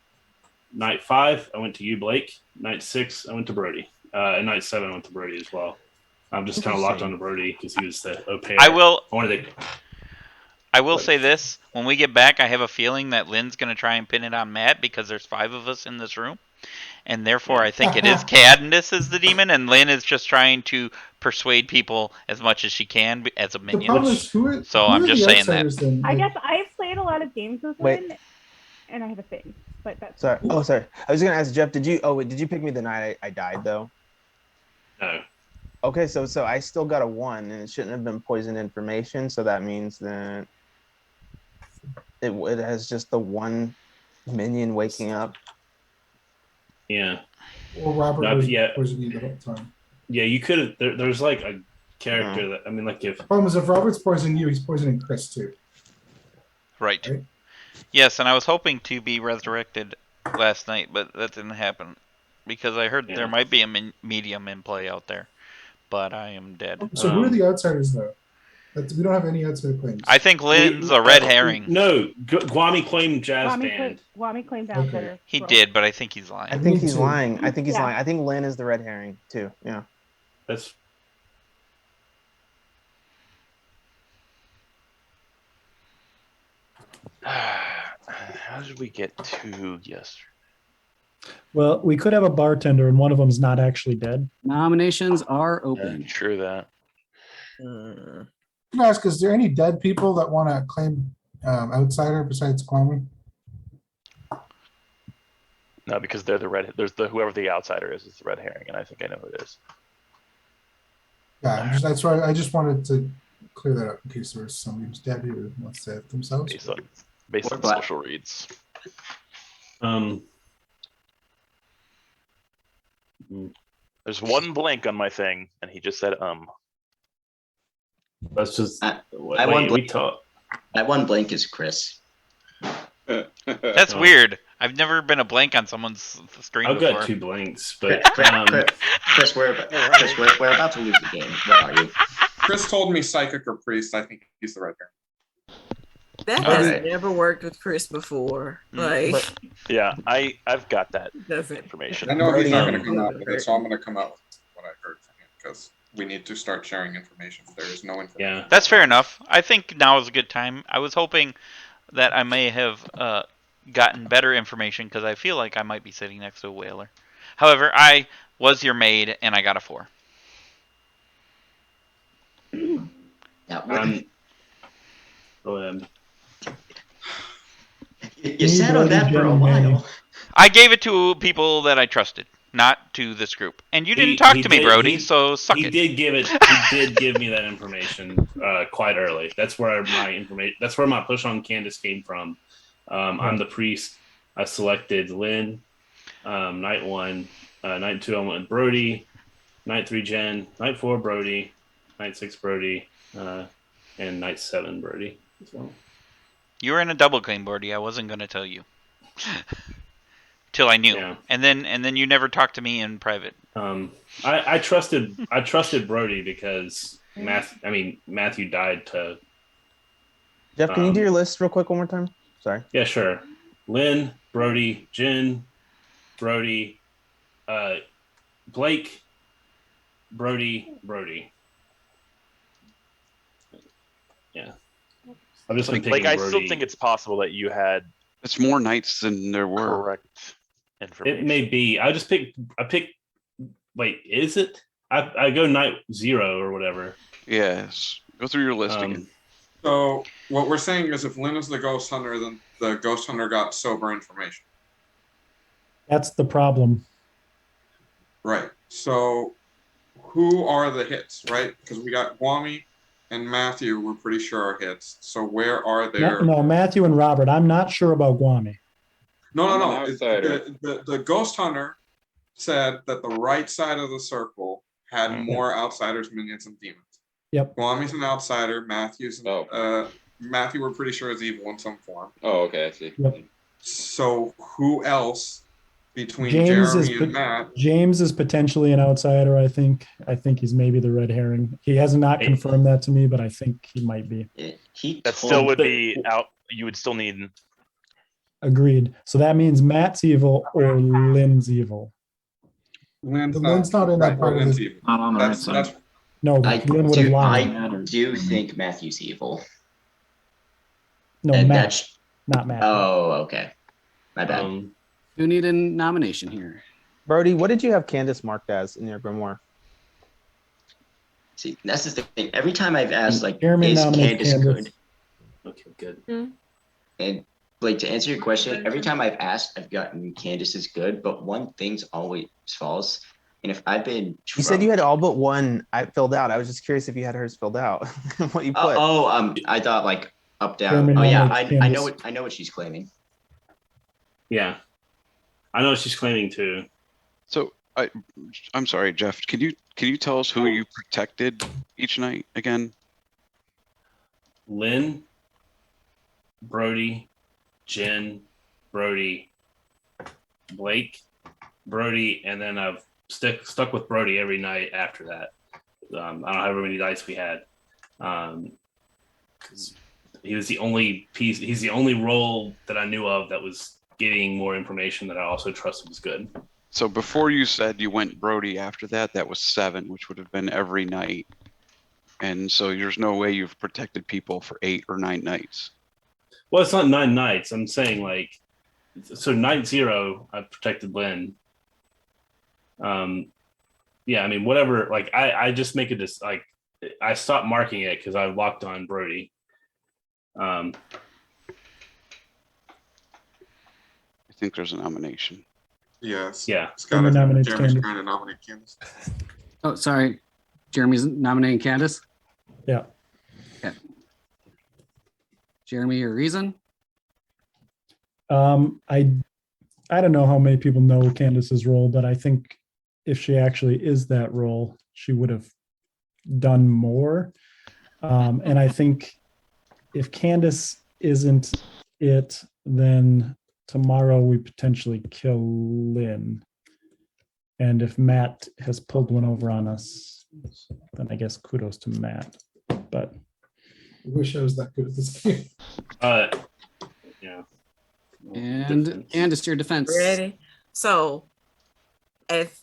Night 5, I went to you, Blake. Night 6, I went to Brody. And night 7, I went to Brody as well. I'm just kind of locked onto Brody because he was the au pair. I will say this: when we get back, I have a feeling that Lynn's going to try and pin it on Matt because there's 5 of us in this room, and therefore I think it is Candace as the demon, and Lynn is just trying to persuade people as much as she can as a minion. The problem is I'm just saying that. Then? I guess I've played a lot of games with Lynn, and I have a thing. But that's sorry. Oh, sorry. I was gonna ask Jeff. Did you pick me the night I died though? No. Okay, so I still got a 1, and it shouldn't have been poison information. So that means that it has just the 1 minion waking up. Yeah. Or Robert was poisoning you the whole time. Yeah, you could have. There's like a character that if. The problem is if Robert's poisoning you, he's poisoning Chris too. Right. Yes, and I was hoping to be resurrected last night, but that didn't happen because I heard there might be a medium in play out there, but I am dead. So who are the outsiders though? We don't have any outside claims. I think Lynn's a red herring. No, Gwami claimed jazz band. Gwami claimed outsider. He did, but I think he's lying. I think he's lying. I think Lynn is the red herring too. Yeah. That's. How did we get to yesterday? Well, we could have a bartender and one of them's not actually dead. Nominations are open. True that. Can I ask, is there any dead people that want to claim outsider besides Kwame? No, because they're the red. There's whoever the outsider is the red herring, and I think I know who it is. Yeah, that's why I just wanted to clear that up in case there was somebody who's dead who wants to say it themselves. Based on social reads. There's 1 blank on my thing, and he just said That's just. That one blank is Chris. That's weird. I've never been a blank on someone's screen I've before. got 2 blanks, but Chris, we're about to lose the game. What are you? Chris told me psychic or priest. I think he's the right guy. That has never worked with Chris before. Yeah, I've got that doesn't information. I know he's not going to come out with it, so I'm going to come out with what I heard from him because we need to start sharing information. There is no information. Yeah, that's fair enough. I think now is a good time. I was hoping that I may have gotten better information because I feel like I might be sitting next to a whaler. However, I was your maid and I got a 4. Go ahead. You sat on that for a while. I gave it to people that I trusted, not to this group. And you didn't talk to me, Brody, so suck it. He did give me that information quite early. That's where my push on Candace came from. I'm the priest. I selected Lynn. Night 1. Night 2, I went with Brody. Night 3, Jen. Night 4, Brody. Night 6, Brody. And night 7, Brody as well. You were in a double claim, Brody. I wasn't going to tell you. Till I knew. Yeah. And then you never talked to me in private. I trusted Brody because Matthew died to. Jeff, can you do your list real quick one more time? Sorry. Yeah, sure. Lynn, Brody, Jen, Brody, Blake, Brody. Yeah. I'm just Like- picking Like I still Brody. think it's possible that you had It's more nights than there were. correct information. It may be. I pick. Wait, is it? I go night 0 or whatever. Yes. Go through your list again. So what we're saying is, if Lynn is the ghost hunter, then the ghost hunter got sober information. That's the problem. Right. So who are the hits, right? Because we got Guami and Matthew, we're pretty sure are hits. So where are their... No, Matthew and Robert. I'm not sure about Guami. No. I'm an outsider. The ghost hunter said that the right side of the circle had more outsiders, minions, and demons. Yep. Guami's an outsider. Matthew, we're pretty sure is evil in some form. Oh, okay, I see. Yep. So who else between James Jeremy and Matt? James is potentially an outsider. I think he's maybe the red herring. He has not confirmed that to me, but I think he might be. That still would be out. You would still need. Agreed. So that means Matt's evil or Lynn's evil. Lynn's not in that part of Lynn's the. evil. Not on the right side. That's No, but Lynn would have lied. I do think Matthew's evil. No, And Matt, that's- not Matt. Oh, okay. My bad. You need a nomination here. Brody, what did you have Candace marked as in your grimoire? See, that's the thing. Every time I've asked, like, Jeremy is nominates Candace Candace. good? Okay, good. And Blake, to answer your question, every time I've asked, I've gotten Candace is good, but one thing's always false. And if I've been, You said you had all but one I filled out. I was just curious if you had hers filled out. What you put? I thought like up down. Jeremy Oh yeah, nominates I know Candace. I know what she's claiming. Yeah, I know what she's claiming too. So I'm sorry, Jeff. Can you tell us who you protected each night again? Lynn, Brody, Jen, Brody, Blake, Brody, and then I've stuck with Brody every night after that. I don't know how many nights we had. 'Cause he was the only piece. He's the only role that I knew of that was getting more information that I also trusted was good. So before you said you went Brody after that, that was 7, which would have been every night. And so there's no way you've protected people for 8 or 9 nights. Well, it's not 9 nights. I'm saying like, so night 0, I protected Lynn. Yeah, I mean, whatever. Like, I just make it just like I stopped marking it because I locked on Brody. I think there's a nomination. Yes. Yeah. Jeremy nominates Jeremy's Candace. trying to nominate Candace. Oh, sorry. Jeremy's nominating Candace. Yeah. Okay. Jeremy, your reason? I don't know how many people know Candace's role, but I think if she actually is that role, she would have done more. And I think if Candace isn't it, then tomorrow we potentially kill Lynn. And if Matt has pulled one over on us, then I guess kudos to Matt. But I wish I was that good at this game. Yeah. And Candace, your defense. Ready? So, if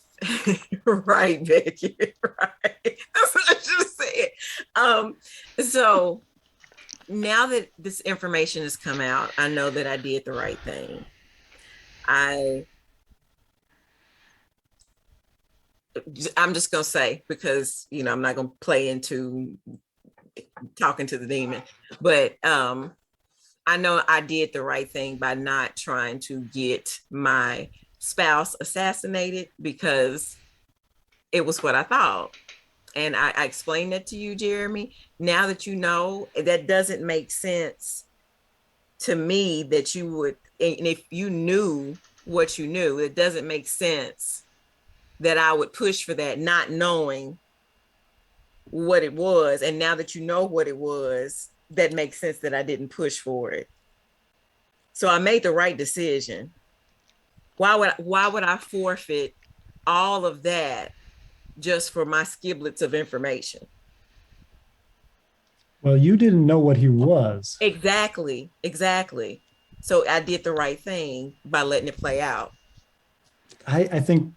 right, Becky, right. That's what I should have said. So now that this information has come out, I know that I did the right thing. I'm just gonna say, because I'm not gonna play into talking to the demon, but I know I did the right thing by not trying to get my spouse assassinated, because it was what I thought. And I explained that to you, Jeremy. Now that you know, that doesn't make sense to me that you would, and if you knew what you knew, it doesn't make sense that I would push for that, not knowing what it was. And now that you know what it was, that makes sense that I didn't push for it. So I made the right decision. Why would I forfeit all of that just for my skiblets of information? well, you didn't know what he was. Exactly. So I did the right thing by letting it play out. I think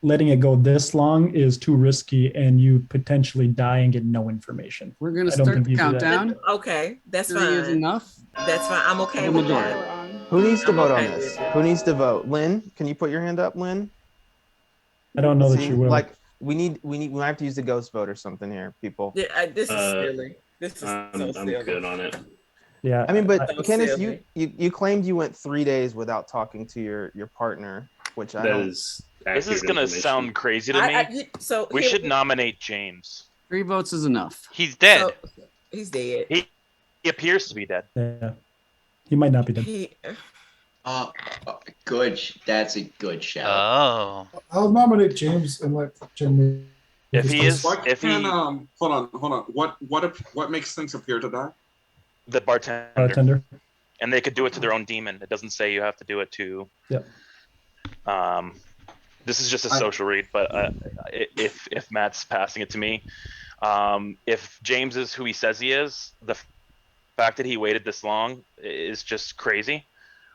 letting it go this long is too risky, and you potentially die and get no information. We're gonna I don't start think the you do that. countdown. Okay, that's 3 is fine. enough. That's fine. I'm okay A with majority. that. Who needs to I'm vote on okay this? with it. Who needs to vote? Lynn, can you put your hand up, Lynn? I don't know that See, you will. like we might have to use the ghost vote or something here, people. Yeah, this is silly. This is so I'm silly. good on it. Yeah. I mean, but So Candace, silly. you claimed you went 3 days without talking to your partner, which I That don't. is This is accurate gonna information. sound crazy to me. So We here- should nominate James. 3 votes is enough. He's dead. He's dead. He appears to be dead. Yeah. He might not be dead. Good. That's a good shout. Oh. I'll nominate James and let Jim. If he is, What if can, he, hold on. What makes things appear to die? the bartender. Bartender. And they could do it to their own demon. It doesn't say you have to do it to. Yep. This is just a social read, but if Matt's passing it to me, if James is who he says he is, the fact that he waited this long is just crazy.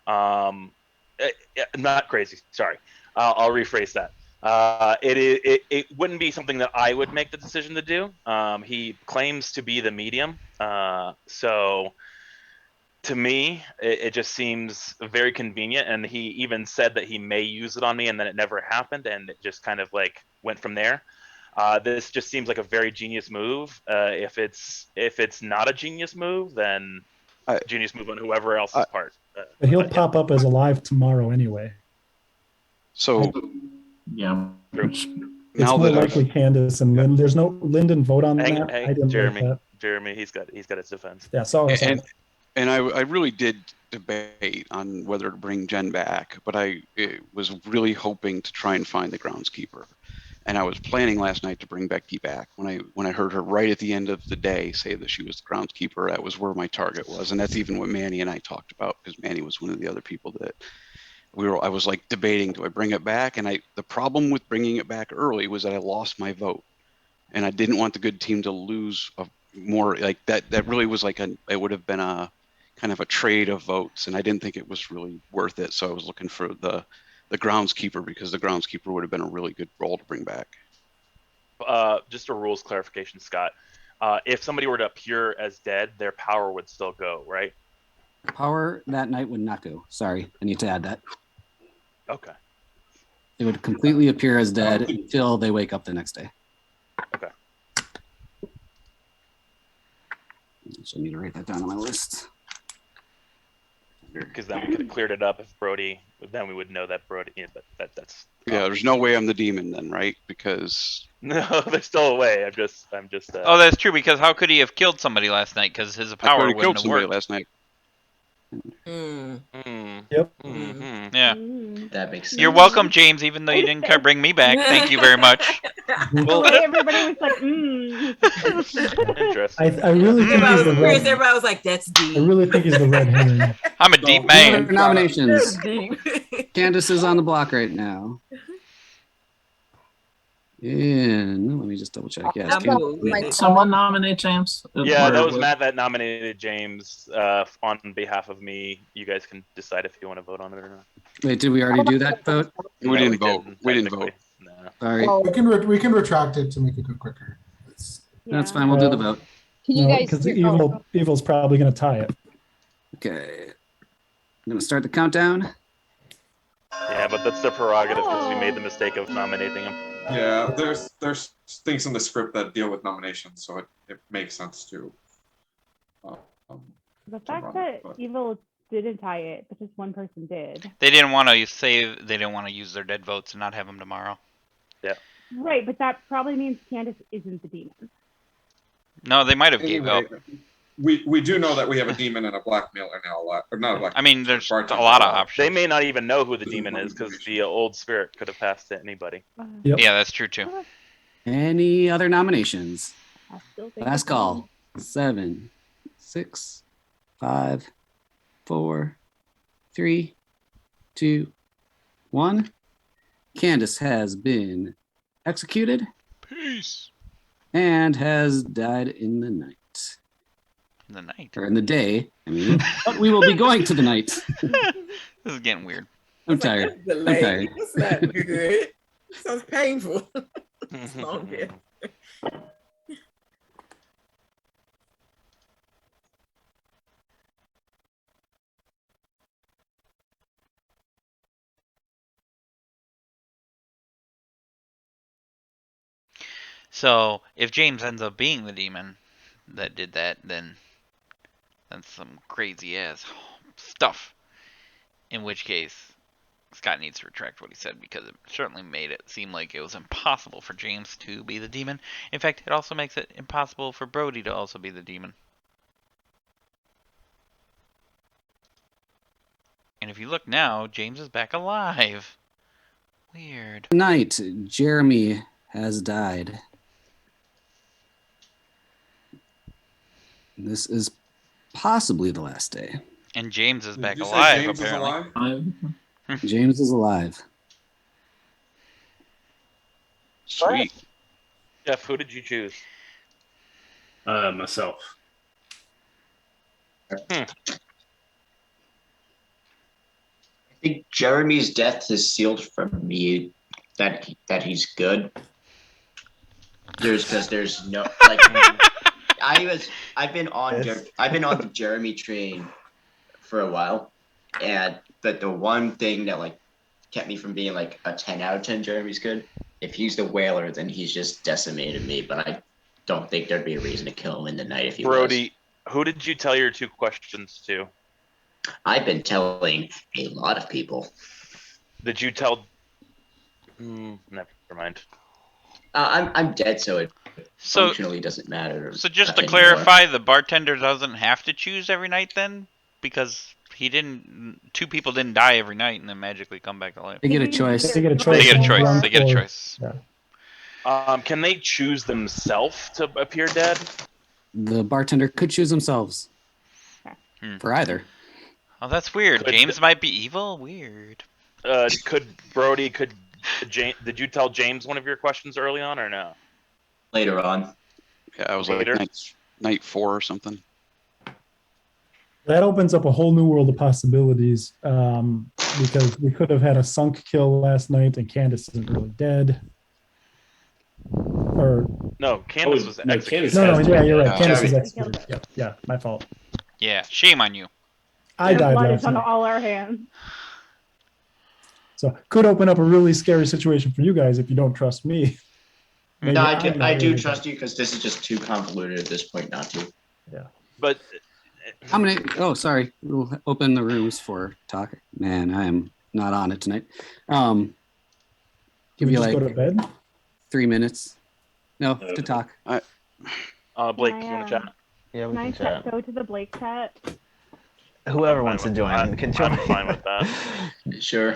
Not crazy. Sorry, I'll rephrase that. It wouldn't be something that I would make the decision to do. He claims to be the medium, so to me, it just seems very convenient. And he even said that he may use it on me, and then it never happened, and it just kind of like went from there. This just seems like a very genius move. If it's not a genius move, then genius move on whoever else's part. But he'll pop up as alive tomorrow anyway. So yeah. It's now more that likely Candace and Lynn. There's no Lynn didn't vote on Hey, that. hey, I didn't Jeremy, vote that. Jeremy, he's got his defense. Yeah, so and I really did debate on whether to bring Jen back, but I was really hoping to try and find the groundskeeper. And I was planning last night to bring Becky back. When I heard her right at the end of the day say that she was the groundskeeper, that was where my target was. And that's even what Manny and I talked about, because Manny was one of the other people that I was like debating, do I bring it back? And the problem with bringing it back early was that I lost my vote. And I didn't want the good team to lose more like that. That really was like it would have been a kind of a trade of votes. And I didn't think it was really worth it. So I was looking for the groundskeeper, because the groundskeeper would have been a really good role to bring back. Just a rules clarification, Scott. If somebody were to appear as dead, their power would still go, right? Power that night would not go. Sorry, I need to add that. Okay. It would completely appear as dead until they wake up the next day. Okay. So I need to write that down on my list. Because then we could have cleared it up if Brody. Then we would know that Brody. Yeah, but that's. Yeah, there's no way I'm the demon then, right? Because No, there's still a way. I'm just. Oh, that's true. Because how could he have killed somebody last night? Because his I power could have wouldn't killed have somebody worked. last night. Yep. Yeah. That makes sense. You're welcome, James. Even though you didn't bring me back, thank you very much. The way everybody was like, I really think he's the red. Everybody was like, "That's deep." I really think he's the red herring. I'm a deep Other man. nominations. Candace is on the block right now. And let me just double check. Yes, Candace. Someone nominate James? Yeah, Or that was what? Matt that nominated James on behalf of me. You guys can decide if you want to vote on it or not. Wait, did we already do that vote? We didn't vote. We didn't vote. Sorry. We can retract it to make it go quicker. That's fine. We'll do the vote. Can you guys because do- evil's probably going to tie it. Okay. I'm going to start the countdown. Yeah, but that's their prerogative because we made the mistake of nominating him. Yeah, there's things in the script that deal with nominations, so it makes sense to. The fact that Evil didn't tie it, but just one person did. They didn't want to save. They didn't want to use their dead votes and not have them tomorrow. Yeah. Right, but that probably means Candace isn't the demon. No, they might have gave up. We do know that we have a demon and a blackmailer now. Or not a black. I mean, there's a lot of options. They may not even know who the demon is because the old spirit could have passed to anybody. Yeah, that's true too. Any other nominations? Think Last call. 7, 6, 5, 4, 3, 2, 1. Candace has been executed. Peace. And has died in the night. In the night. Or in the day, I mean. But we will be going to the night. This is getting weird. I'm tired. I'm tired. It's not good. Sounds painful. Long gift. So if James ends up being the demon that did that, then that's some crazy ass stuff. In which case, Scott needs to retract what he said because it certainly made it seem like it was impossible for James to be the demon. In fact, it also makes it impossible for Brody to also be the demon. And if you look now, James is back alive. Weird. Tonight, Jeremy has died. This is possibly the last day. And James is back you say alive, James is apparently. alive? James is alive. Sweet. Jeff, who did you choose? Myself. I think Jeremy's death is sealed from me that he's good. There's no like I've been on the Jeremy train for a while, but the one thing that like kept me from being like a 10 out of 10 Jeremy's good. If he's the whaler, then he's just decimated me, but I don't think there'd be a reason to kill him in the night if he Brody, who did you tell your 2 questions to? I've been telling a lot of people. Did you tell? Never mind. I'm dead, so it functionally doesn't matter. So just to anymore. clarify, the bartender doesn't have to choose every night then? Because 2 people didn't die every night and then magically come back to life. They get a choice. They get a choice. They get a choice. Drunk They get a or- choice. Yeah. Can they choose themselves to appear dead? The bartender could choose themselves for either. Oh, that's weird. James might be evil? Weird. Did you tell James one of your questions early on or no? Later on. Yeah, I was Later? like night 4 or something. That opens up a whole new world of possibilities because we could have had a sunk kill last night and Candace isn't really dead. Or No, Candace was no, executed. Candace yeah, you're right. Yeah. Candace is Jeremy. executed. Yeah, my fault. Yeah, shame on you. I died Blood last is on night. all our hands. So could open up a really scary situation for you guys if you don't trust me. Maybe No, I'm not I do really trust you because this is just too convoluted at this point not to. good. Yeah. But How many? Oh, sorry. We'll open the rooms for talk. Man, I am not on it tonight. Give We you just like go to bed. 3 minutes. No, to talk. Blake, you want to chat? Yeah, we Can I can chat. go to the Blake chat? Whoever wants to join can join. I'm fine with that. Sure.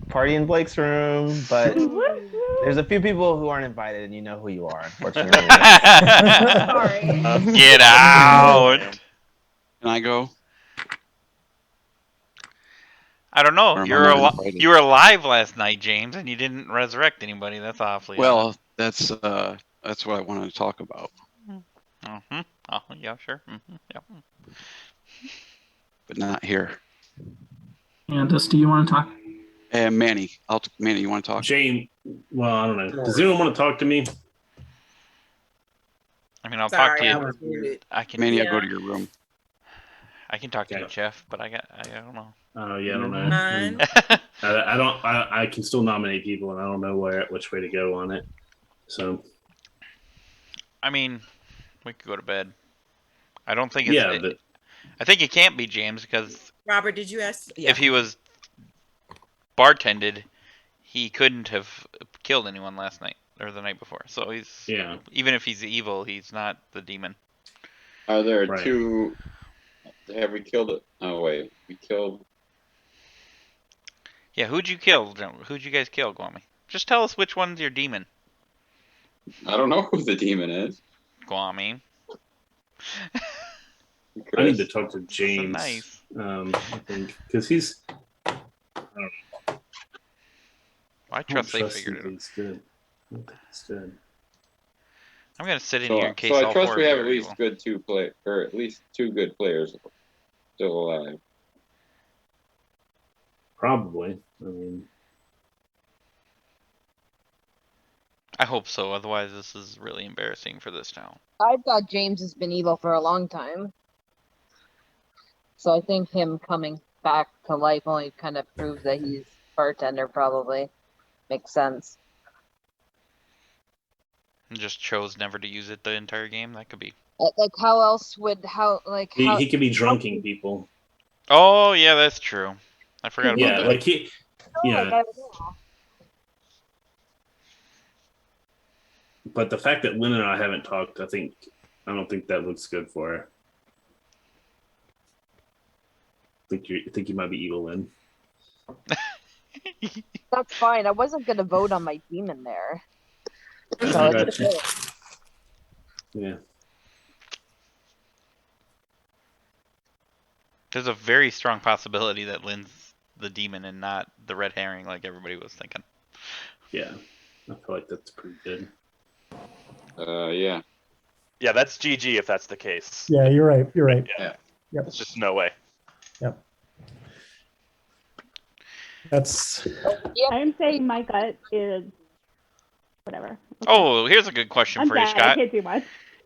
Party in Blake's room, but there's a few people who aren't invited, and you know who you are, unfortunately. Sorry. Get out. Can I go? I don't know. Or am I You were not invited? you were alive last night, James, and you didn't resurrect anybody. That's awfully Well, that's what I wanted to talk about. Mm-hmm. Oh, yeah, sure. Mm-hmm. Yeah. But not here. Candace, do you want to talk? And Manny, Manny, you want to talk? James, well, I don't know. Does anyone want to talk to me? I mean, I'll Sorry, talk to I you. was muted. I can. Manny, Yeah. I'll go to your room. I can talk to you, Okay. Jeff, but I don't know. Oh, yeah, I don't know. Mine. I can still nominate people, and I don't know which way to go on it. So I mean, we could go to bed. I don't think it's. yeah, but I think it can't be James because Robert, did you ask? Yeah. if he was bartended, he couldn't have killed anyone last night or the night before. So he's even if he's evil, he's not the demon. Are there Right. 2? Have we killed it? Oh wait, we killed. Yeah, who'd you kill? Who'd you guys kill, Gwami? Just tell us which one's your demon, I don't know who the demon is. Gwami. I need to talk to James. Nice. I think because he's. I don't know. I trust they figured it out. He's good. I don't think he's good. I'm gonna sit in So, here in case so I all trust four we of you have are at least evil. good 2 or at least 2 good players still alive. Probably. I mean, I hope so. Otherwise, this is really embarrassing for this town. I thought James has been evil for a long time. So I think him coming back to life only kind of proves that he's bartender, probably. Makes sense. And just chose never to use it the entire game. That could be. Like, how else would, He could be drunking people. Oh, yeah, that's true. I forgot about Yeah, that. like he. Yeah. But the fact that Lynn and I haven't talked, I don't think that looks good for her. I think you might be evil, Lynn. That's fine. I wasn't going to vote on my demon there. I So got it's you. okay. Yeah. There's a very strong possibility that Lynn's the demon and not the red herring like everybody was thinking. Yeah. I feel like that's pretty good. Yeah. Yeah, that's GG if that's the case. Yeah, you're right. You're right. Yeah. Yep. There's just no way. Yep. That's. I'm saying my gut is whatever. Oh, here's a good question I'm for you, dead. I Scott. can't do much.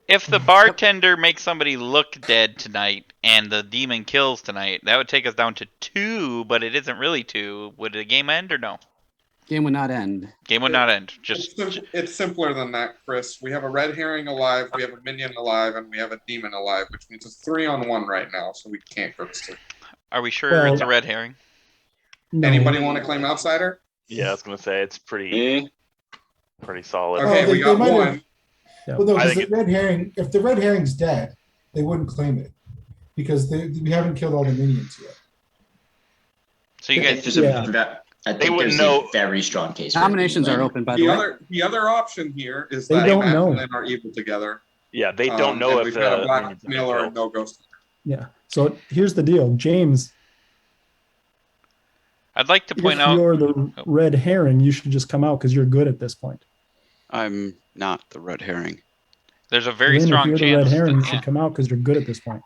If the bartender makes somebody look dead tonight and the demon kills tonight, that would take us down to 2, but it isn't really 2. Would the game end or no? Game would not end. Game would not end. Just It's simpler than that, Chris. We have a red herring alive, we have a minion alive, and we have a demon alive, which means it's 3-on-1 right now, so we can't go to sleep. Are we sure Well- it's a red herring? No. Anybody want to claim outsider? Yeah, I was gonna say it's pretty solid. Okay, Oh, we got might have- one. Well, no, I because think the red herring. If the red herring's dead, they wouldn't claim it because we haven't killed all the minions yet. So you guys, There's I They think wouldn't there's know. a very strong case. for Nominations are Lynn. open, by the way. The other option here is They that don't Matt know. and Lynn are evil together. Yeah, they don't know and if we've got a the black minions have been mailer killed. and no ghost. Yeah. So here's the deal, James. I'd like to point If out. you're the red herring, you should just come out because you're good at this point. I'm not the red herring. There's a very Lynn, strong if you're the red chance. herring, you That, should come out because you're good at this point.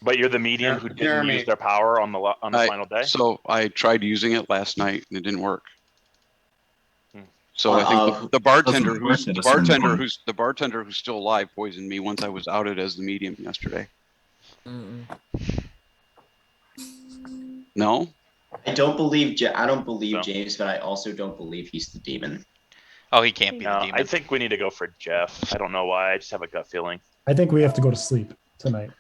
But you're the medium who didn't Jeremy. use their power on the final day. So I tried using it last night and it didn't work. So I think the bartender who's still alive poisoned me once I was outed as the medium yesterday. No? I don't believe James, but I also don't believe he's the demon. oh, he can't be the No, demon. I think we need to go for Jeff. I don't know why. I just have a gut feeling. I think we have to go to sleep tonight.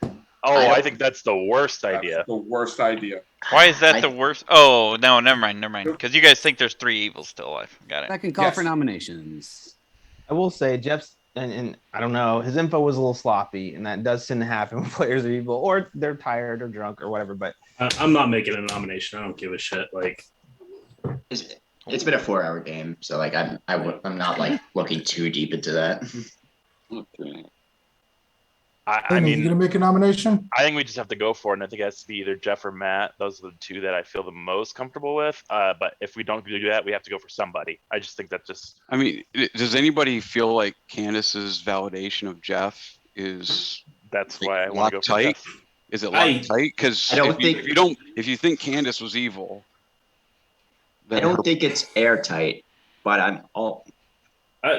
Oh, I think that's the worst idea. The worst idea. Why is that the worst? Oh, no, never mind. Because you guys think there's 3 evils still alive. Got it. Second call Yes. for nominations. I will say Jeff's and I don't know, his info was a little sloppy, and that does tend to happen when players are evil or they're tired or drunk or whatever. But I'm not making a nomination. I don't give a shit. Like, It's been a 4-hour game, so like I'm not like looking too deep into that. Okay. I Are you mean, gonna make a nomination? I think we just have to go for it, and I think it has to be either Jeff or Matt. Those are the 2 that I feel the most comfortable with. But if we don't do that, we have to go for somebody. I just think that just. I mean, does anybody feel like Candace's validation of Jeff is That's why I want to go for tight? Jeff. Is it locked tight? Because if you think Candace was evil, I don't think it's airtight, but I'm all.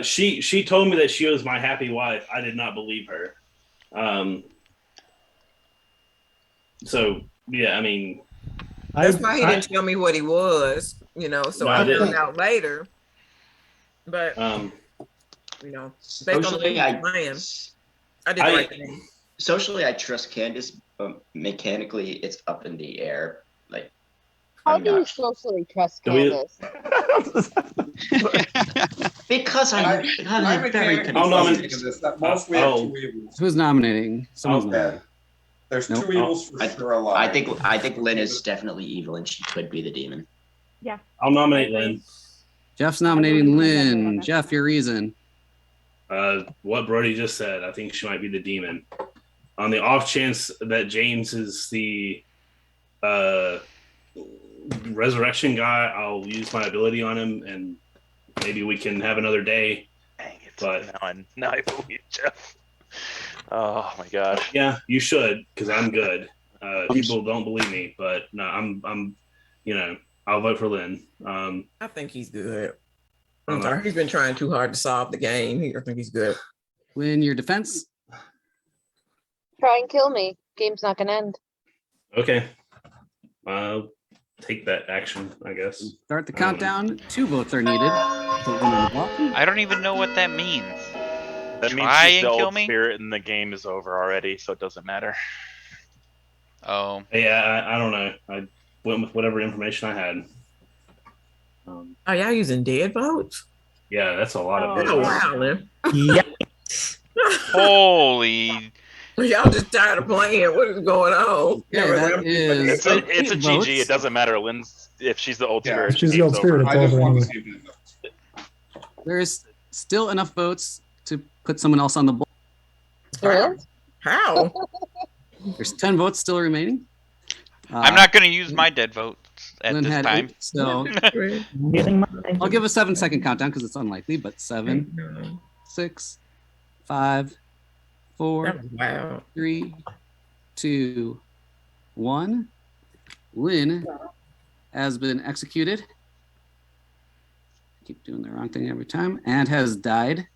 she told me that she was my happy wife. I did not believe her. So yeah, I mean, That's why he didn't tell me what he was, so No, I I didn't. found out later. But based on Socially, the plan, I did the right thing. Socially, I trust Candace, but mechanically, it's up in the air. Like, How do you socially trust Do we- Candace? because I'm very I'll nominate- confused. At most, we have Oh. 2 evils. Who's nominating? Someone's Oh. nominating. There's Nope. 2 evils for sure alive. I think Lynn is definitely evil, and she could be the demon. Yeah. I'll nominate Lynn. Jeff's nominating Lynn. Jeff, your reason. What Brody just said. I think she might be the demon. On the off chance that James is the resurrection guy, I'll use my ability on him, and maybe we can have another day. Dang it. But Now I believe Jeff. Oh my gosh. yeah, you should, because I'm good. People don't believe me, but no, I'm I'll vote for Lynn. I think he's good. I'm sorry, he's been trying too hard to solve the game. I think he's good. Win your defense. Try and kill me. Game's not gonna end. Okay. I'll take that action, I guess. Start the countdown. 2 votes are needed to win on the bluff. I don't even know what that means. That means Try she's the and kill old me? spirit and the game is over already, so it doesn't matter. Oh. Yeah, I don't know. I went with whatever information I had. Are y'all using dead votes? Yeah, that's a lot of Oh, votes. wow, then. Holy. Y'all just tired of playing. What is going on? Yeah, that is It's a GG. votes. It doesn't matter. Lynn's, if she's the old Yeah, spirit, she's the game's old spirit, over. it's I just over want to anyway. see if it- There's still enough votes to put someone else on the board. How? There's 10 votes still remaining. I'm not going to use my dead votes at Lynn this had time. 8, so Using mine. I'll give a 7-second countdown because it's unlikely, but 7, 6, 5, 4, Wow. 3, 2, 1. Lynn has been executed. Keep doing the wrong thing every time, and has died.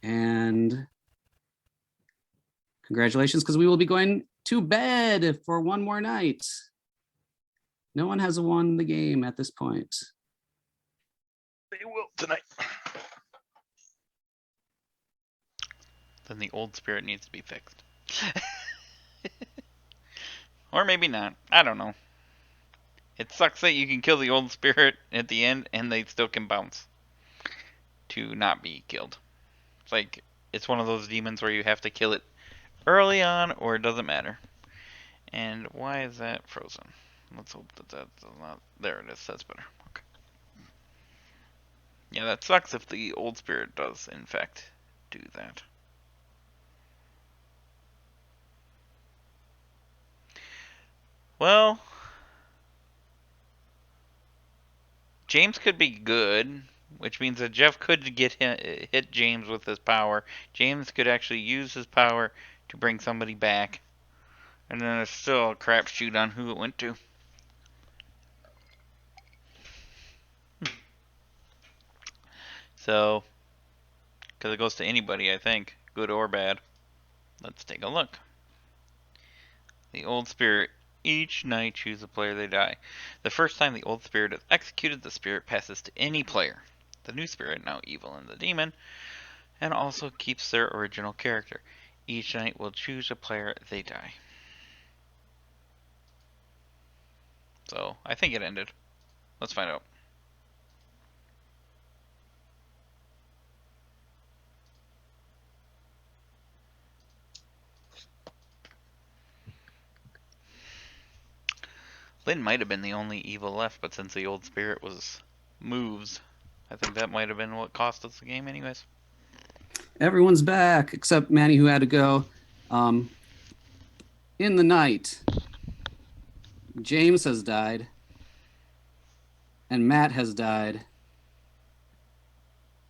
And congratulations, because we will be going to bed for one more night. No one has won the game at this point. They will tonight. Then the old spirit needs to be fixed. Or maybe not. I don't know. It sucks that you can kill the old spirit at the end and they still can bounce to not be killed. It's like, it's one of those demons where you have to kill it early on or it doesn't matter. And why is that frozen? Let's hope that that's not... There it is. That's better. Okay. Yeah, that sucks if the old spirit does, in fact, do that. Well, James could be good, which means that Jeff could hit James with his power. James could actually use his power to bring somebody back. And then there's still a crapshoot on who it went to. So, because it goes to anybody, I think, good or bad. Let's take a look. The old spirit. Each night choose a player, they die. The first time the old spirit is executed, the spirit passes to any player. The new spirit, now evil and the demon, and also keeps their original character. Each night will choose a player, they die. So, I think it ended. Let's find out. Lynn might have been the only evil left, but since the old spirit was moves, I think that might have been what cost us the game anyways. Everyone's back except Manny, who had to go. In the night, James has died, and Matt has died,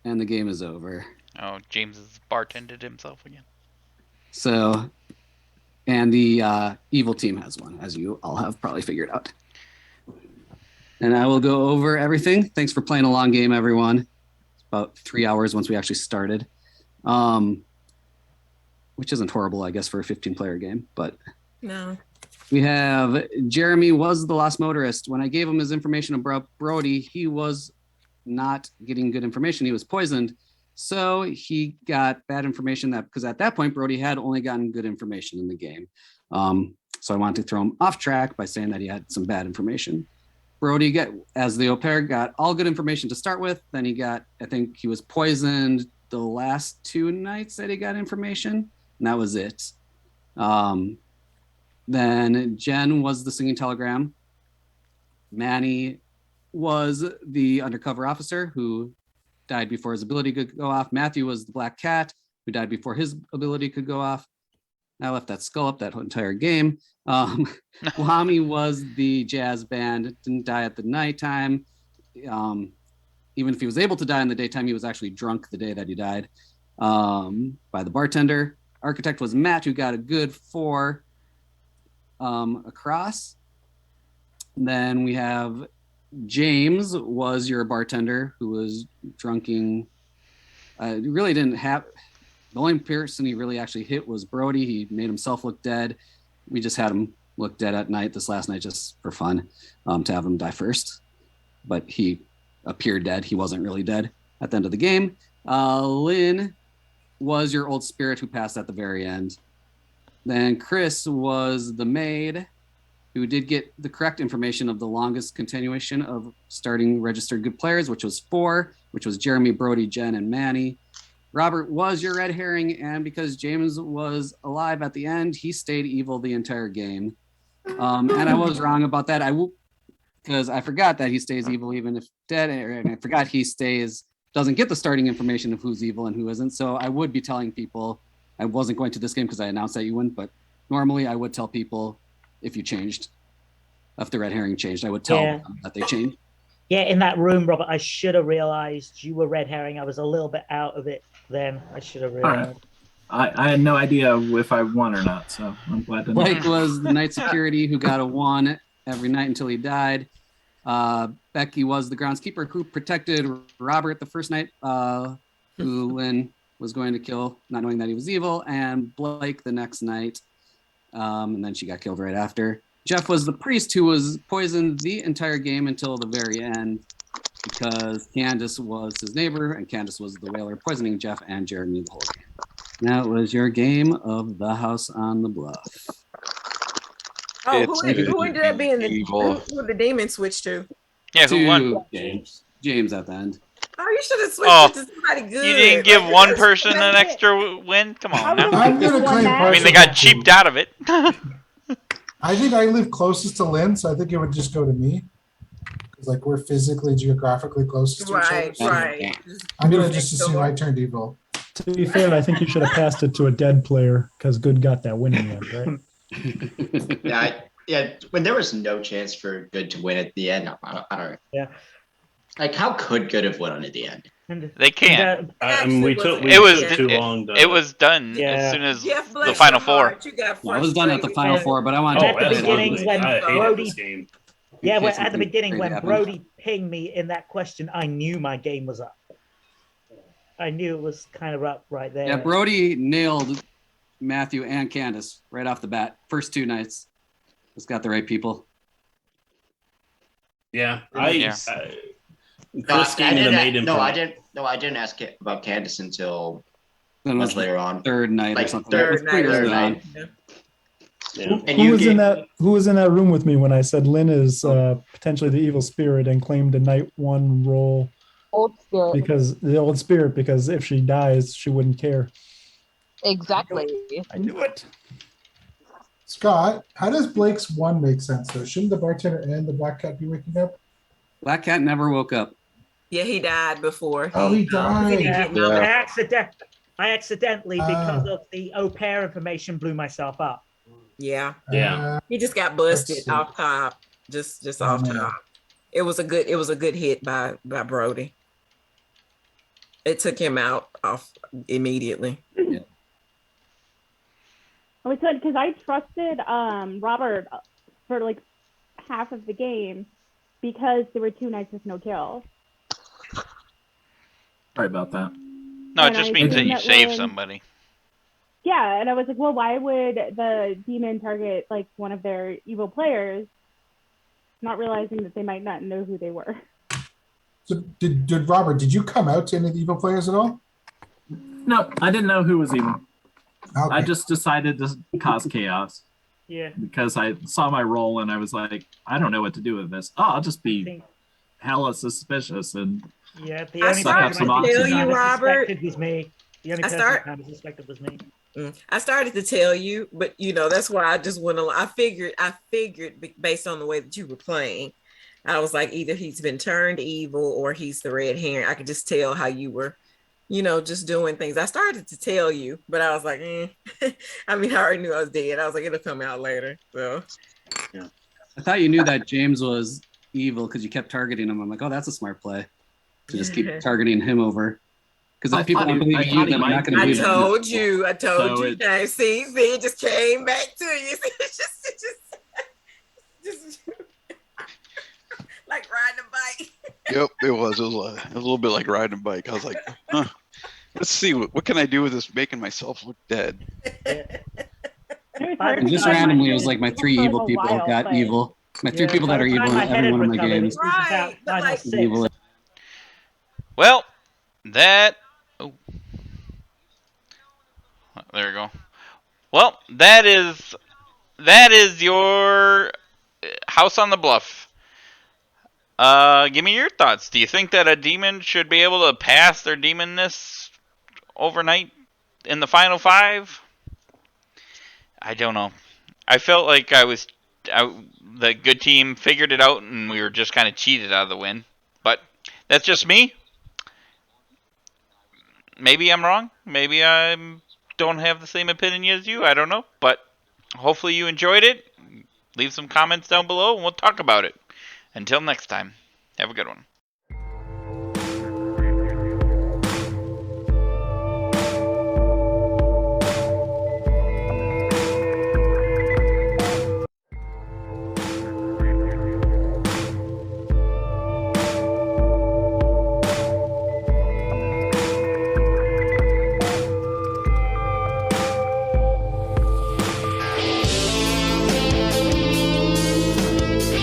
and the game is over. Oh, James has bartended himself again. So, and the evil team has won, as you all have probably figured out. And I will go over everything. Thanks for playing a long game, everyone. It's about 3 hours once we actually started, which isn't horrible, I guess, for a 15-player game. But No. we have Jeremy was the lost motorist. When I gave him his information about Brody, he was not getting good information. He was poisoned. So he got bad information because at that point, Brody had only gotten good information in the game. So I wanted to throw him off track by saying that he had some bad information. Brody, as the au pair, got all good information to start with. Then he got, I think he was poisoned the last 2 nights that he got information, and that was it. Then Jen was the singing telegram. Manny was the undercover officer who died before his ability could go off. Matthew was the black cat who died before his ability could go off. I left that skull up that whole entire game. Wahami was the jazz band, didn't die at the nighttime. Even if he was able to die in the daytime, he was actually drunk the day that he died by the bartender. Architect was Matt, who got a good 4 across. Then we have James was your bartender who was drunking. Really didn't have. The only person he really actually hit was Brody. He made himself look dead. We just had him look dead at night this last night just for fun, to have him die first. But he appeared dead. He wasn't really dead at the end of the game. Lynn was your old spirit who passed at the very end. Then Chris was the maid who did get the correct information of the longest continuation of starting registered good players, which was 4, which was Jeremy, Brody, Jen, and Manny. Robert was your red herring, and because James was alive at the end, he stayed evil the entire game. And I was wrong about that. Because I forgot that he stays evil even if dead, and I forgot he doesn't get the starting information of who's evil and who isn't. So I would be telling people, I wasn't going to this game because I announced that you wouldn't, but normally I would tell people if you changed, if the red herring changed, I would tell them that they changed. Yeah, in that room, Robert, I should have realized you were red herring. I was a little bit out of it then. I should have realized. I had no idea if I won or not, so I'm glad to know. Blake was the night security who got a 1 every night until he died. Becky was the groundskeeper who protected Robert the first night, who Lynn was going to kill, not knowing that he was evil, and Blake the next night. And then she got killed right after. Jeff was the priest who was poisoned the entire game until the very end because Candace was his neighbor and Candace was the whaler poisoning Jeff and Jeremy the whole game. That was your game of the House on the Bluff. Oh, who ended up being who the demon switched to? Yeah, who won? James at the end. Oh, you should have switched it to somebody good. You didn't give one person an extra win? Come on now. I'm gonna claim I mean, they got cheaped out of it. I think I live closest to Lynn, so I think it would just go to me. Because like we're physically, geographically closest to each other. Right. I'm gonna just assume I turned evil. To be fair, I think you should have passed it to a dead player because good got that win in the end, right? Yeah. When there was no chance for good to win at the end, I don't. Yeah. Like, how could good have won at the end? They can't. I mean, we took too long. It was done as soon as the final 4. I was done at the final 4, but I wanted at the beginning when Brody. Yeah, In well, case at the something beginning crazy when happened. Brody pinged me in that question, I knew my game was up. I knew it was kind of up right there. Yeah, Brody nailed Matthew and Candace right off the bat. First 2 nights. Just got the right people. Yeah, Chris came in and made him. I didn't ask about Candace until Then much later on. 3rd night or Like something. third Pretty early night. on. Who was in that room with me when I said Lynn is potentially the evil spirit and claimed a night 1 role? Old spirit. Because the old spirit, because if she dies, she wouldn't care. Exactly. I knew it. Scott, how does Blake's 1 make sense though? Shouldn't the bartender and the black cat be waking up? Black Cat never woke up. Yeah, he died before. Oh, he died. I accidentally, because of the au pair information, blew myself up. Yeah. Yeah. He just got busted off top. Just off top. It was a good hit by Brody. It took him out off immediately. Yeah. Oh, it's good because I trusted Robert for like half of the game because there were 2 nights with no kills. Sorry about that. No, it And just I means that assumed you that saved when- somebody. Yeah, and I was like, well, why would the demon target like one of their evil players, not realizing that they might not know who they were? So did Robert, did you come out to any of the evil players at all? No, I didn't know who was evil. Okay. I just decided to cause chaos Yeah. because I saw my role and I was like, I don't know what to do with this. Oh, I'll just be hella suspicious and Yeah, the I only started person to I tell you, kind of Robert. suspected was me. The only I person start- I kind of suspected was me. I started to tell you, but that's why I just went along. I figured based on the way that you were playing, I was like, either he's been turned evil or he's the red herring. I could just tell how you were, just doing things. I started to tell you, but I was like, I mean, I already knew I was dead. I was like, it'll come out later. So, Yeah. I thought you knew that James was evil because you kept targeting him. I'm like, oh, that's a smart play to just keep targeting him over. Because if people don't believe you, then I'm not going to I believe them. told you, So you. James. See, it just came back to you. It's just Like riding a bike. Yep, it was. It was a little bit like riding a bike. I was like, huh, let's see, what can I do with this making myself look dead? And just randomly, it was like my three For like evil a people while, got but- evil. My three Yeah, people by that are the time evil my in head every had one of my recovered, games. it was about But 5 or like- 6. Evil. Well, that. Oh. There we go. Well, that is your House on the Bluff. Give me your thoughts. Do you think that a demon should be able to pass their demonness overnight in the final 5? I don't know. I felt like the good team figured it out and we were just kind of cheated out of the win. But that's just me. Maybe I'm wrong. Maybe I don't have the same opinion as you. I don't know. But hopefully you enjoyed it. Leave some comments down below and we'll talk about it. Until next time, have a good one.